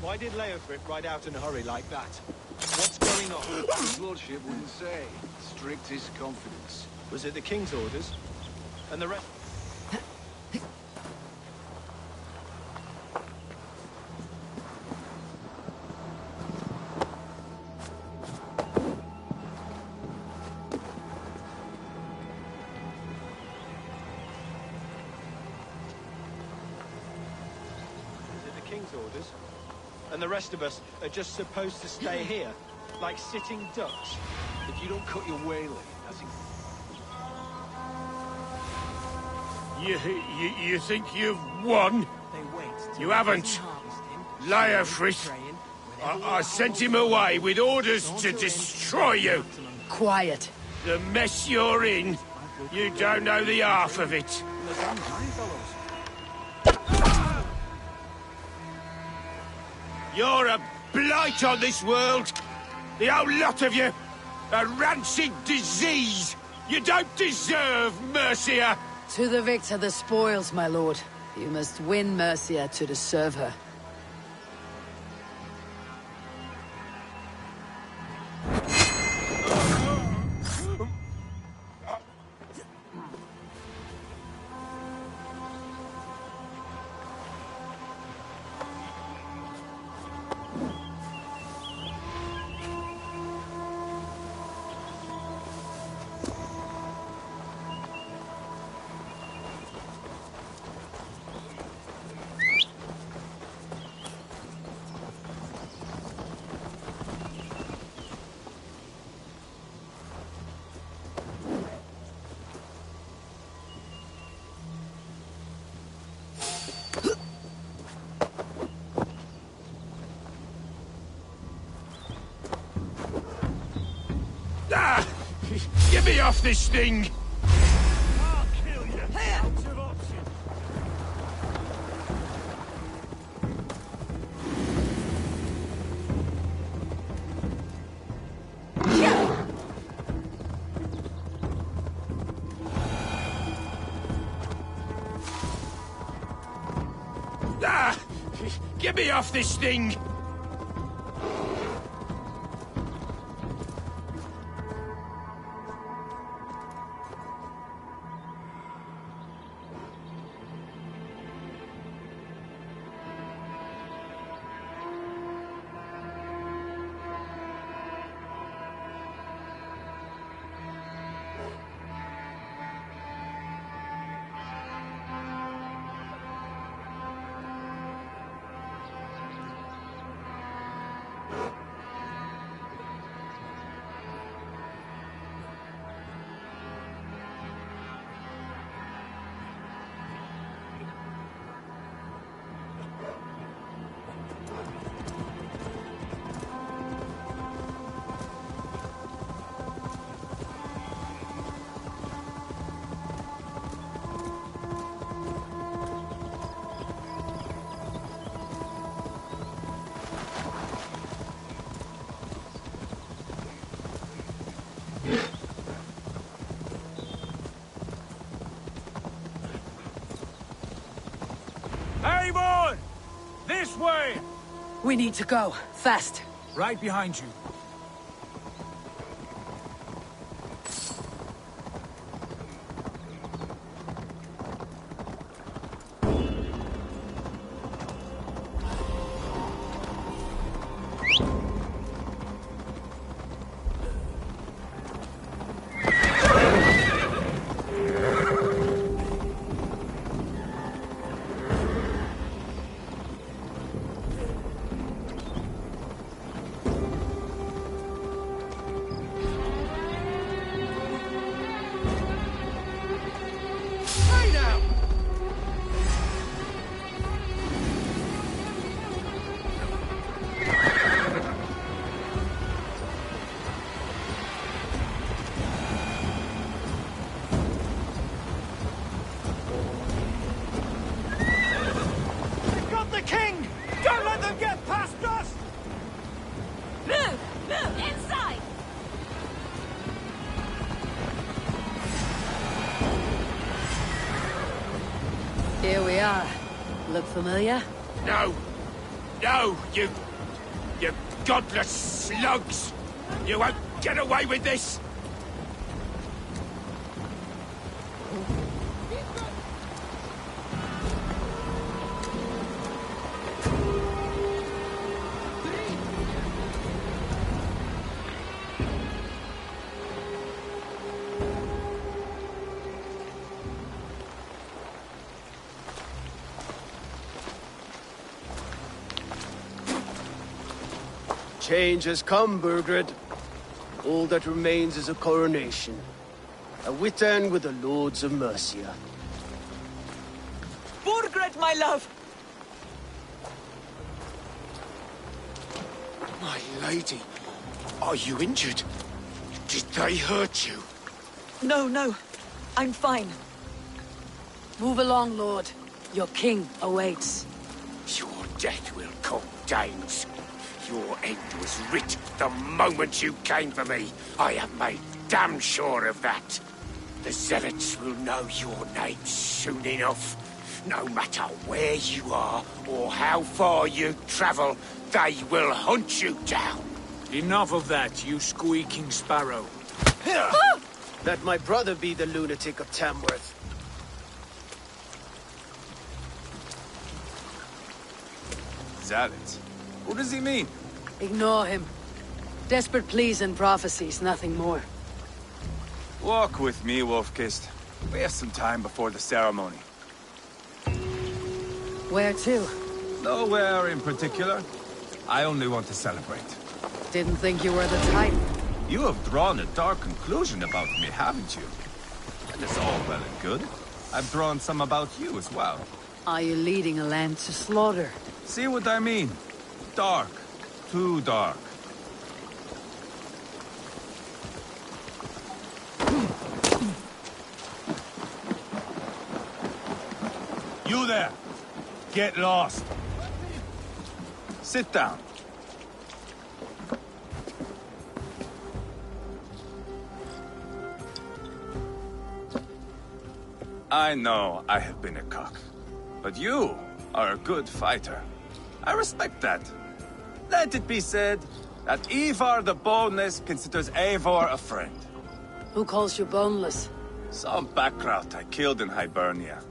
[SPEAKER 21] Why did Leofric ride out in a hurry like that? What's going on?
[SPEAKER 22] His lordship wouldn't say. Strictest confidence.
[SPEAKER 21] Was it the king's orders? And the rest... orders, and the rest of us are just supposed to stay here, like sitting ducks.
[SPEAKER 22] If you don't cut your whaling, as he...
[SPEAKER 7] You think you've won? You haven't. Leofric. I sent him away with orders to destroy you.
[SPEAKER 6] Quiet.
[SPEAKER 7] The mess you're in, you don't know the half of it. You're a blight on this world. The whole lot of you. A rancid disease. You don't deserve Mercia.
[SPEAKER 6] To the victor the spoils, my lord. You must win Mercia to deserve her.
[SPEAKER 7] Get me off this thing!
[SPEAKER 21] I'll kill you! Out of option!
[SPEAKER 7] Get me off this thing!
[SPEAKER 14] Avon! This way!
[SPEAKER 6] We need to go. Fast.
[SPEAKER 14] Right behind you.
[SPEAKER 6] Here we are. Look familiar?
[SPEAKER 7] No! No, you godless slugs! You won't get away with this!
[SPEAKER 13] Change has come, Burgred. All that remains is a coronation. A Witan with the Lords of Mercia.
[SPEAKER 2] Burgred, my love!
[SPEAKER 7] My lady, are you injured? Did they hurt you?
[SPEAKER 2] No, no. I'm fine.
[SPEAKER 6] Move along, Lord. Your king awaits.
[SPEAKER 7] Your death will come, Danes. Your end was writ the moment you came for me. I have made damn sure of that. The Zealots will know your name soon enough. No matter where you are or how far you travel, they will hunt you down.
[SPEAKER 14] Enough of that, you squeaking sparrow.
[SPEAKER 13] Let my brother be the lunatic of Tamworth.
[SPEAKER 12] Zealots? What does he mean?
[SPEAKER 6] Ignore him. Desperate pleas and prophecies, nothing more.
[SPEAKER 12] Walk with me, Wolfkist. We have some time before the ceremony.
[SPEAKER 6] Where to?
[SPEAKER 12] Nowhere in particular. I only want to celebrate.
[SPEAKER 6] Didn't think you were the type.
[SPEAKER 12] You have drawn a dark conclusion about me, haven't you? That is all well and good. I've drawn some about you as well.
[SPEAKER 6] Are you leading a land to slaughter?
[SPEAKER 12] See what I mean? Dark. Too dark. You there! Get lost! Sit down. I know I have been a cock, but you are a good fighter. I respect that. Let it be said that Ivar the Boneless considers Eivor a friend.
[SPEAKER 6] Who calls you boneless?
[SPEAKER 12] Some background I killed in Hibernia.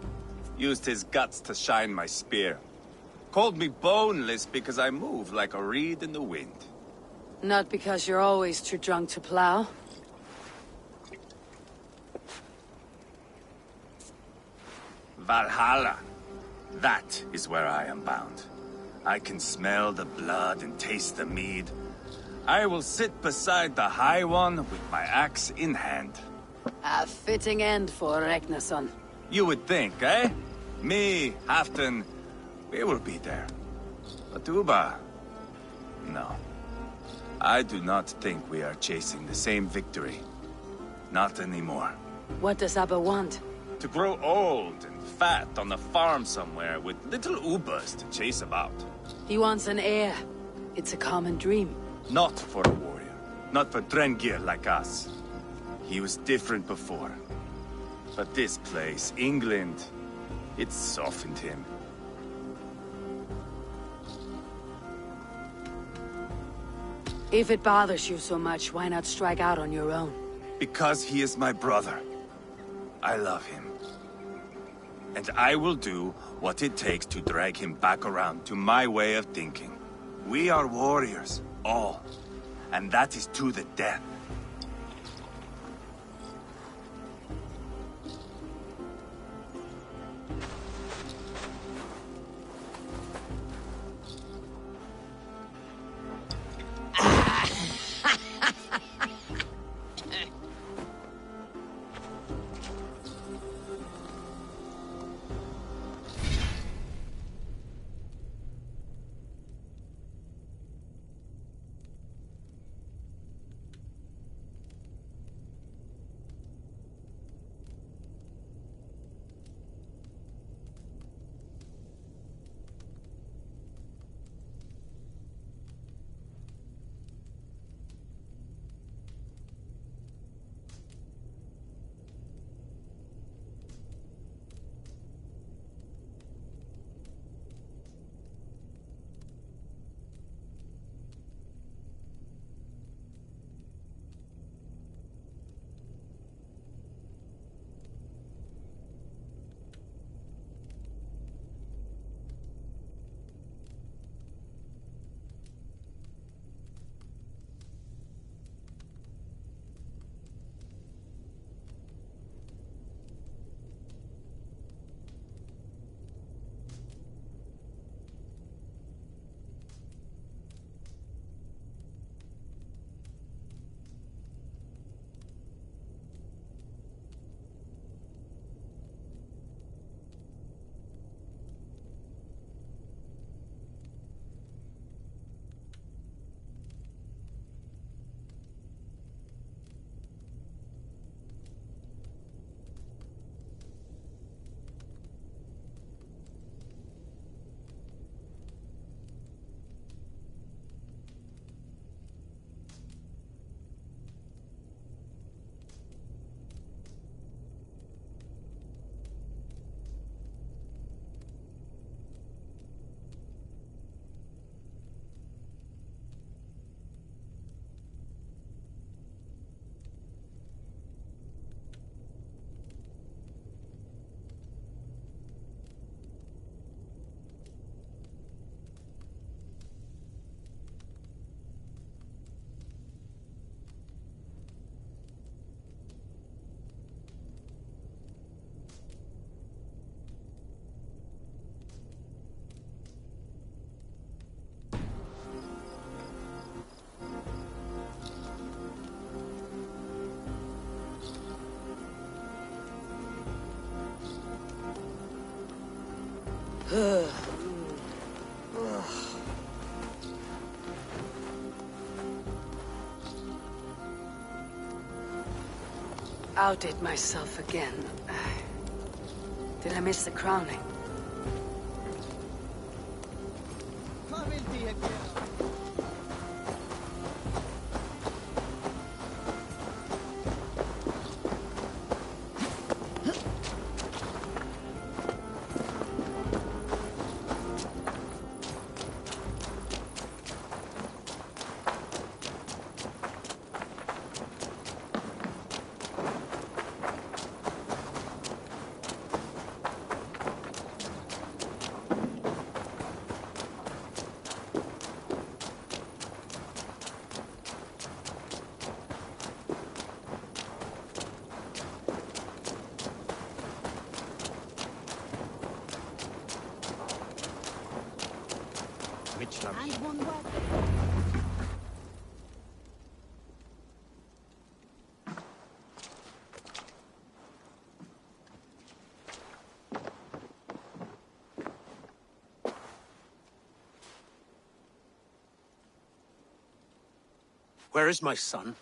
[SPEAKER 12] Used his guts to shine my spear. Called me boneless because I move like a reed in the wind.
[SPEAKER 6] Not because you're always too drunk to plow.
[SPEAKER 12] Valhalla. That is where I am bound. I can smell the blood and taste the mead. I will sit beside the High One with my axe in hand.
[SPEAKER 6] A fitting end for Ragnarsson.
[SPEAKER 12] You would think, eh? Me, Halfdan, we will be there. But Uba... no. I do not think we are chasing the same victory. Not anymore.
[SPEAKER 6] What does Abba want?
[SPEAKER 12] To grow old and fat on a farm somewhere with little Ubas to chase about.
[SPEAKER 6] He wants an heir. It's a common dream.
[SPEAKER 12] Not for a warrior. Not for Drengir like us. He was different before. But this place, England, it softened him.
[SPEAKER 6] If it bothers you so much, why not strike out on your own?
[SPEAKER 12] Because he is my brother. I love him. And I will do what it takes to drag him back around to my way of thinking. We are warriors, all. And that is to the death.
[SPEAKER 6] Outdid myself again. Did I miss the crowning?
[SPEAKER 15] Where is my son?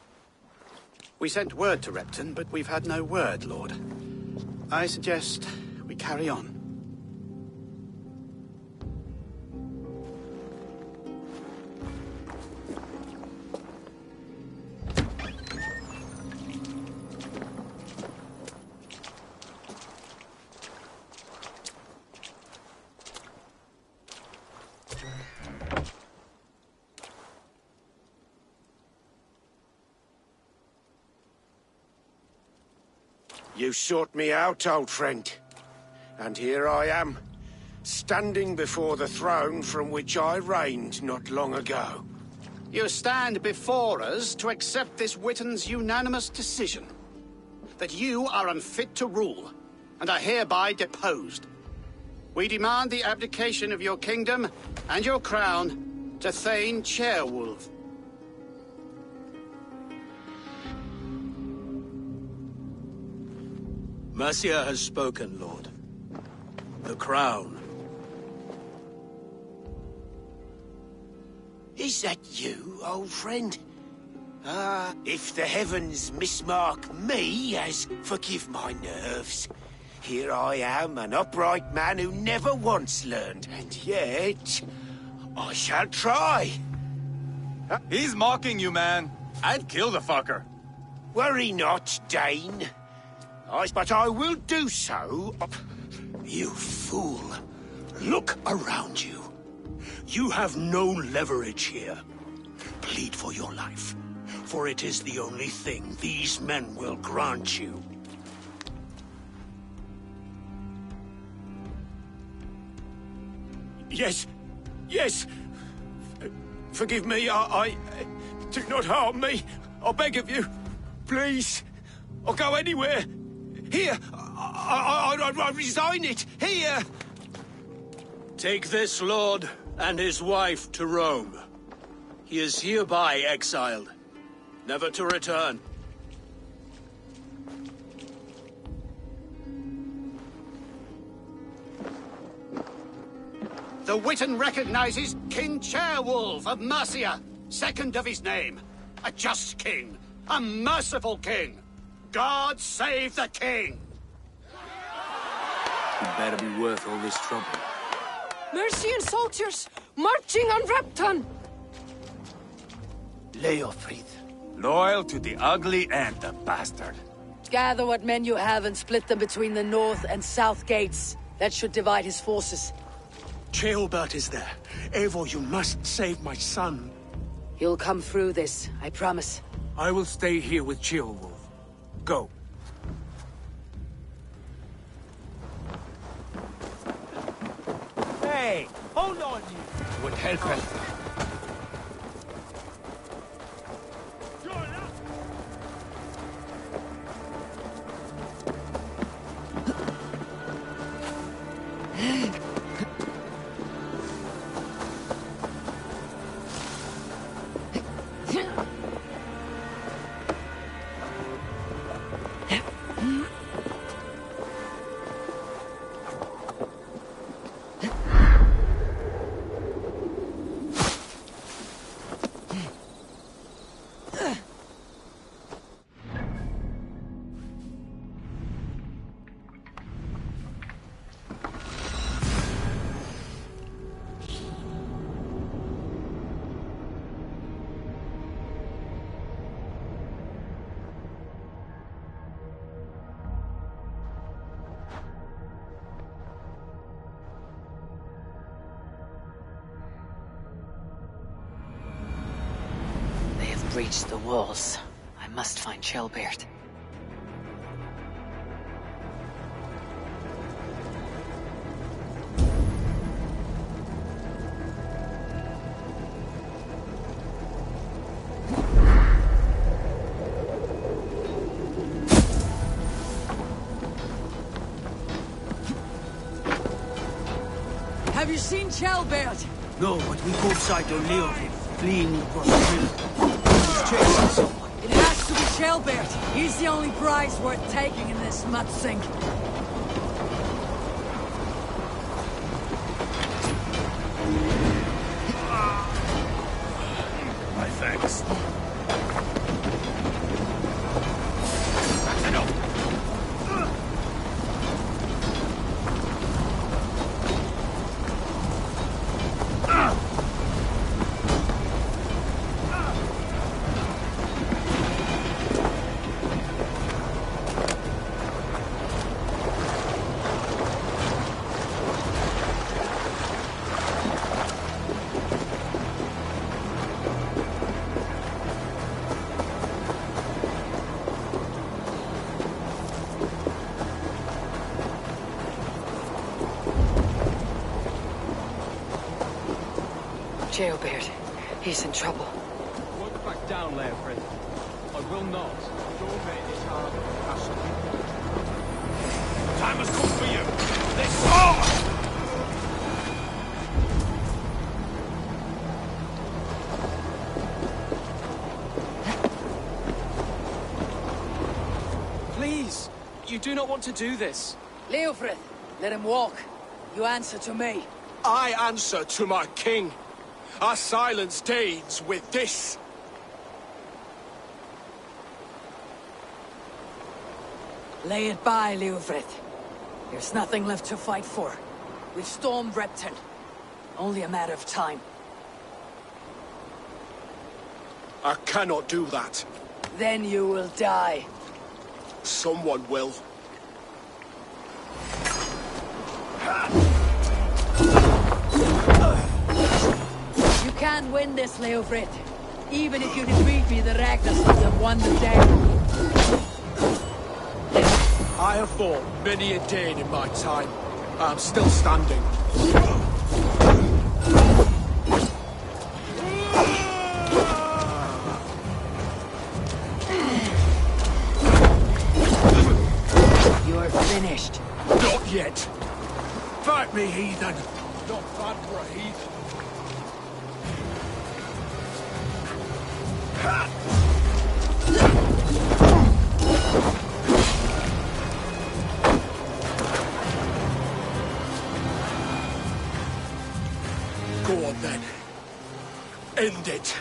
[SPEAKER 8] We sent word to Repton, but we've had no word, Lord. I suggest we carry on.
[SPEAKER 7] You sought me out, old friend. And here I am, standing before the throne from which I reigned not long ago.
[SPEAKER 8] You stand before us to accept this Witten's unanimous decision. That you are unfit to rule, and are hereby deposed. We demand the abdication of your kingdom and your crown to Thane Chairwolf.
[SPEAKER 15] Mercia has spoken, Lord. The crown.
[SPEAKER 7] Is that you, old friend? Ah, if the heavens mismark me as forgive my nerves. Here I am, an upright man who never once learned, and yet I shall try.
[SPEAKER 12] He's mocking you, man. I'd kill the fucker.
[SPEAKER 7] Worry not, Dane. But I will do so.
[SPEAKER 15] You fool. Look around you. You have no leverage here. Plead for your life, for it is the only thing these men will grant you.
[SPEAKER 7] Yes. Yes. Forgive me, I... Do not harm me. I beg of you. Please. I'll go anywhere. Here. I resign it. Here.
[SPEAKER 15] Take this lord and his wife to Rome. He is hereby exiled, never to return.
[SPEAKER 8] The Witten recognizes King Chairwolf of Mercia, second of his name. A just king, a merciful king. God save the king!
[SPEAKER 22] It better be worth all this trouble.
[SPEAKER 6] Mercian soldiers, marching on Repton!
[SPEAKER 19] Leofrid.
[SPEAKER 12] Loyal to the ugly and the bastard.
[SPEAKER 6] Gather what men you have and split them between the north and south gates. That should divide his forces.
[SPEAKER 15] Ceolbert is there. Eivor, you must save my son.
[SPEAKER 6] He'll come through this, I promise.
[SPEAKER 22] I will stay here with Ceolwulf. Go.
[SPEAKER 14] Hey, hold on you!
[SPEAKER 12] Would help us.
[SPEAKER 6] breach the walls, I must find Shelbeard. Have you seen Shelbeard?
[SPEAKER 9] No, but we caught sight of Leo fleeing across the river. He's chasing someone.
[SPEAKER 6] It has to be Shelbeard. He's the only prize worth taking in this mud sink.
[SPEAKER 3] My thanks.
[SPEAKER 6] Shelbeard. He's in trouble.
[SPEAKER 11] Look back down, Leofrid. I will not. Don't make this hard.
[SPEAKER 3] Time has come for you. This sword!
[SPEAKER 18] Please, you do not want to do this.
[SPEAKER 6] Leofrid, let him walk. You answer to me.
[SPEAKER 20] I answer to my king. I silence deeds with this.
[SPEAKER 6] Lay it by, Leofrid. There's nothing left to fight for. We've stormed Repton. Only a matter of time.
[SPEAKER 20] I cannot do that.
[SPEAKER 6] Then you will die.
[SPEAKER 20] Someone will.
[SPEAKER 6] You can't win this, Leofrid. Even if you defeat me, the Ragnarsons have won the day.
[SPEAKER 20] I have fought many a day in my time. I'm still standing.
[SPEAKER 6] You're finished.
[SPEAKER 20] Not yet. Fight me, heathen. Not bad for a heathen. Go on then. End it.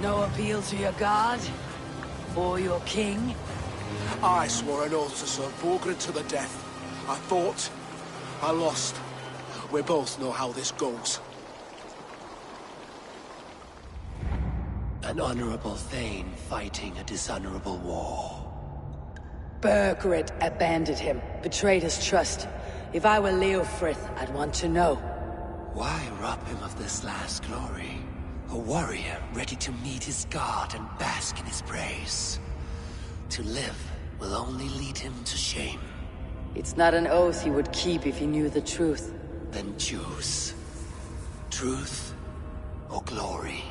[SPEAKER 6] No appeal to your god? Or your king?
[SPEAKER 20] I swore an oath to serve Borgred to the death. I fought. I lost. We both know how this goes.
[SPEAKER 10] An honorable Thane fighting a dishonorable war.
[SPEAKER 6] Burgred abandoned him, betrayed his trust. If I were Leofrith, I'd want to know.
[SPEAKER 10] Why rob him of this last glory? A warrior ready to meet his god and bask in his praise. To live will only lead him to shame.
[SPEAKER 6] It's not an oath he would keep if he knew the truth.
[SPEAKER 10] Then choose. Truth or glory.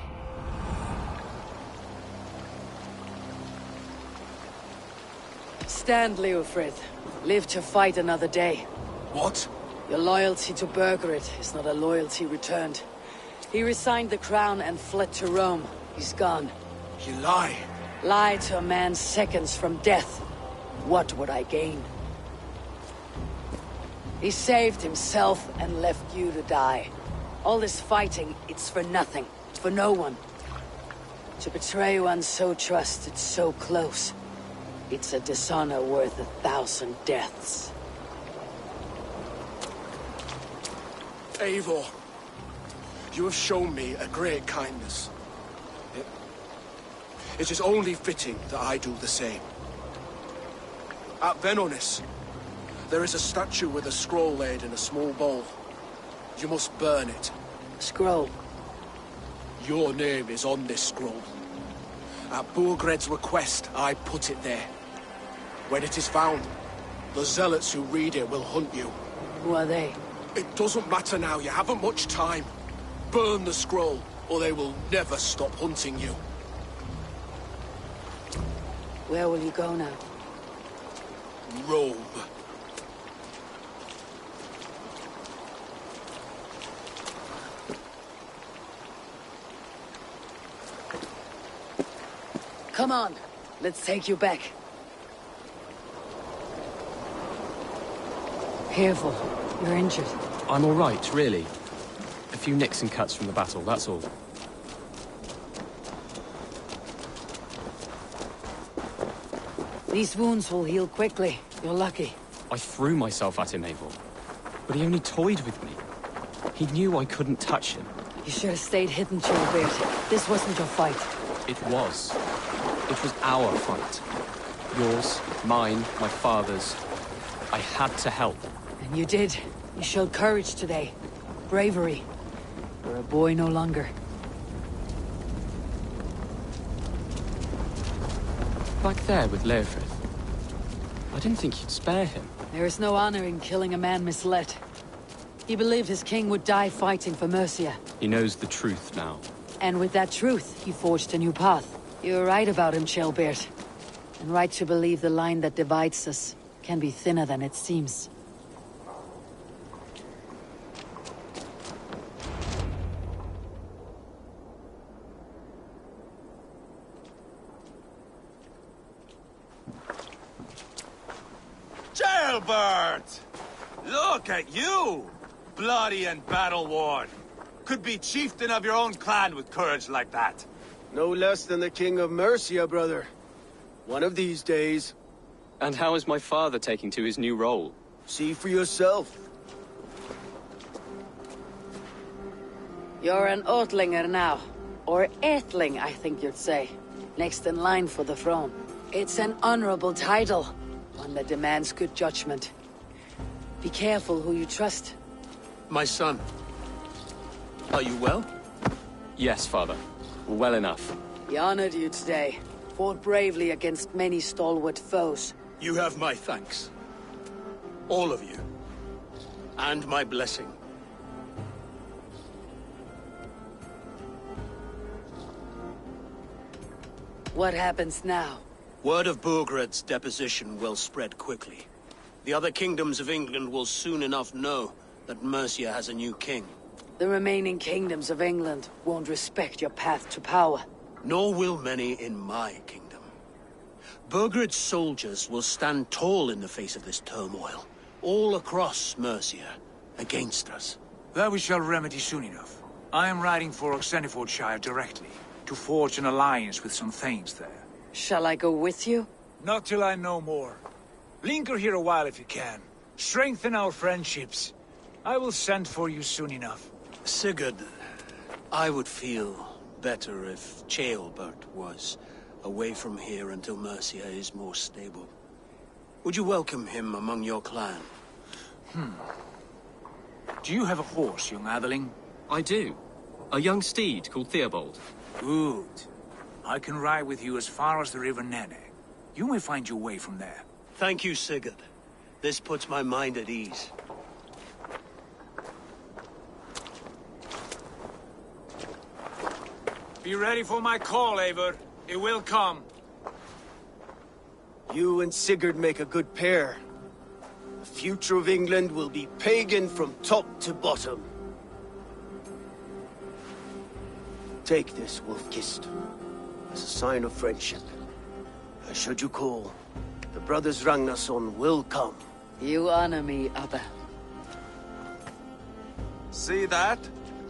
[SPEAKER 6] Stand, Leofrith. Live to fight another day.
[SPEAKER 20] What?
[SPEAKER 6] Your loyalty to Burgred is not a loyalty returned. He resigned the crown and fled to Rome. He's gone.
[SPEAKER 20] You lie.
[SPEAKER 6] Lie to a man seconds from death. What would I gain? He saved himself and left you to die. All this fighting, it's for nothing. For no one. To betray one so trusted, so close. It's a dishonor worth 1,000 deaths.
[SPEAKER 20] Eivor, you have shown me a great kindness. It is only fitting that I do the same. At Venonis, there is a statue with a scroll laid in a small bowl. You must burn it.
[SPEAKER 6] Scroll?
[SPEAKER 20] Your name is on this scroll. At Burgred's request, I put it there. When it is found, the zealots who read it will hunt you.
[SPEAKER 6] Who are they?
[SPEAKER 20] It doesn't matter now, you haven't much time. Burn the scroll, or they will never stop hunting you.
[SPEAKER 6] Where will you go now?
[SPEAKER 20] Rome.
[SPEAKER 6] Come on, let's take you back. Careful, you're injured.
[SPEAKER 18] I'm all right, really. A few nicks and cuts from the battle, that's all.
[SPEAKER 6] These wounds will heal quickly. You're lucky.
[SPEAKER 18] I threw myself at him, Abel. But he only toyed with me. He knew I couldn't touch him.
[SPEAKER 6] You should have stayed hidden, Gilbert. This wasn't your fight.
[SPEAKER 18] It was. It was our fight. Yours, mine, my father's. I had to help.
[SPEAKER 6] And you did. You showed courage today. Bravery. You're a boy no longer.
[SPEAKER 18] Back there with Leofrith. I didn't think you'd spare him.
[SPEAKER 6] There is no honor in killing a man misled. He believed his king would die fighting for Mercia.
[SPEAKER 18] He knows the truth now.
[SPEAKER 6] And with that truth, he forged a new path. You're right about him, Shelbert. And right to believe the line that divides us can be thinner than it seems.
[SPEAKER 11] Jailbird! Look at you! Bloody and battle-worn. Could be chieftain of your own clan with courage like that.
[SPEAKER 13] No less than the King of Mercia, brother. One of these days.
[SPEAKER 18] And how is my father taking to his new role?
[SPEAKER 13] See for yourself.
[SPEAKER 6] You're an Oatlinger now. Or Aethling, I think you'd say. Next in line for the throne. It's an honorable title. One that demands good judgment. Be careful who you trust.
[SPEAKER 15] My son. Are you well?
[SPEAKER 18] Yes, father. Well enough.
[SPEAKER 6] He honored you today. Fought bravely against many stalwart foes.
[SPEAKER 15] You have my thanks. All of you. And my blessing.
[SPEAKER 6] What happens now?
[SPEAKER 15] Word of Burgred's deposition will spread quickly. The other kingdoms of England will soon enough know that Mercia has a new king.
[SPEAKER 6] The remaining kingdoms of England won't respect your path to power.
[SPEAKER 15] Nor will many in my kingdom. Burgred's soldiers will stand tall in the face of this turmoil, all across Mercia, against us.
[SPEAKER 14] That we shall remedy soon enough. I am riding for Oxenfordshire directly, to forge an alliance with some thanes there.
[SPEAKER 6] Shall I go with you?
[SPEAKER 14] Not till I know more. Linger here a while if you can. Strengthen our friendships. I will send for you soon enough.
[SPEAKER 15] Sigurd, I would feel better if Ceolbert was away from here until Mercia is more stable. Would you welcome him among your clan?
[SPEAKER 14] Do you have a horse, young atheling?
[SPEAKER 18] I do. A young steed called Theobald.
[SPEAKER 14] Good. I can ride with you as far as the River Nene. You may find your way from there.
[SPEAKER 15] Thank you, Sigurd. This puts my mind at ease.
[SPEAKER 14] Be ready for my call, Eivor. It will come.
[SPEAKER 13] You and Sigurd make a good pair. The future of England will be pagan from top to bottom. Take this, Wolf-Kissed, as a sign of friendship. Should you call, the brothers Ragnarsson will come.
[SPEAKER 6] You honor me, Abba.
[SPEAKER 12] See that?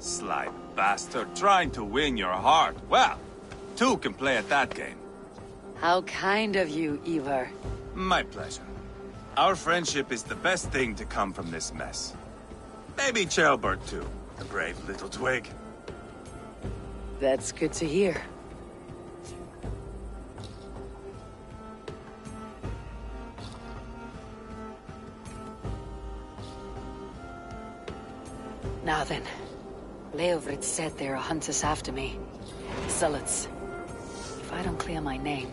[SPEAKER 12] Sly bastard trying to win your heart. Well, two can play at that game.
[SPEAKER 6] How kind of you, Ivar.
[SPEAKER 12] My pleasure. Our friendship is the best thing to come from this mess. Maybe Ceolbert too, a brave little twig.
[SPEAKER 6] That's good to hear. Now then, Leofrid said there are hunters after me. Zealots. If I don't clear my name.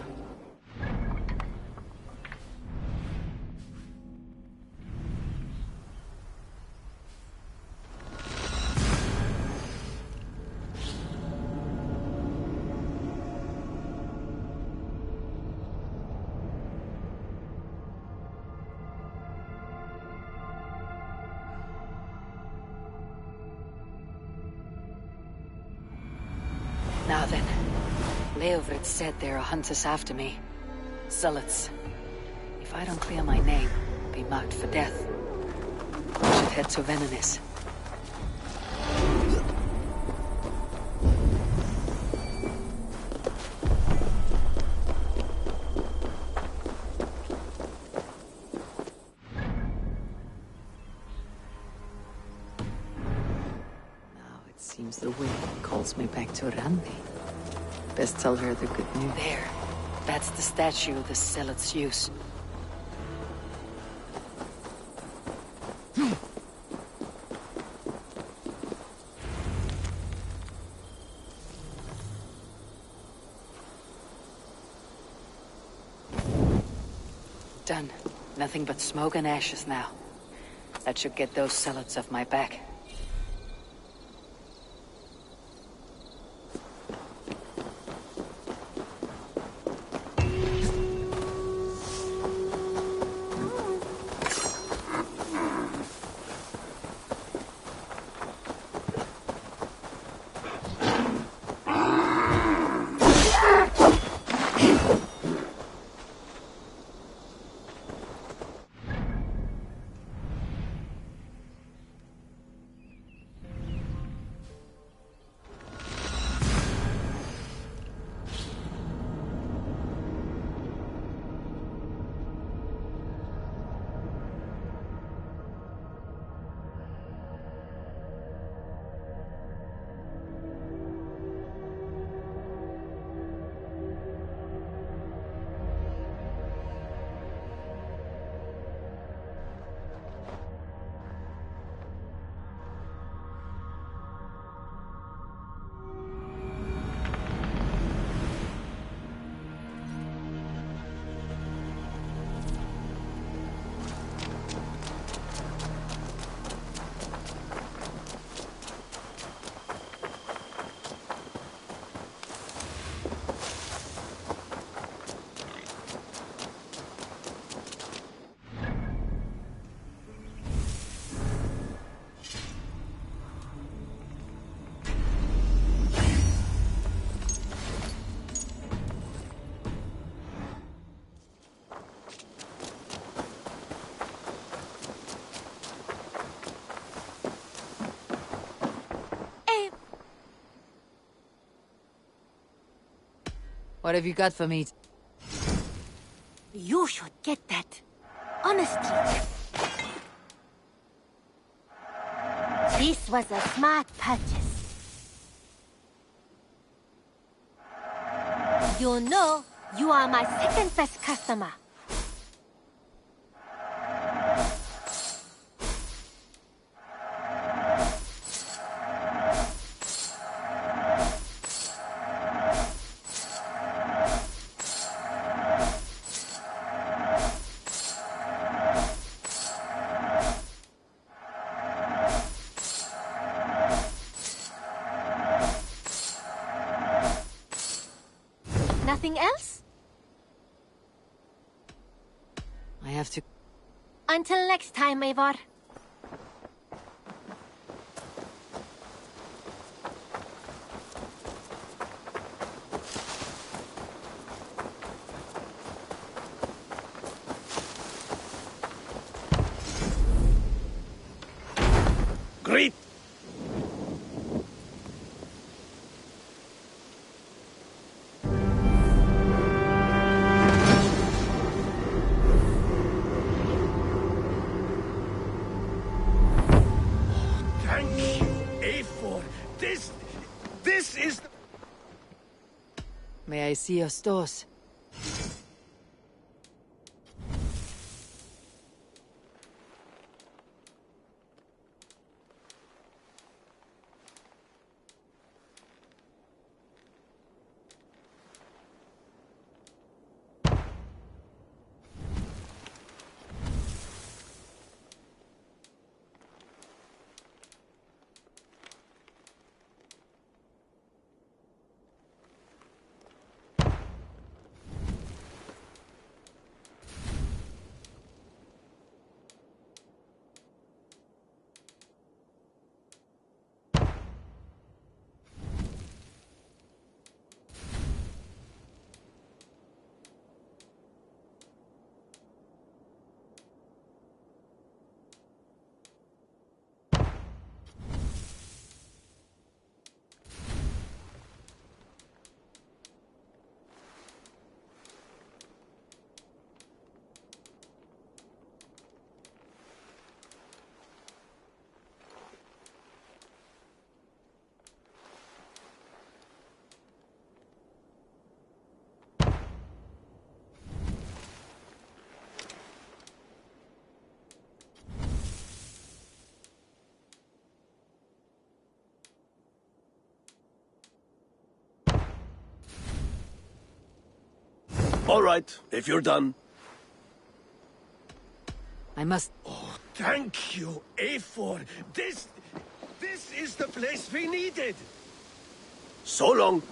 [SPEAKER 6] Now then, Leofrid said there are hunters after me. Zealots. If I don't clear my name, I'll be marked for death. I should head to Venenis. Seems the wind calls me back to Randi. Best tell her the good news. There. That's the statue the zealots use. Done. Nothing but smoke and ashes now. That should get those zealots off my back. What have you got for me?
[SPEAKER 16] You should get that. Honestly. This was a smart purchase. You know, you are my second best customer. Nothing else?
[SPEAKER 6] I have to...
[SPEAKER 16] Until next time, Eivor.
[SPEAKER 19] Great! This is...
[SPEAKER 6] May I see your stores?
[SPEAKER 19] All right, if you're done.
[SPEAKER 6] I must...
[SPEAKER 19] Oh, thank you, Eivor. This is the place we needed. So long.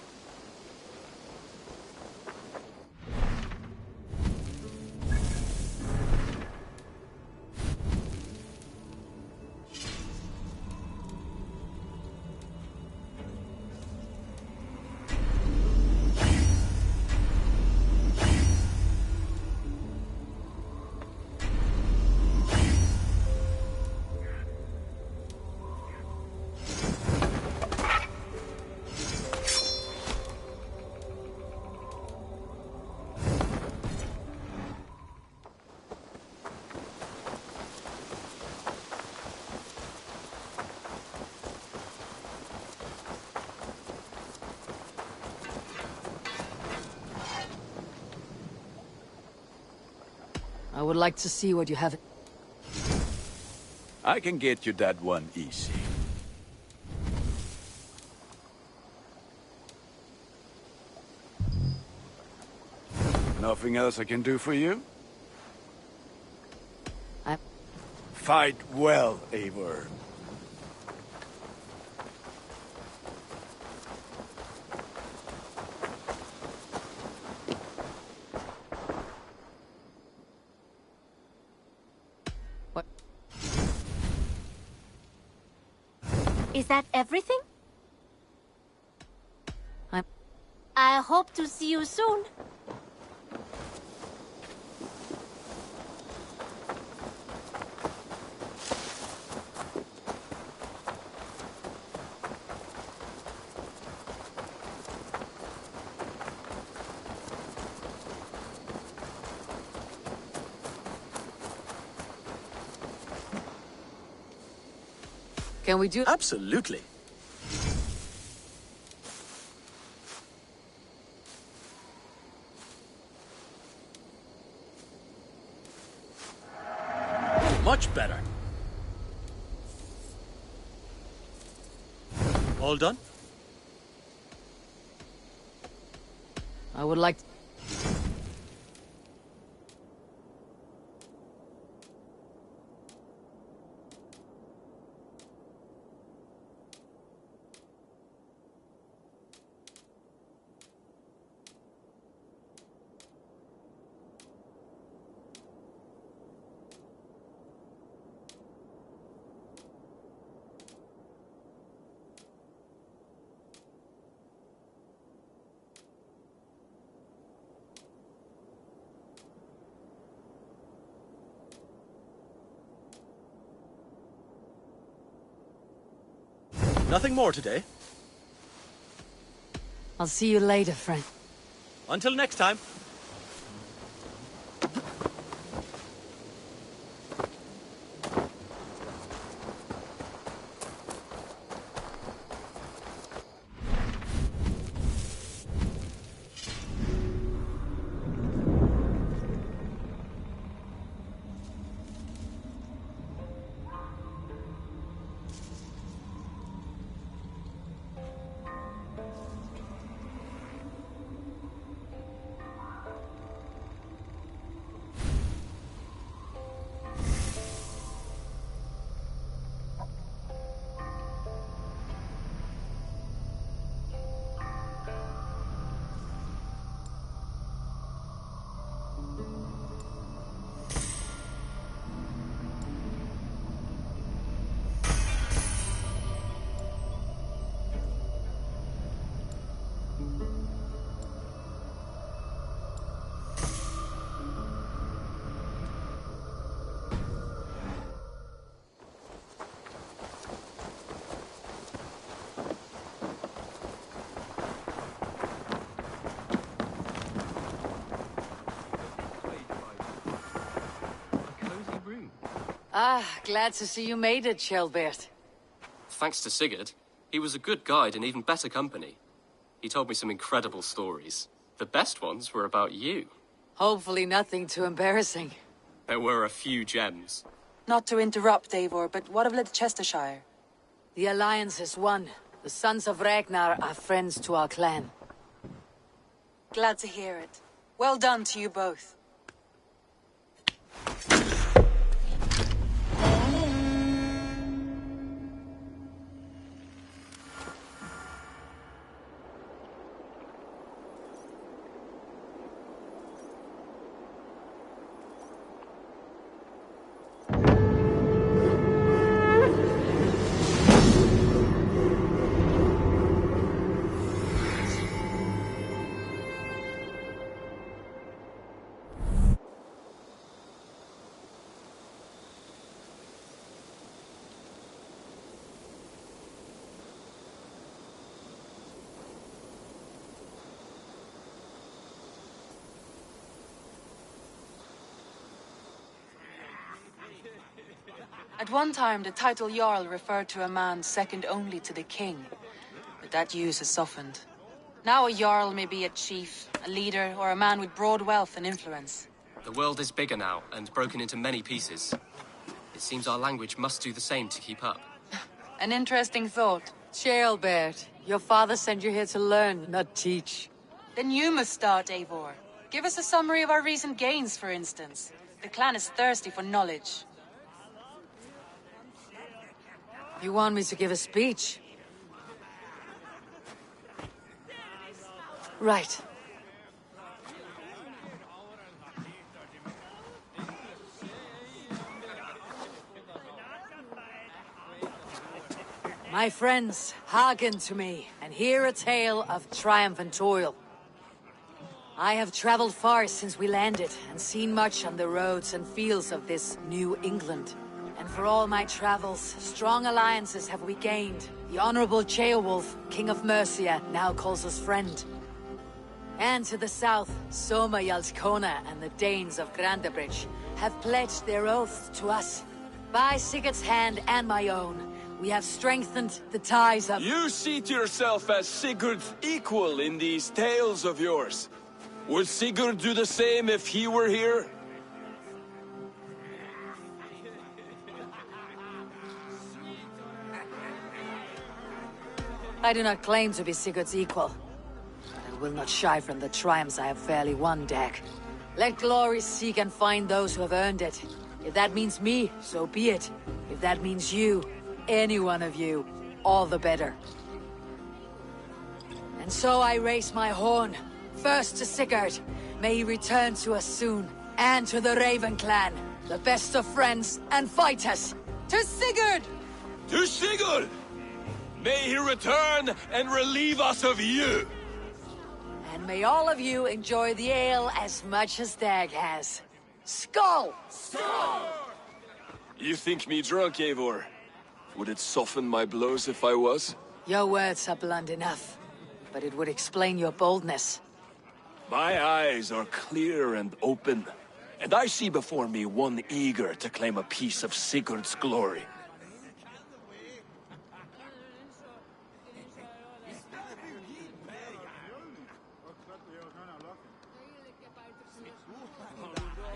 [SPEAKER 6] I would like to see what you have.
[SPEAKER 1] I can get you that one easy. Nothing else I can do for you? Fight well, Eivor.
[SPEAKER 16] Is that everything? I hope to see you soon.
[SPEAKER 6] Can we do...
[SPEAKER 17] Absolutely. Much better. All done?
[SPEAKER 6] I would like...
[SPEAKER 17] Nothing more today.
[SPEAKER 6] I'll see you later, friend.
[SPEAKER 17] Until next time.
[SPEAKER 6] Ah, glad to see you made it, Shelbert.
[SPEAKER 18] Thanks to Sigurd. He was a good guide and even better company. He told me some incredible stories. The best ones were about you.
[SPEAKER 6] Hopefully nothing too embarrassing.
[SPEAKER 18] There were a few gems.
[SPEAKER 23] Not to interrupt, Eivor, but what of Leicestershire?
[SPEAKER 6] The Alliance is won. The Sons of Ragnar are friends to our clan.
[SPEAKER 23] Glad to hear it. Well done to you both. At one time, the title Jarl referred to a man second only to the king. But that use has softened. Now a Jarl may be a chief, a leader, or a man with broad wealth and influence.
[SPEAKER 10] The world is bigger now, and broken into many pieces. It seems our language must do the same to keep up.
[SPEAKER 23] An interesting thought.
[SPEAKER 6] Jailbert, your father sent you here to learn, not teach.
[SPEAKER 23] Then you must start, Eivor. Give us a summary of our recent gains, for instance. The clan is thirsty for knowledge.
[SPEAKER 6] You want me to give a speech? Right. My friends, hearken to me, and hear a tale of triumph and toil. I have traveled far since we landed, and seen much on the roads and fields of this New England. And for all my travels, strong alliances have we gained. The Honorable Ceolwulf, King of Mercia, now calls us friend. And to the south, Soma Jalskona and the Danes of Grandebridge have pledged their oaths to us. By Sigurd's hand and my own, we have strengthened the ties of—
[SPEAKER 13] You seat yourself as Sigurd's equal in these tales of yours. Would Sigurd do the same if he were here?
[SPEAKER 6] I do not claim to be Sigurd's equal, but I will not shy from the triumphs I have fairly won, Dag. Let glory seek and find those who have earned it. If that means me, so be it. If that means you, any one of you, all the better. And so I raise my horn, first to Sigurd. May he return to us soon. And to the Raven clan, the best of friends and fighters. To Sigurd!
[SPEAKER 13] To Sigurd! May he return and relieve us of you!
[SPEAKER 6] And may all of you enjoy the ale as much as Dag has. Skull!
[SPEAKER 13] Skull! You think me drunk, Eivor? Would it soften my blows if I was?
[SPEAKER 6] Your words are blunt enough, but it would explain your boldness.
[SPEAKER 13] My eyes are clear and open, and I see before me one eager to claim a piece of Sigurd's glory.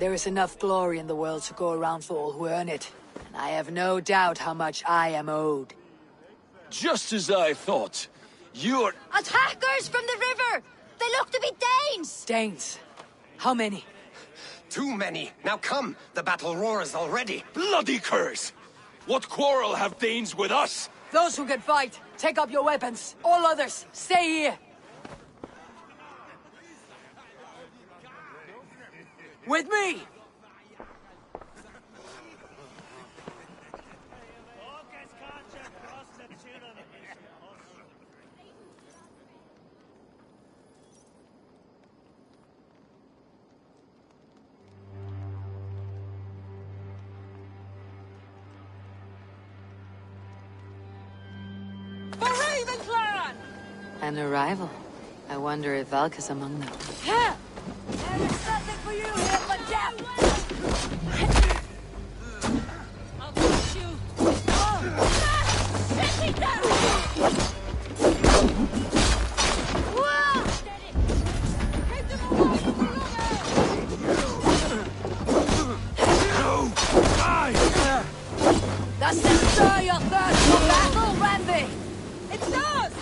[SPEAKER 6] There is enough glory in the world to go around for all who earn it, and I have no doubt how much I am owed.
[SPEAKER 13] Just as I thought. You're—
[SPEAKER 16] Attackers from the river! They look to be Danes!
[SPEAKER 6] Danes? How many?
[SPEAKER 7] Too many. Now come, the battle roars already.
[SPEAKER 13] Bloody curs! What quarrel have Danes with us?
[SPEAKER 6] Those who can fight, take up your weapons. All others, stay here. With me!
[SPEAKER 23] For Raven Clan!
[SPEAKER 6] An arrival. I wonder if Valk is among them.
[SPEAKER 23] Yeah! There is nothing for you here but death! I'll push you! Hit me down! Whoa! Keep them away from the
[SPEAKER 13] No! Die!
[SPEAKER 6] Does this stir your thirst for battle, Randy?
[SPEAKER 23] It does!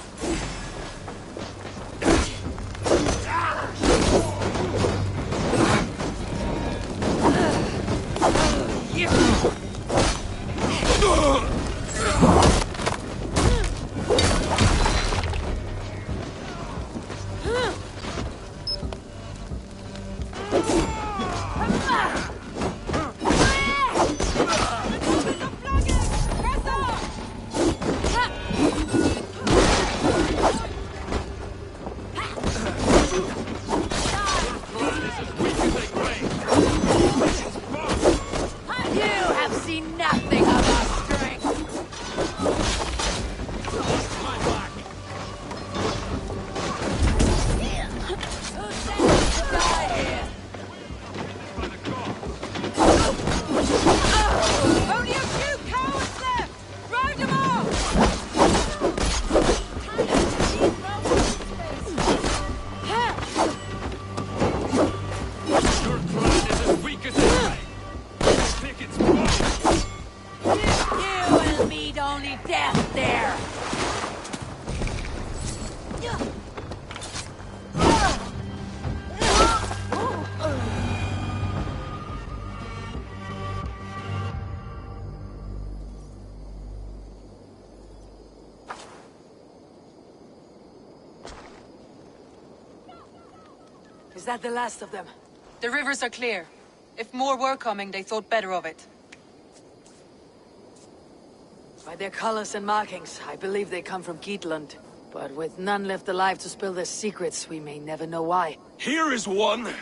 [SPEAKER 6] Is that the last of them?
[SPEAKER 23] The rivers are clear. If more were coming, they thought better of it.
[SPEAKER 6] By their colors and markings, I believe they come from Geatland. But with none left alive to spill their secrets, we may never know why.
[SPEAKER 19] Here is one!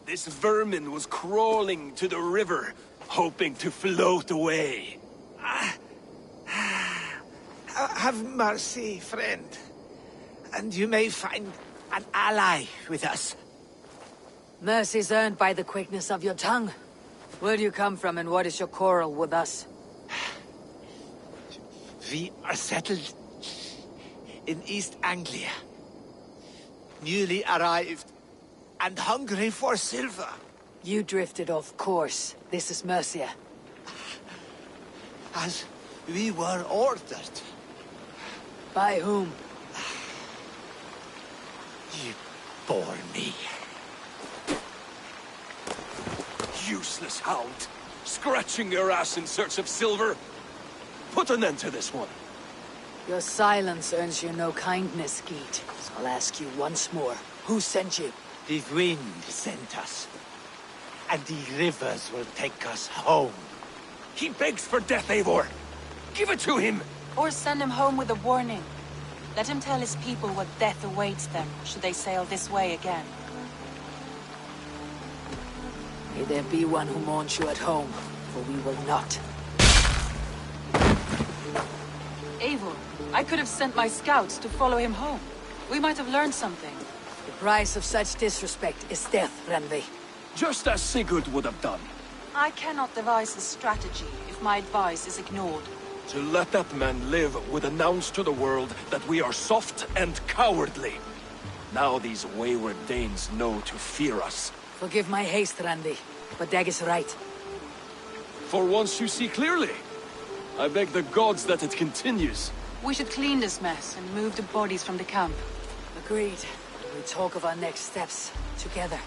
[SPEAKER 19] This vermin was crawling to the river, hoping to float away.
[SPEAKER 4] Have mercy, friend. And you may find an ally with us.
[SPEAKER 6] Mercy's earned by the quickness of your tongue. Where do you come from, and what is your quarrel with us?
[SPEAKER 4] We are settled in East Anglia. Newly arrived, and hungry for silver.
[SPEAKER 6] You drifted off course. This is Mercia.
[SPEAKER 4] As we were ordered.
[SPEAKER 6] By whom?
[SPEAKER 4] You bore me.
[SPEAKER 19] Useless hound! Scratching your ass in search of silver! Put an end to this one!
[SPEAKER 6] Your silence earns you no kindness, Geet. So I'll ask you once more. Who sent you?
[SPEAKER 4] The wind sent us. And the rivers will take us home.
[SPEAKER 19] He begs for death, Eivor! Give it to him!
[SPEAKER 23] Or send him home with a warning. Let him tell his people what death awaits them, should they sail this way again.
[SPEAKER 6] May there be one who mourns you at home, for we will not.
[SPEAKER 23] Eivor, I could have sent my scouts to follow him home. We might have learned something.
[SPEAKER 6] The price of such disrespect is death, Randvi.
[SPEAKER 19] Just as Sigurd would have done.
[SPEAKER 23] I cannot devise a strategy if my advice is ignored.
[SPEAKER 19] To let that man live would announce to the world that we are soft and cowardly. Now these wayward Danes know to fear us.
[SPEAKER 6] Forgive my haste, Randvi, but Dag is right.
[SPEAKER 19] For once you see clearly. I beg the gods that it continues.
[SPEAKER 23] We should clean this mess and move the bodies from the camp.
[SPEAKER 6] Agreed. We talk of our next steps together.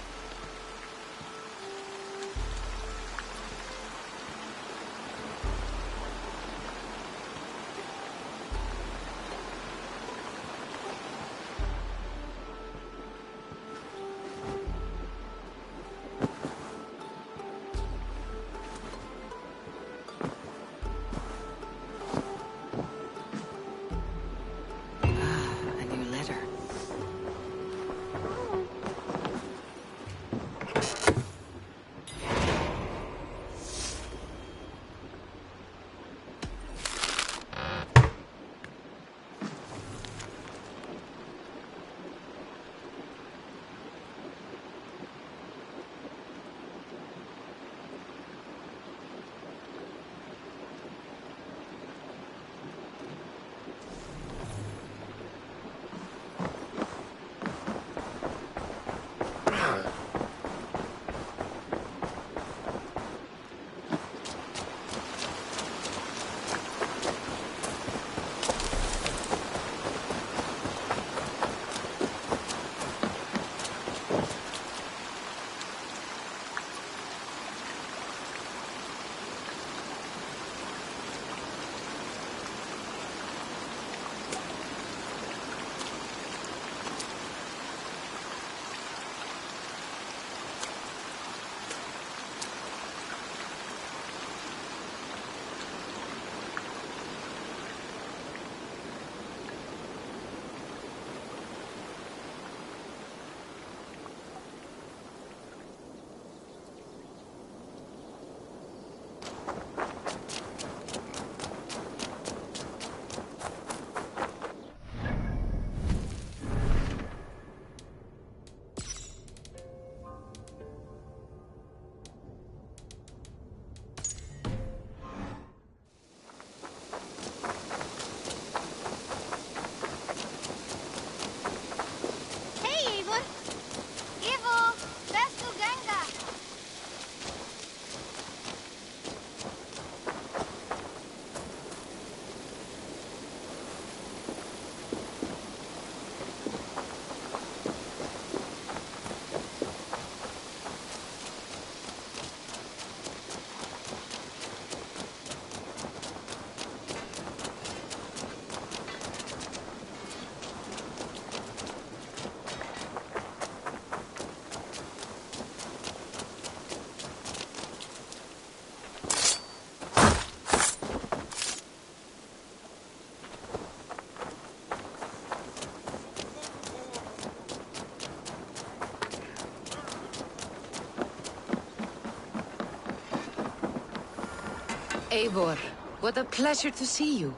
[SPEAKER 2] Eivor, what a pleasure to see you.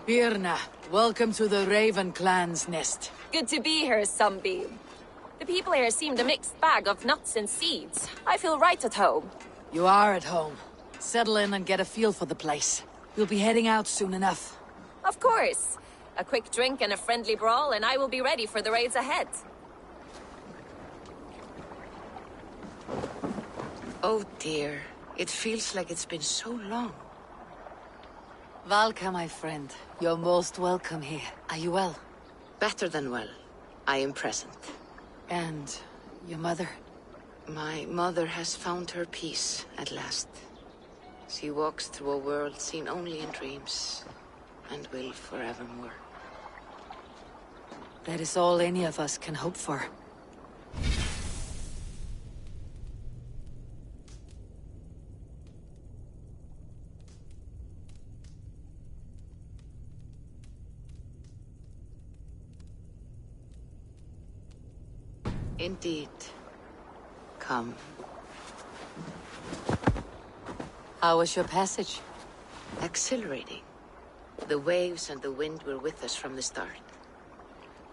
[SPEAKER 6] Birna, welcome to the Raven clan's nest.
[SPEAKER 5] Good to be here, Sunbeam. The people here seemed a mixed bag of nuts and seeds. I feel right at home.
[SPEAKER 6] You are at home. Settle in and get a feel for the place. We'll be heading out soon enough.
[SPEAKER 5] Of course. A quick drink and a friendly brawl, and I will be ready for the raids ahead.
[SPEAKER 2] Oh dear, it feels like it's been so long.
[SPEAKER 6] Valka, my friend, you're most welcome here. Are you well?
[SPEAKER 2] Better than well. I am present.
[SPEAKER 6] And your mother?
[SPEAKER 2] My mother has found her peace at last. She walks through a world seen only in dreams, and will forevermore.
[SPEAKER 6] That is all any of us can hope for.
[SPEAKER 2] Indeed. Come.
[SPEAKER 6] How was your passage?
[SPEAKER 2] Exhilarating. The waves and the wind were with us from the start.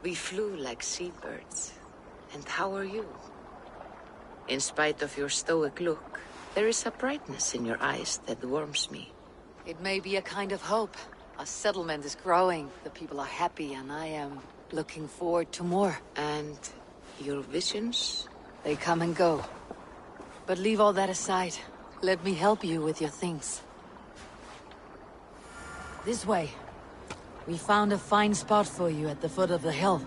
[SPEAKER 2] We flew like seabirds. And how are you? In spite of your stoic look, there is a brightness in your eyes that warms me.
[SPEAKER 6] It may be a kind of hope. Our settlement is growing, the people are happy, and I am looking forward to more.
[SPEAKER 2] And your visions?
[SPEAKER 6] They come and go. But leave all that aside. Let me help you with your things. This way. We found a fine spot for you at the foot of the hill.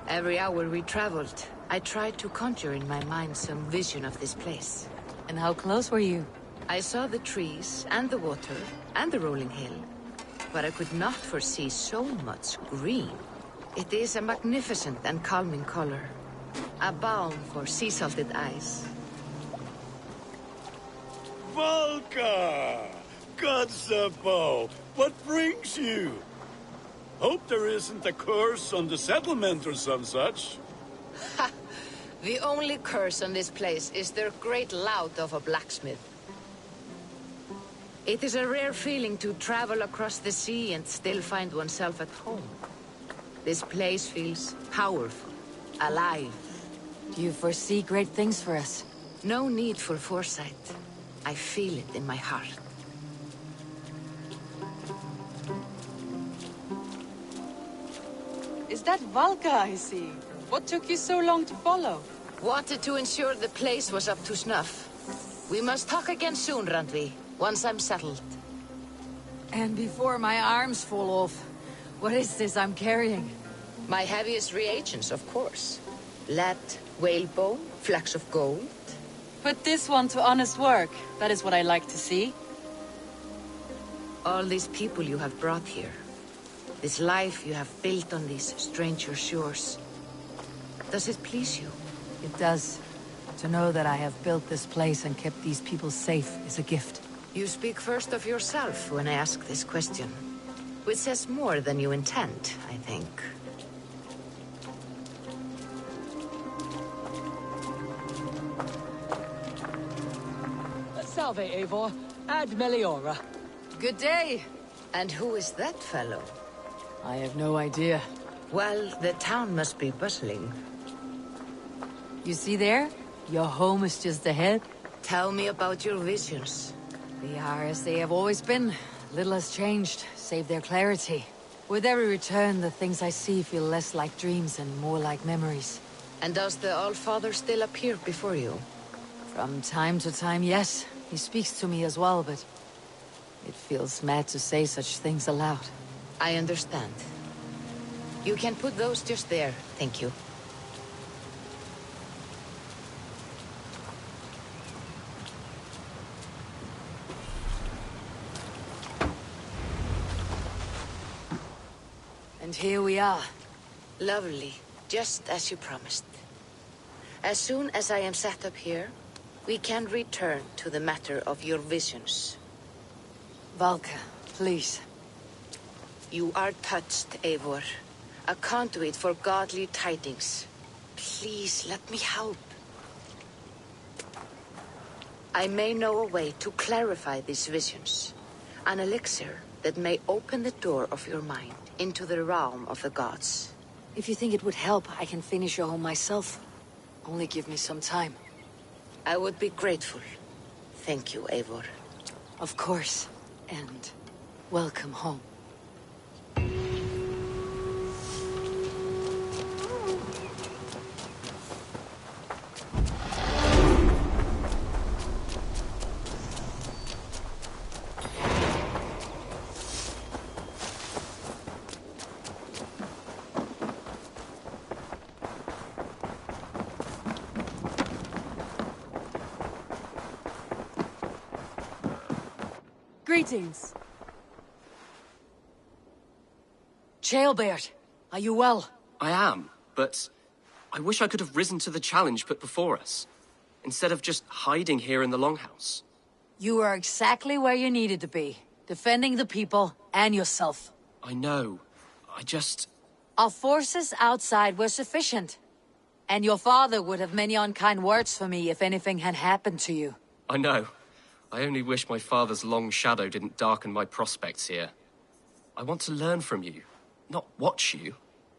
[SPEAKER 2] Every hour we traveled, I tried to conjure in my mind some vision of this place.
[SPEAKER 6] And how close were you?
[SPEAKER 2] I saw the trees, and the water, and the rolling hill. But I could not foresee so much green. It is a magnificent and calming color. A balm for sea-salted eyes.
[SPEAKER 1] Valka! Gods above, what brings you? Hope there isn't a curse on the settlement or some such.
[SPEAKER 2] Ha! The only curse on this place is their great lout of a blacksmith. It is a rare feeling to travel across the sea and still find oneself at home. This place feels powerful, alive.
[SPEAKER 6] Do you foresee great things for us?
[SPEAKER 2] No need for foresight. I feel it in my heart.
[SPEAKER 23] Is that Valka I see? What took you so long to follow?
[SPEAKER 2] Wanted to ensure the place was up to snuff. We must talk again soon, Randvi, once I'm settled.
[SPEAKER 6] And before my arms fall off, what is this I'm carrying?
[SPEAKER 2] My heaviest reagents, of course. Lead, whalebone, flecks of gold.
[SPEAKER 23] Put this one to honest work. That is what I like to see.
[SPEAKER 2] All these people you have brought here. This life you have built on these stranger shores. Does it please you?
[SPEAKER 6] It does. To know that I have built this place and kept these people safe is a gift.
[SPEAKER 2] You speak first of yourself when I ask this question. Which says more than you intend, I think.
[SPEAKER 21] Salve, Eivor. Ad Meliora.
[SPEAKER 6] Good day.
[SPEAKER 2] And who is that fellow?
[SPEAKER 6] I have no idea.
[SPEAKER 2] Well, the town must be bustling.
[SPEAKER 6] You see there? Your home is just ahead.
[SPEAKER 2] Tell me about your visions.
[SPEAKER 6] They are as they have always been. Little has changed, save their clarity. With every return, the things I see feel less like dreams and more like memories.
[SPEAKER 2] And does the Allfather still appear before you?
[SPEAKER 6] From time to time, yes. He speaks to me as well, but it feels mad to say such things aloud.
[SPEAKER 2] I understand. You can put those just there, thank you.
[SPEAKER 6] And here we are.
[SPEAKER 2] Lovely, just as you promised. As soon as I am set up here, we can return to the matter of your visions.
[SPEAKER 6] Valka, please.
[SPEAKER 2] You are touched, Eivor. A conduit for godly tidings. Please, let me help. I may know a way to clarify these visions. An elixir that may open the door of your mind into the realm of the gods.
[SPEAKER 6] If you think it would help, I can finish your home myself. Only give me some time.
[SPEAKER 2] I would be grateful. Thank you, Eivor.
[SPEAKER 6] Of course. And welcome home.
[SPEAKER 23] Greetings.
[SPEAKER 6] Jailbert, are you well?
[SPEAKER 18] I am, but I wish I could have risen to the challenge put before us, instead of just hiding here in the Longhouse.
[SPEAKER 6] You are exactly where you needed to be, defending the people and yourself.
[SPEAKER 18] I know. I just...
[SPEAKER 6] Our forces outside were sufficient. And your father would have many unkind words for me if anything had happened to you.
[SPEAKER 18] I know. I only wish my father's long shadow didn't darken my prospects here. I want to learn from you, not watch you.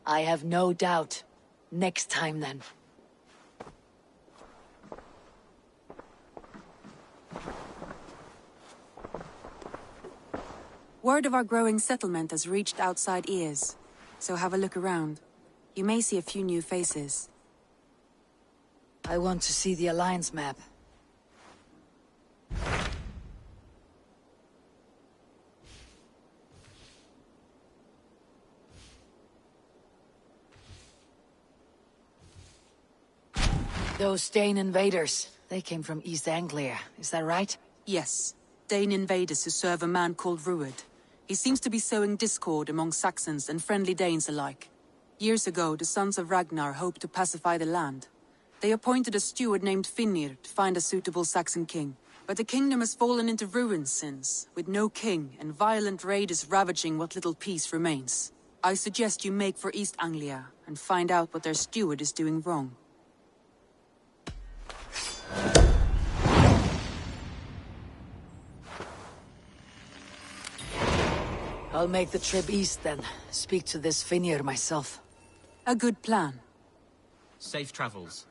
[SPEAKER 6] I have no doubt. Next time, then.
[SPEAKER 23] Word of our growing settlement has reached outside ears, so have a look around. You may see a few new faces.
[SPEAKER 6] I want to see the Alliance map. Those Dane invaders, they came from East Anglia, is that right?
[SPEAKER 23] Yes. Dane invaders who serve a man called Rued. He seems to be sowing discord among Saxons and friendly Danes alike. Years ago, the Sons of Ragnar hoped to pacify the land. They appointed a steward named Finnir to find a suitable Saxon king. But the kingdom has fallen into ruins since, with no king and violent raiders ravaging what little peace remains. I suggest you make for East Anglia and find out what their steward is doing wrong.
[SPEAKER 6] I'll make the trip east then. Speak to this Finnir myself.
[SPEAKER 23] A good plan.
[SPEAKER 18] Safe travels.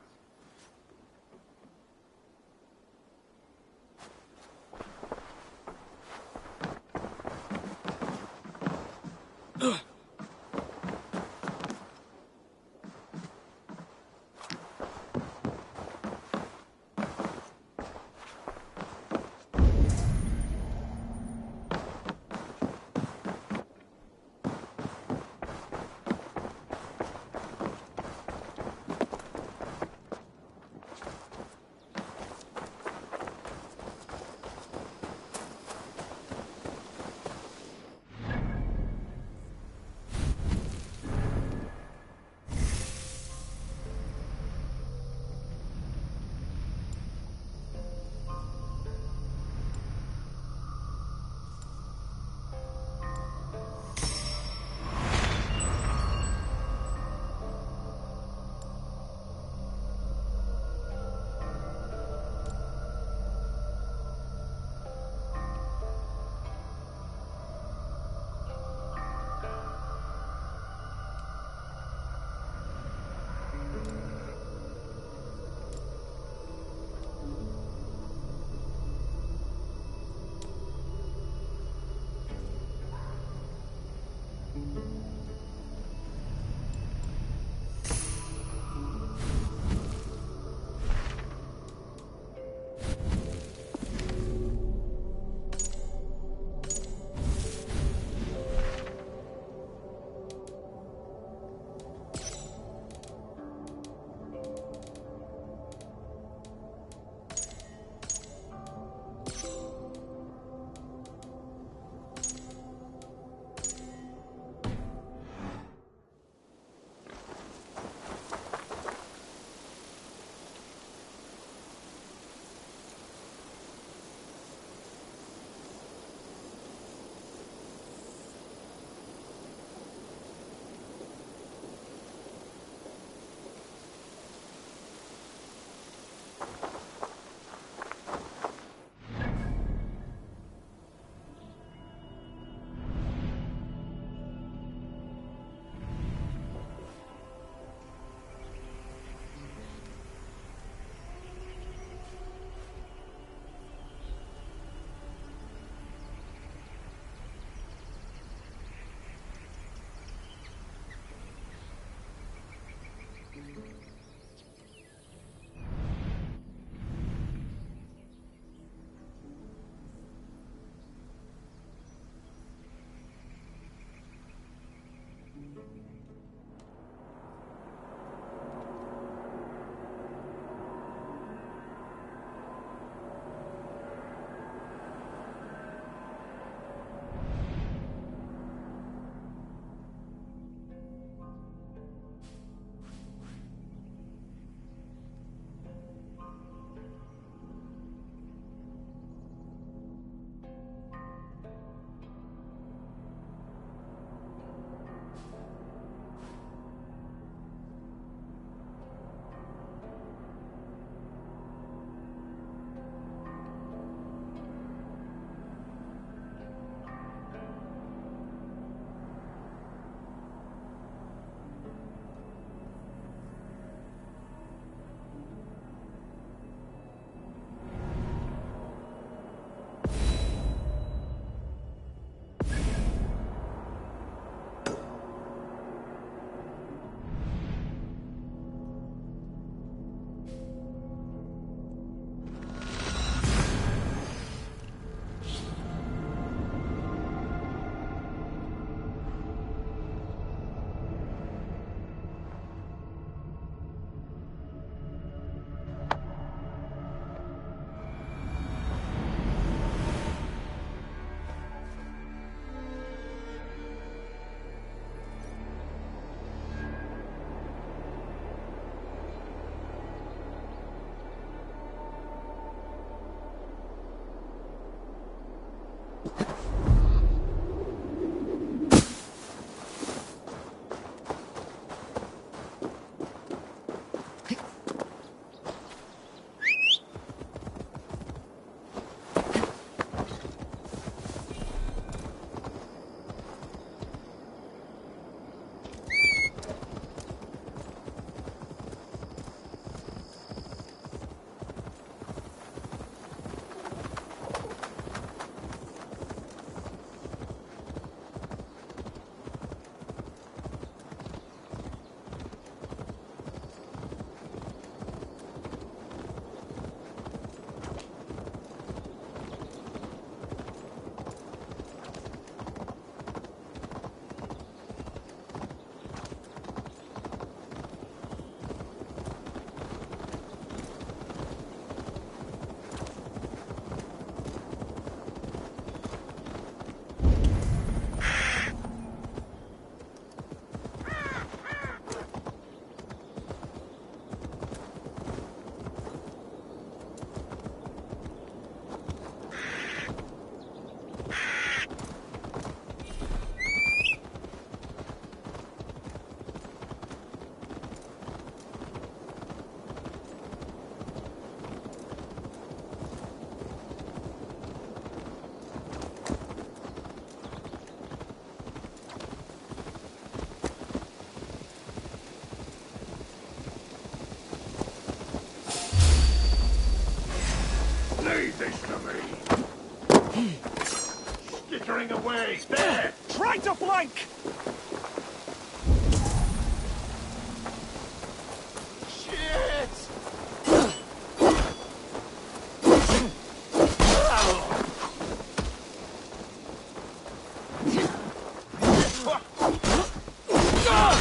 [SPEAKER 19] flank!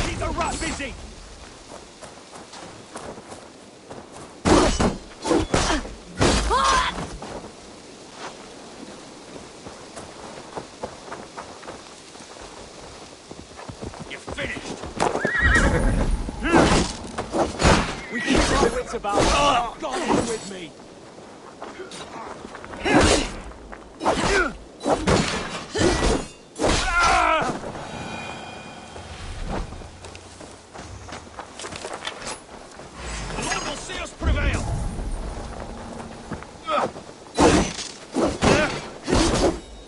[SPEAKER 19] Keep the rat busy! You're finished! We keep our wits about us. God is with me! The Lord will see us prevail!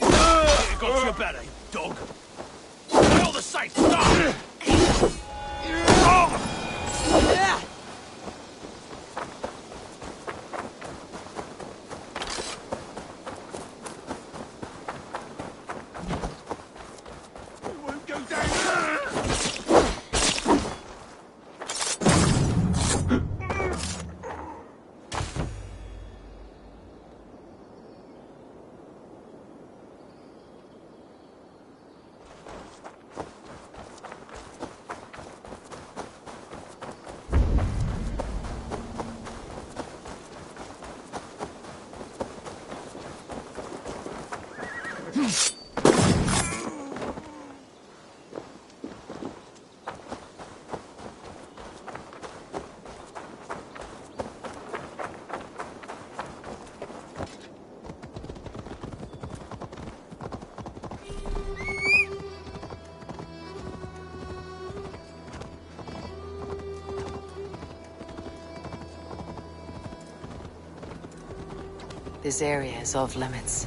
[SPEAKER 19] Here got your belly, dog. By all the saints, stop!
[SPEAKER 2] This area is off limits.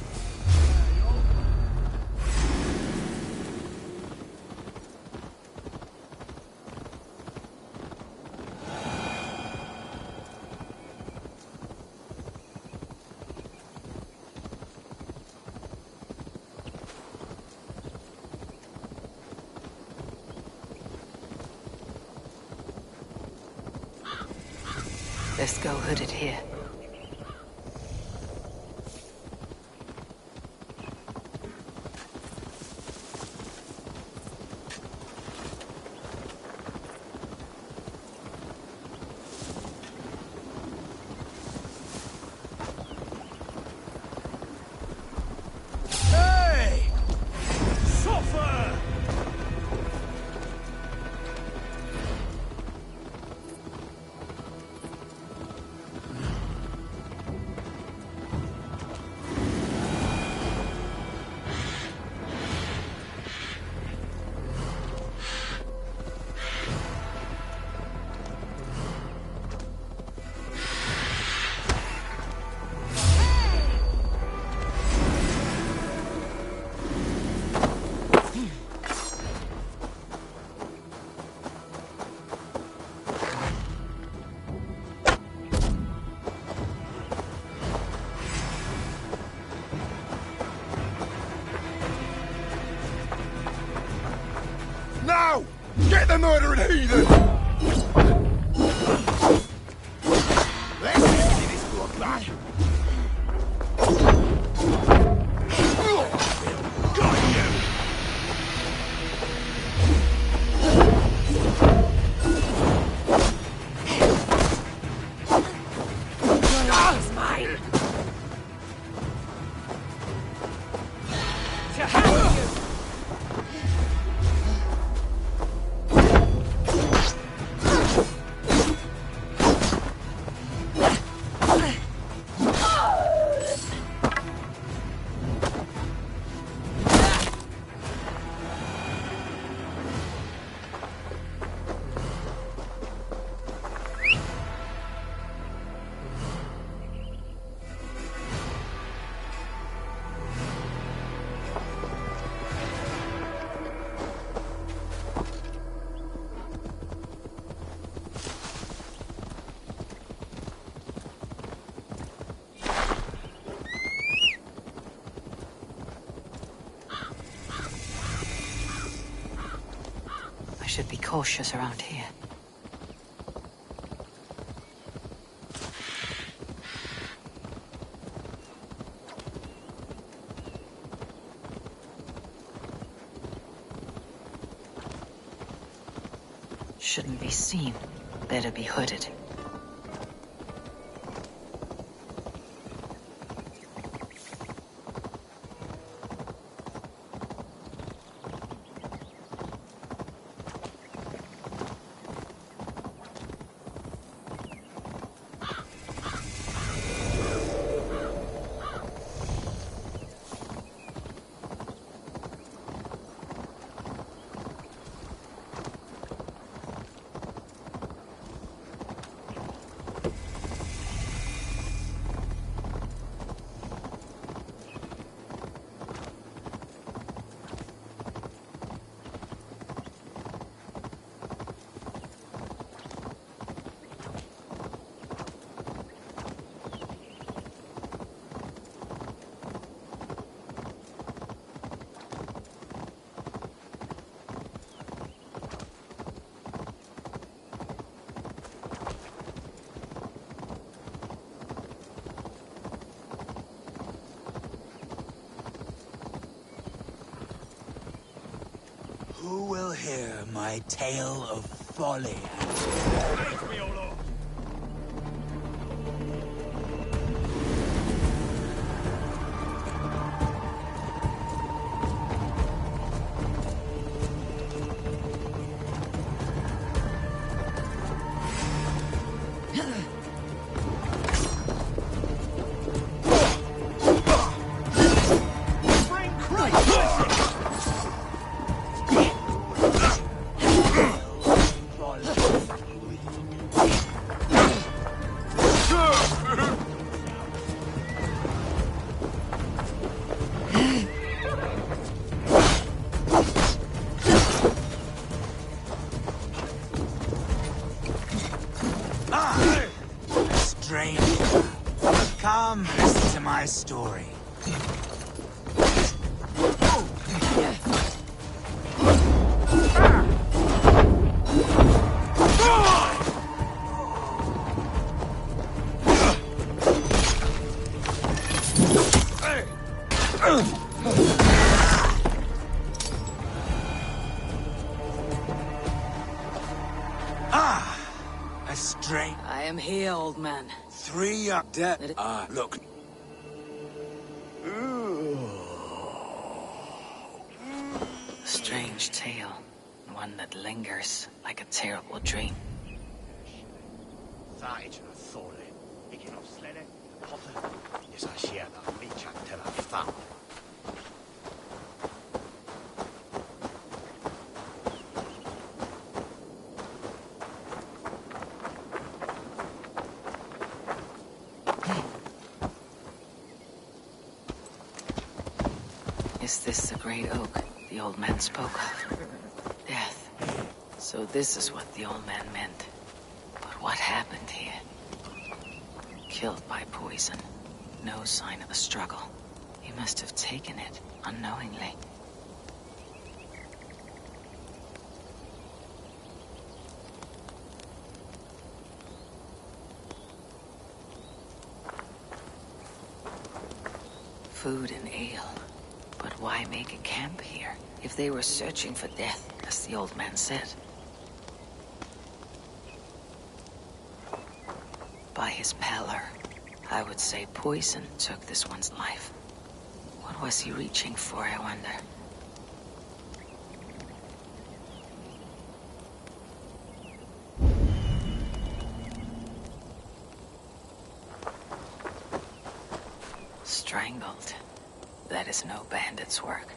[SPEAKER 2] Let's go hooded here.
[SPEAKER 19] Hey! Suffer!
[SPEAKER 11] Now! Get the murdering heathen! Let's see this blood back. Got you!
[SPEAKER 5] It's mine! To hell with you!
[SPEAKER 23] should be cautious around here. Shouldn't be seen. Better be hooded.
[SPEAKER 4] Who will hear my tale of folly? Stranger, come listen to my story. A strange.
[SPEAKER 6] I am here, old man.
[SPEAKER 4] 3 are dead. Look.
[SPEAKER 23] Strange tale. One that lingers like a terrible dream. Is this the great oak the old man spoke of? Death. So this is what the old man meant. But what happened here? Killed by poison. No sign of a struggle. He must have taken it unknowingly. Food and ale. But why make a camp here, if they were searching for death, as the old man said? By his pallor, I would say poison took this one's life. What was he reaching for, I wonder? Strangled. That is no bandit's work.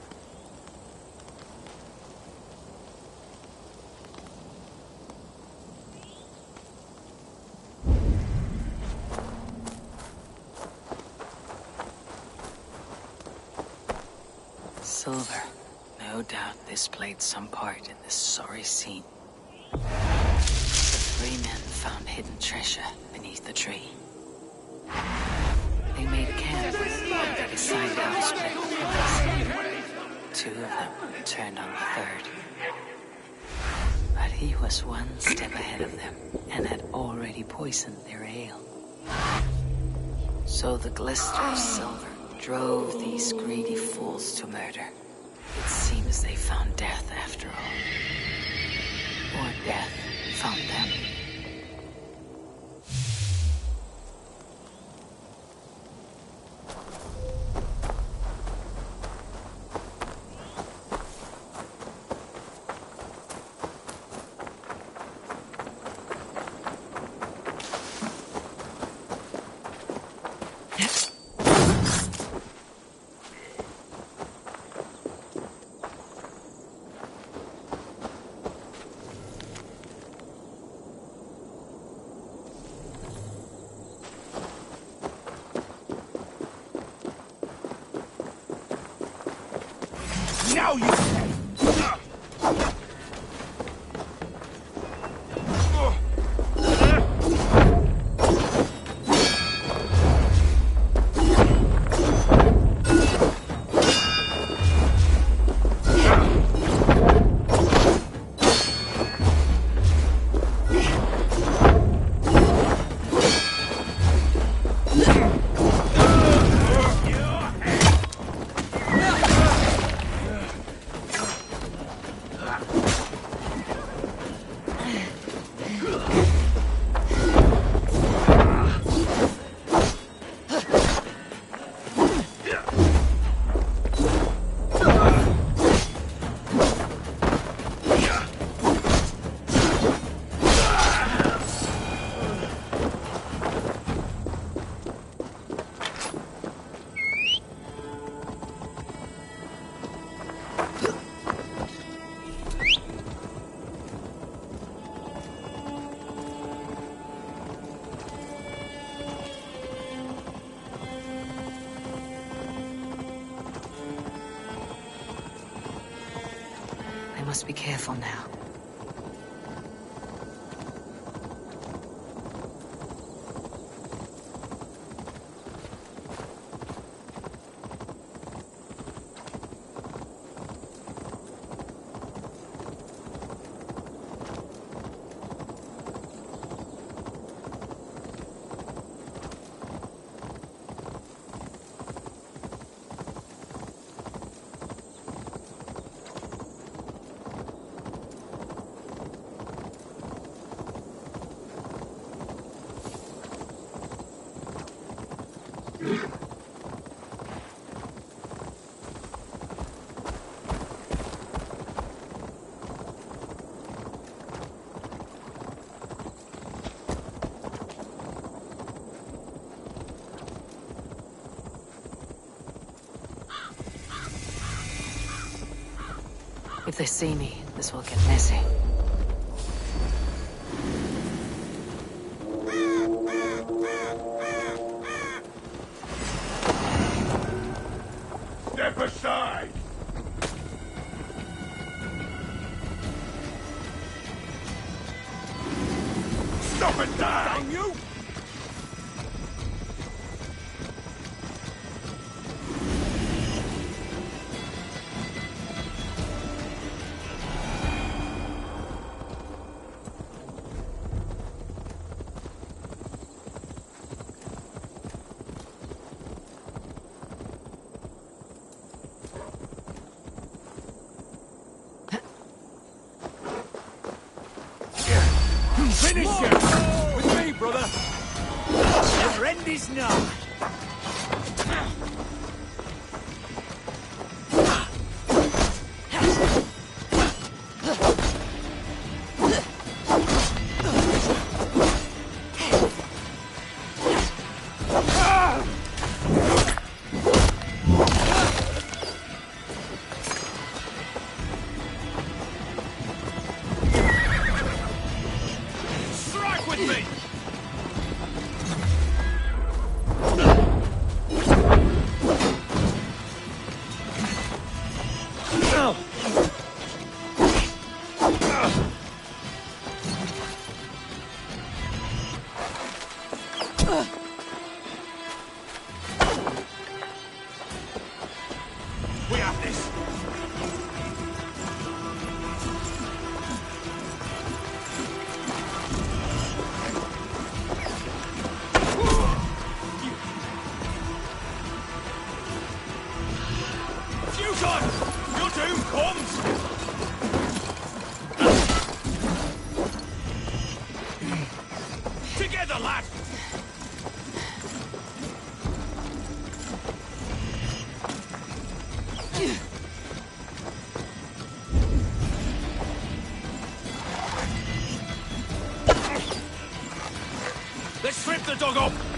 [SPEAKER 23] Silver. No doubt this played some part in this sorry scene. The 3 men found hidden treasure beneath the tree. They made a camp and they decided how to split the prize. 2 of them turned on the 3rd.
[SPEAKER 2] He was one step ahead of them, and had already poisoned their ale. So the glister of silver drove these greedy fools to murder. It seems they found death after all. Or death found them.
[SPEAKER 11] Now you pay!
[SPEAKER 2] I must be careful now. If they see me, this will get messy.
[SPEAKER 11] Step aside! Stop it, down you! Finish him! With me, brother! The end is nigh! We have this!
[SPEAKER 19] the dog up!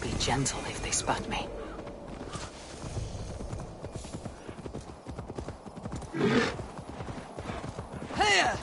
[SPEAKER 6] Be gentle if they spot me.
[SPEAKER 21] Here!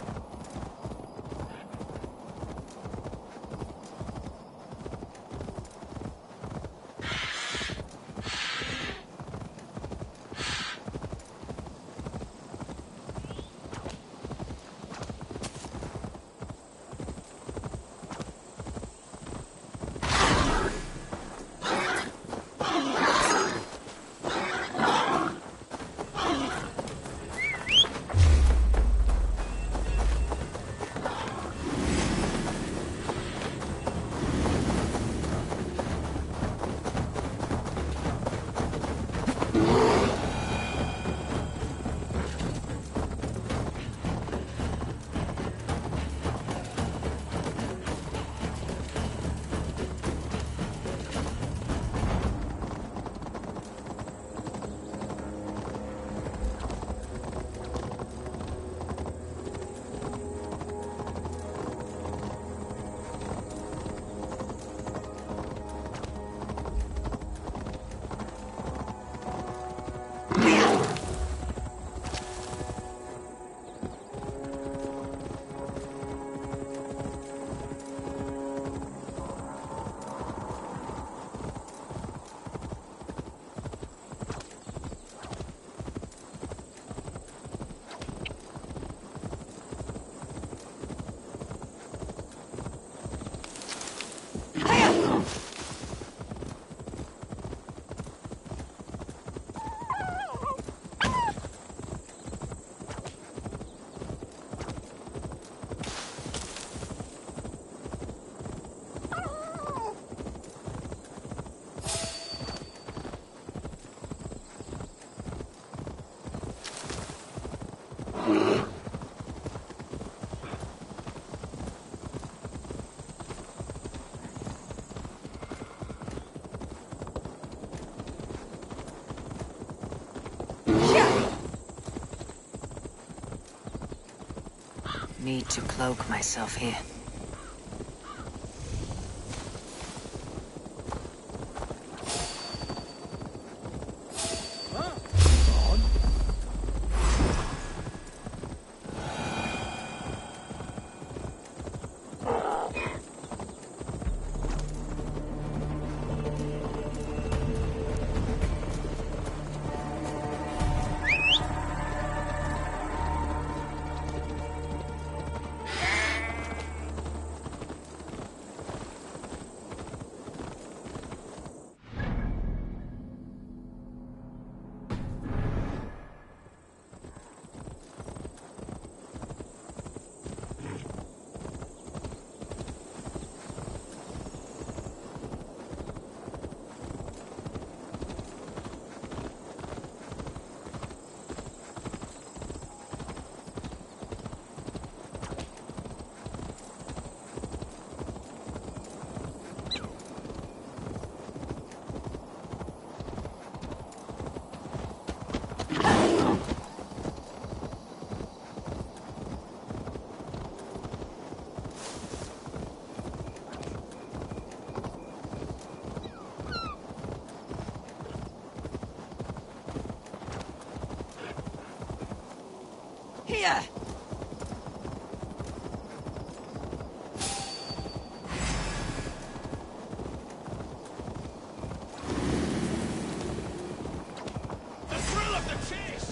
[SPEAKER 2] need to cloak myself here.
[SPEAKER 21] Here!
[SPEAKER 7] The thrill of the chase!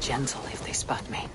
[SPEAKER 6] Gentle if they spot me.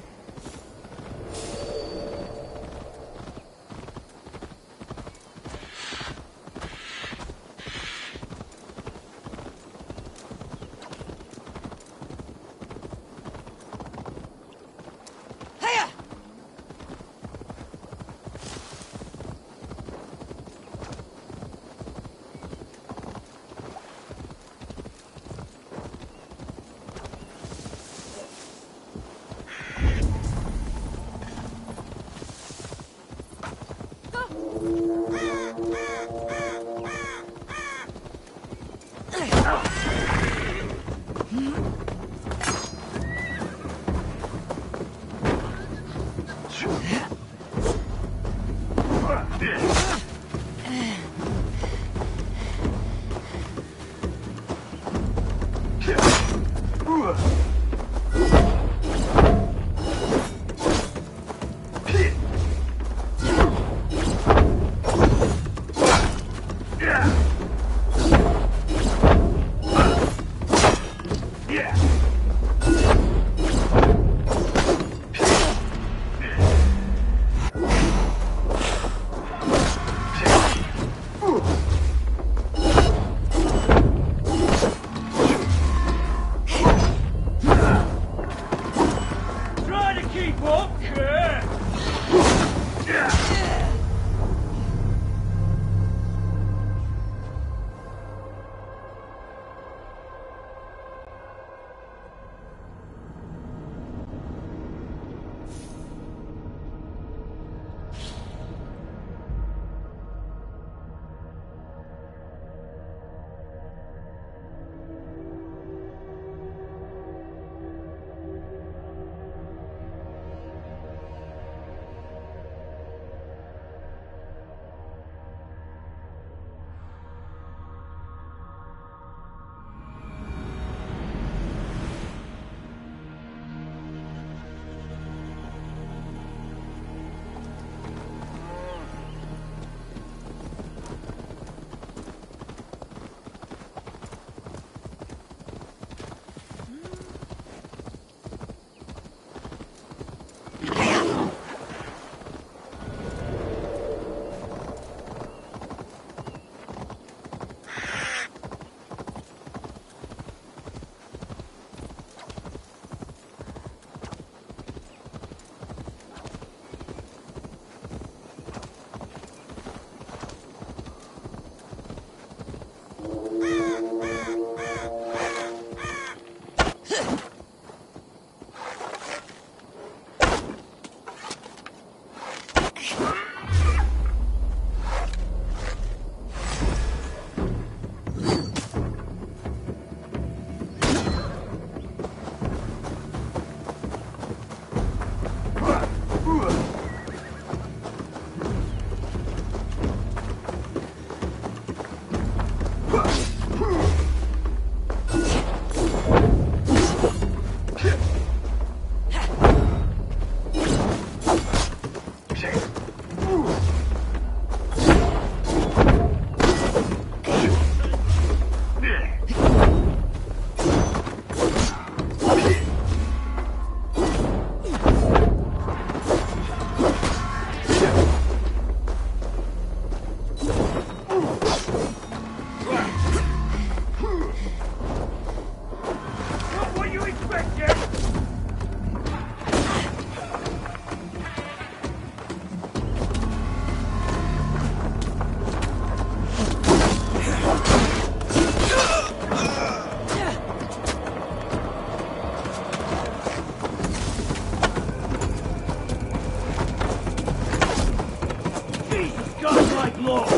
[SPEAKER 3] me, godlike lord!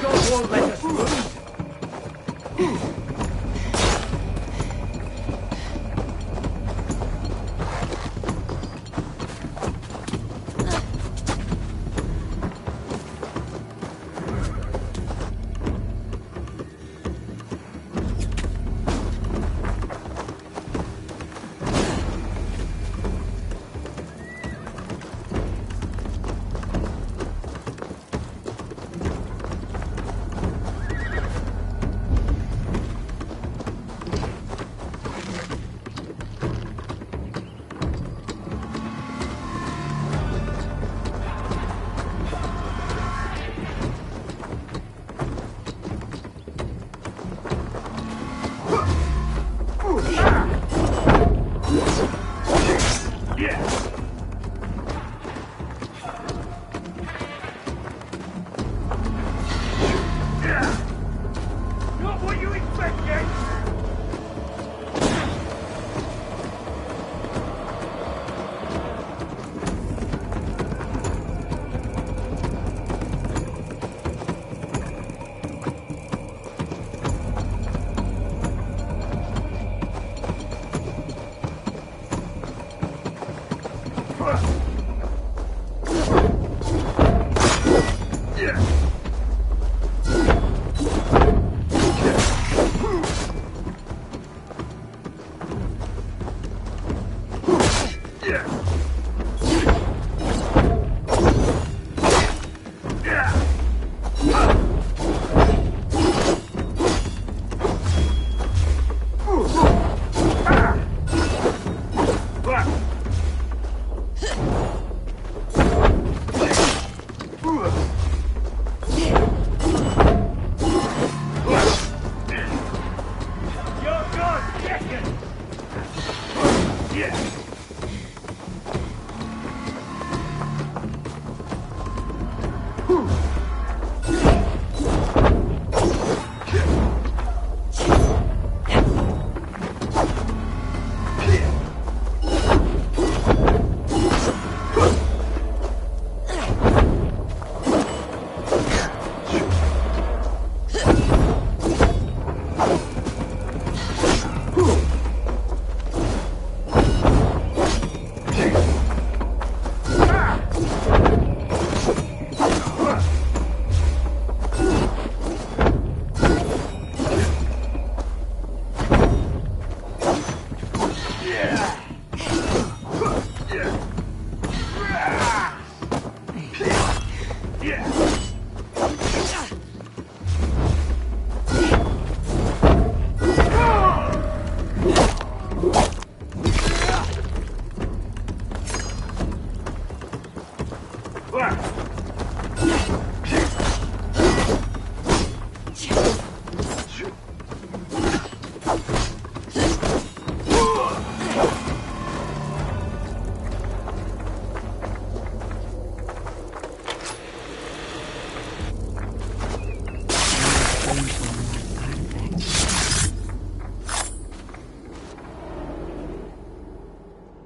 [SPEAKER 3] God won't let us lose. Not what you expected!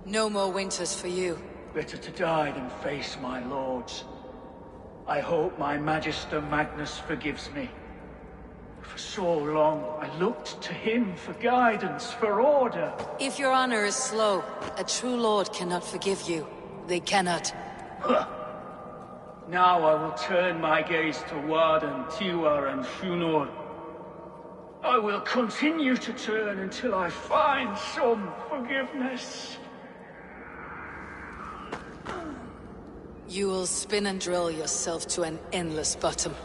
[SPEAKER 6] No more winters for you.
[SPEAKER 3] Better to die than face my lords. I hope my Magister Magnus forgives me. For so long, I looked to him for guidance, for order.
[SPEAKER 6] If your honor is slow, a true lord cannot forgive you. They cannot.
[SPEAKER 3] Now I will turn my gaze to Warden, Tiwar, and Shunor. I will continue to turn until I find some forgiveness.
[SPEAKER 6] You will spin and drill yourself to an endless bottom.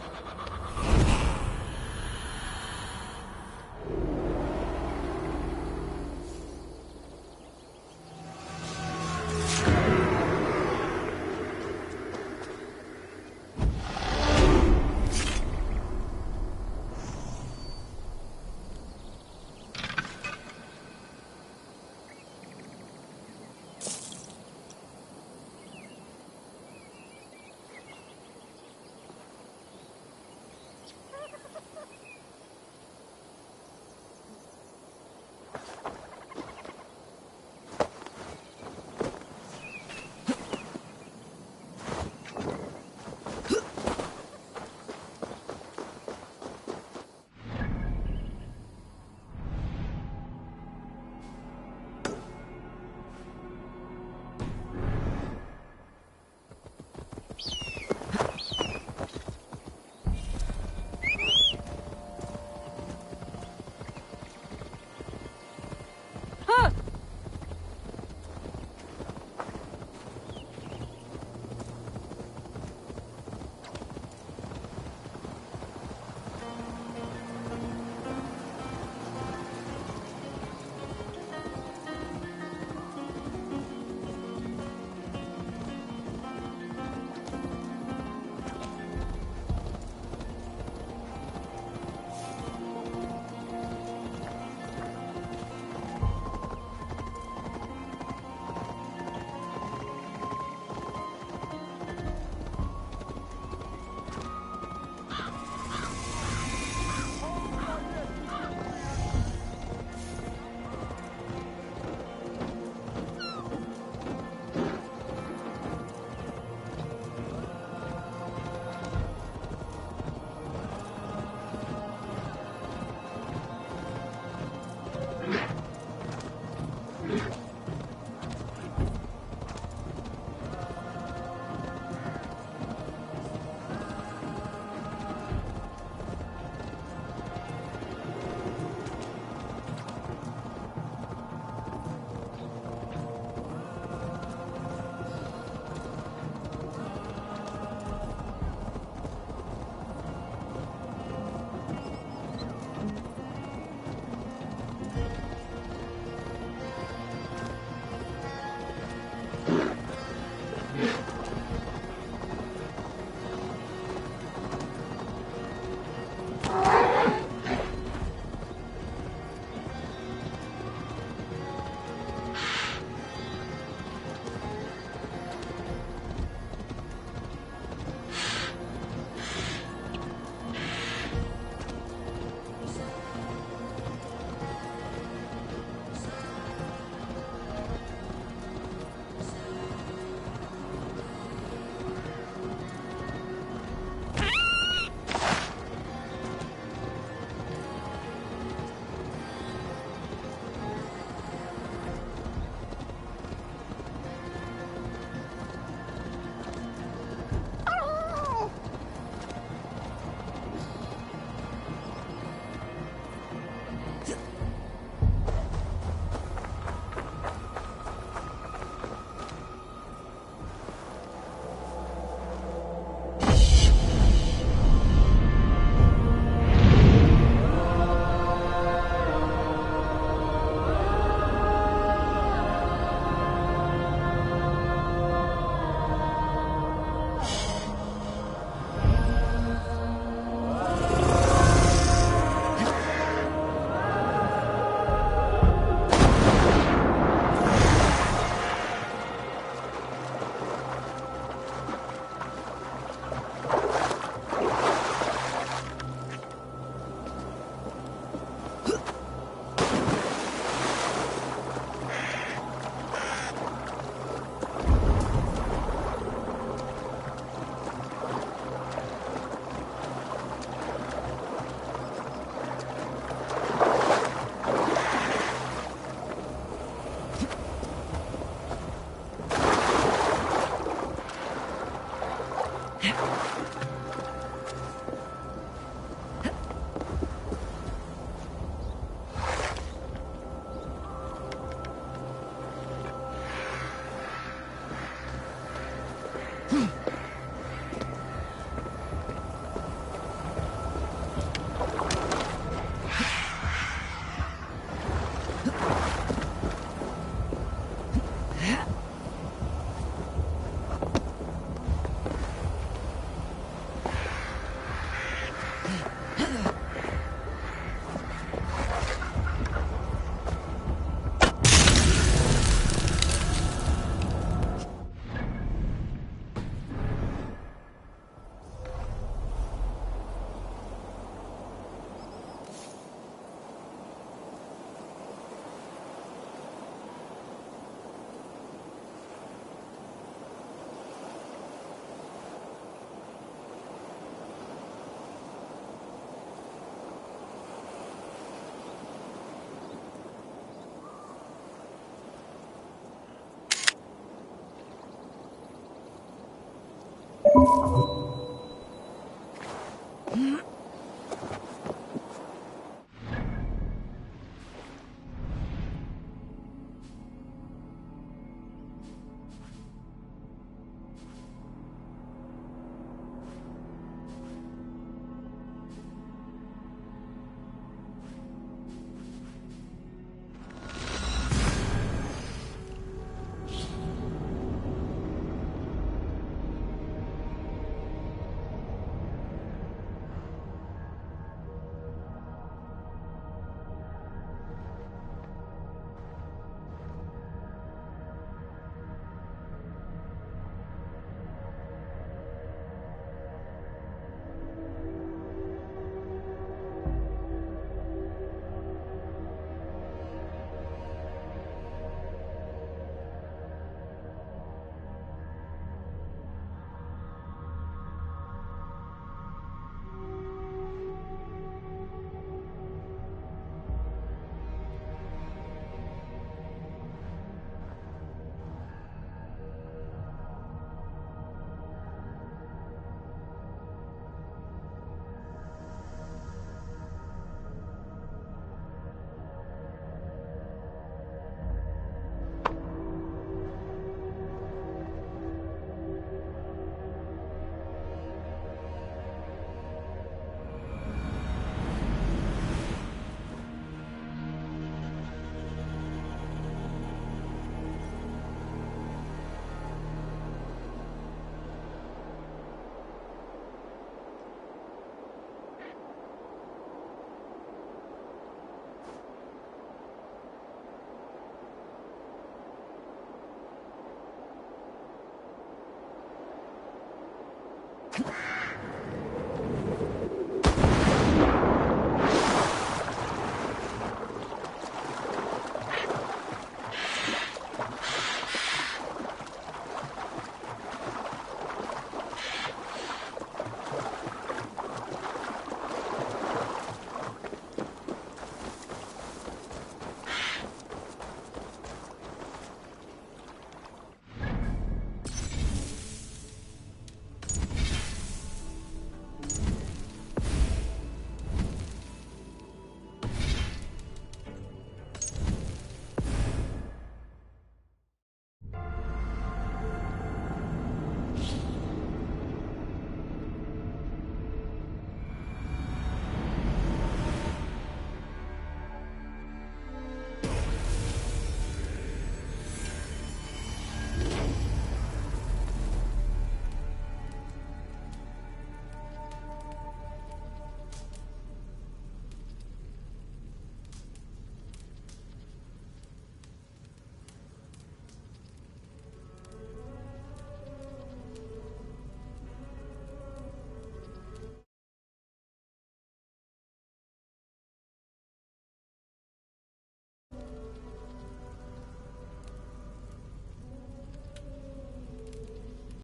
[SPEAKER 10] Hmm.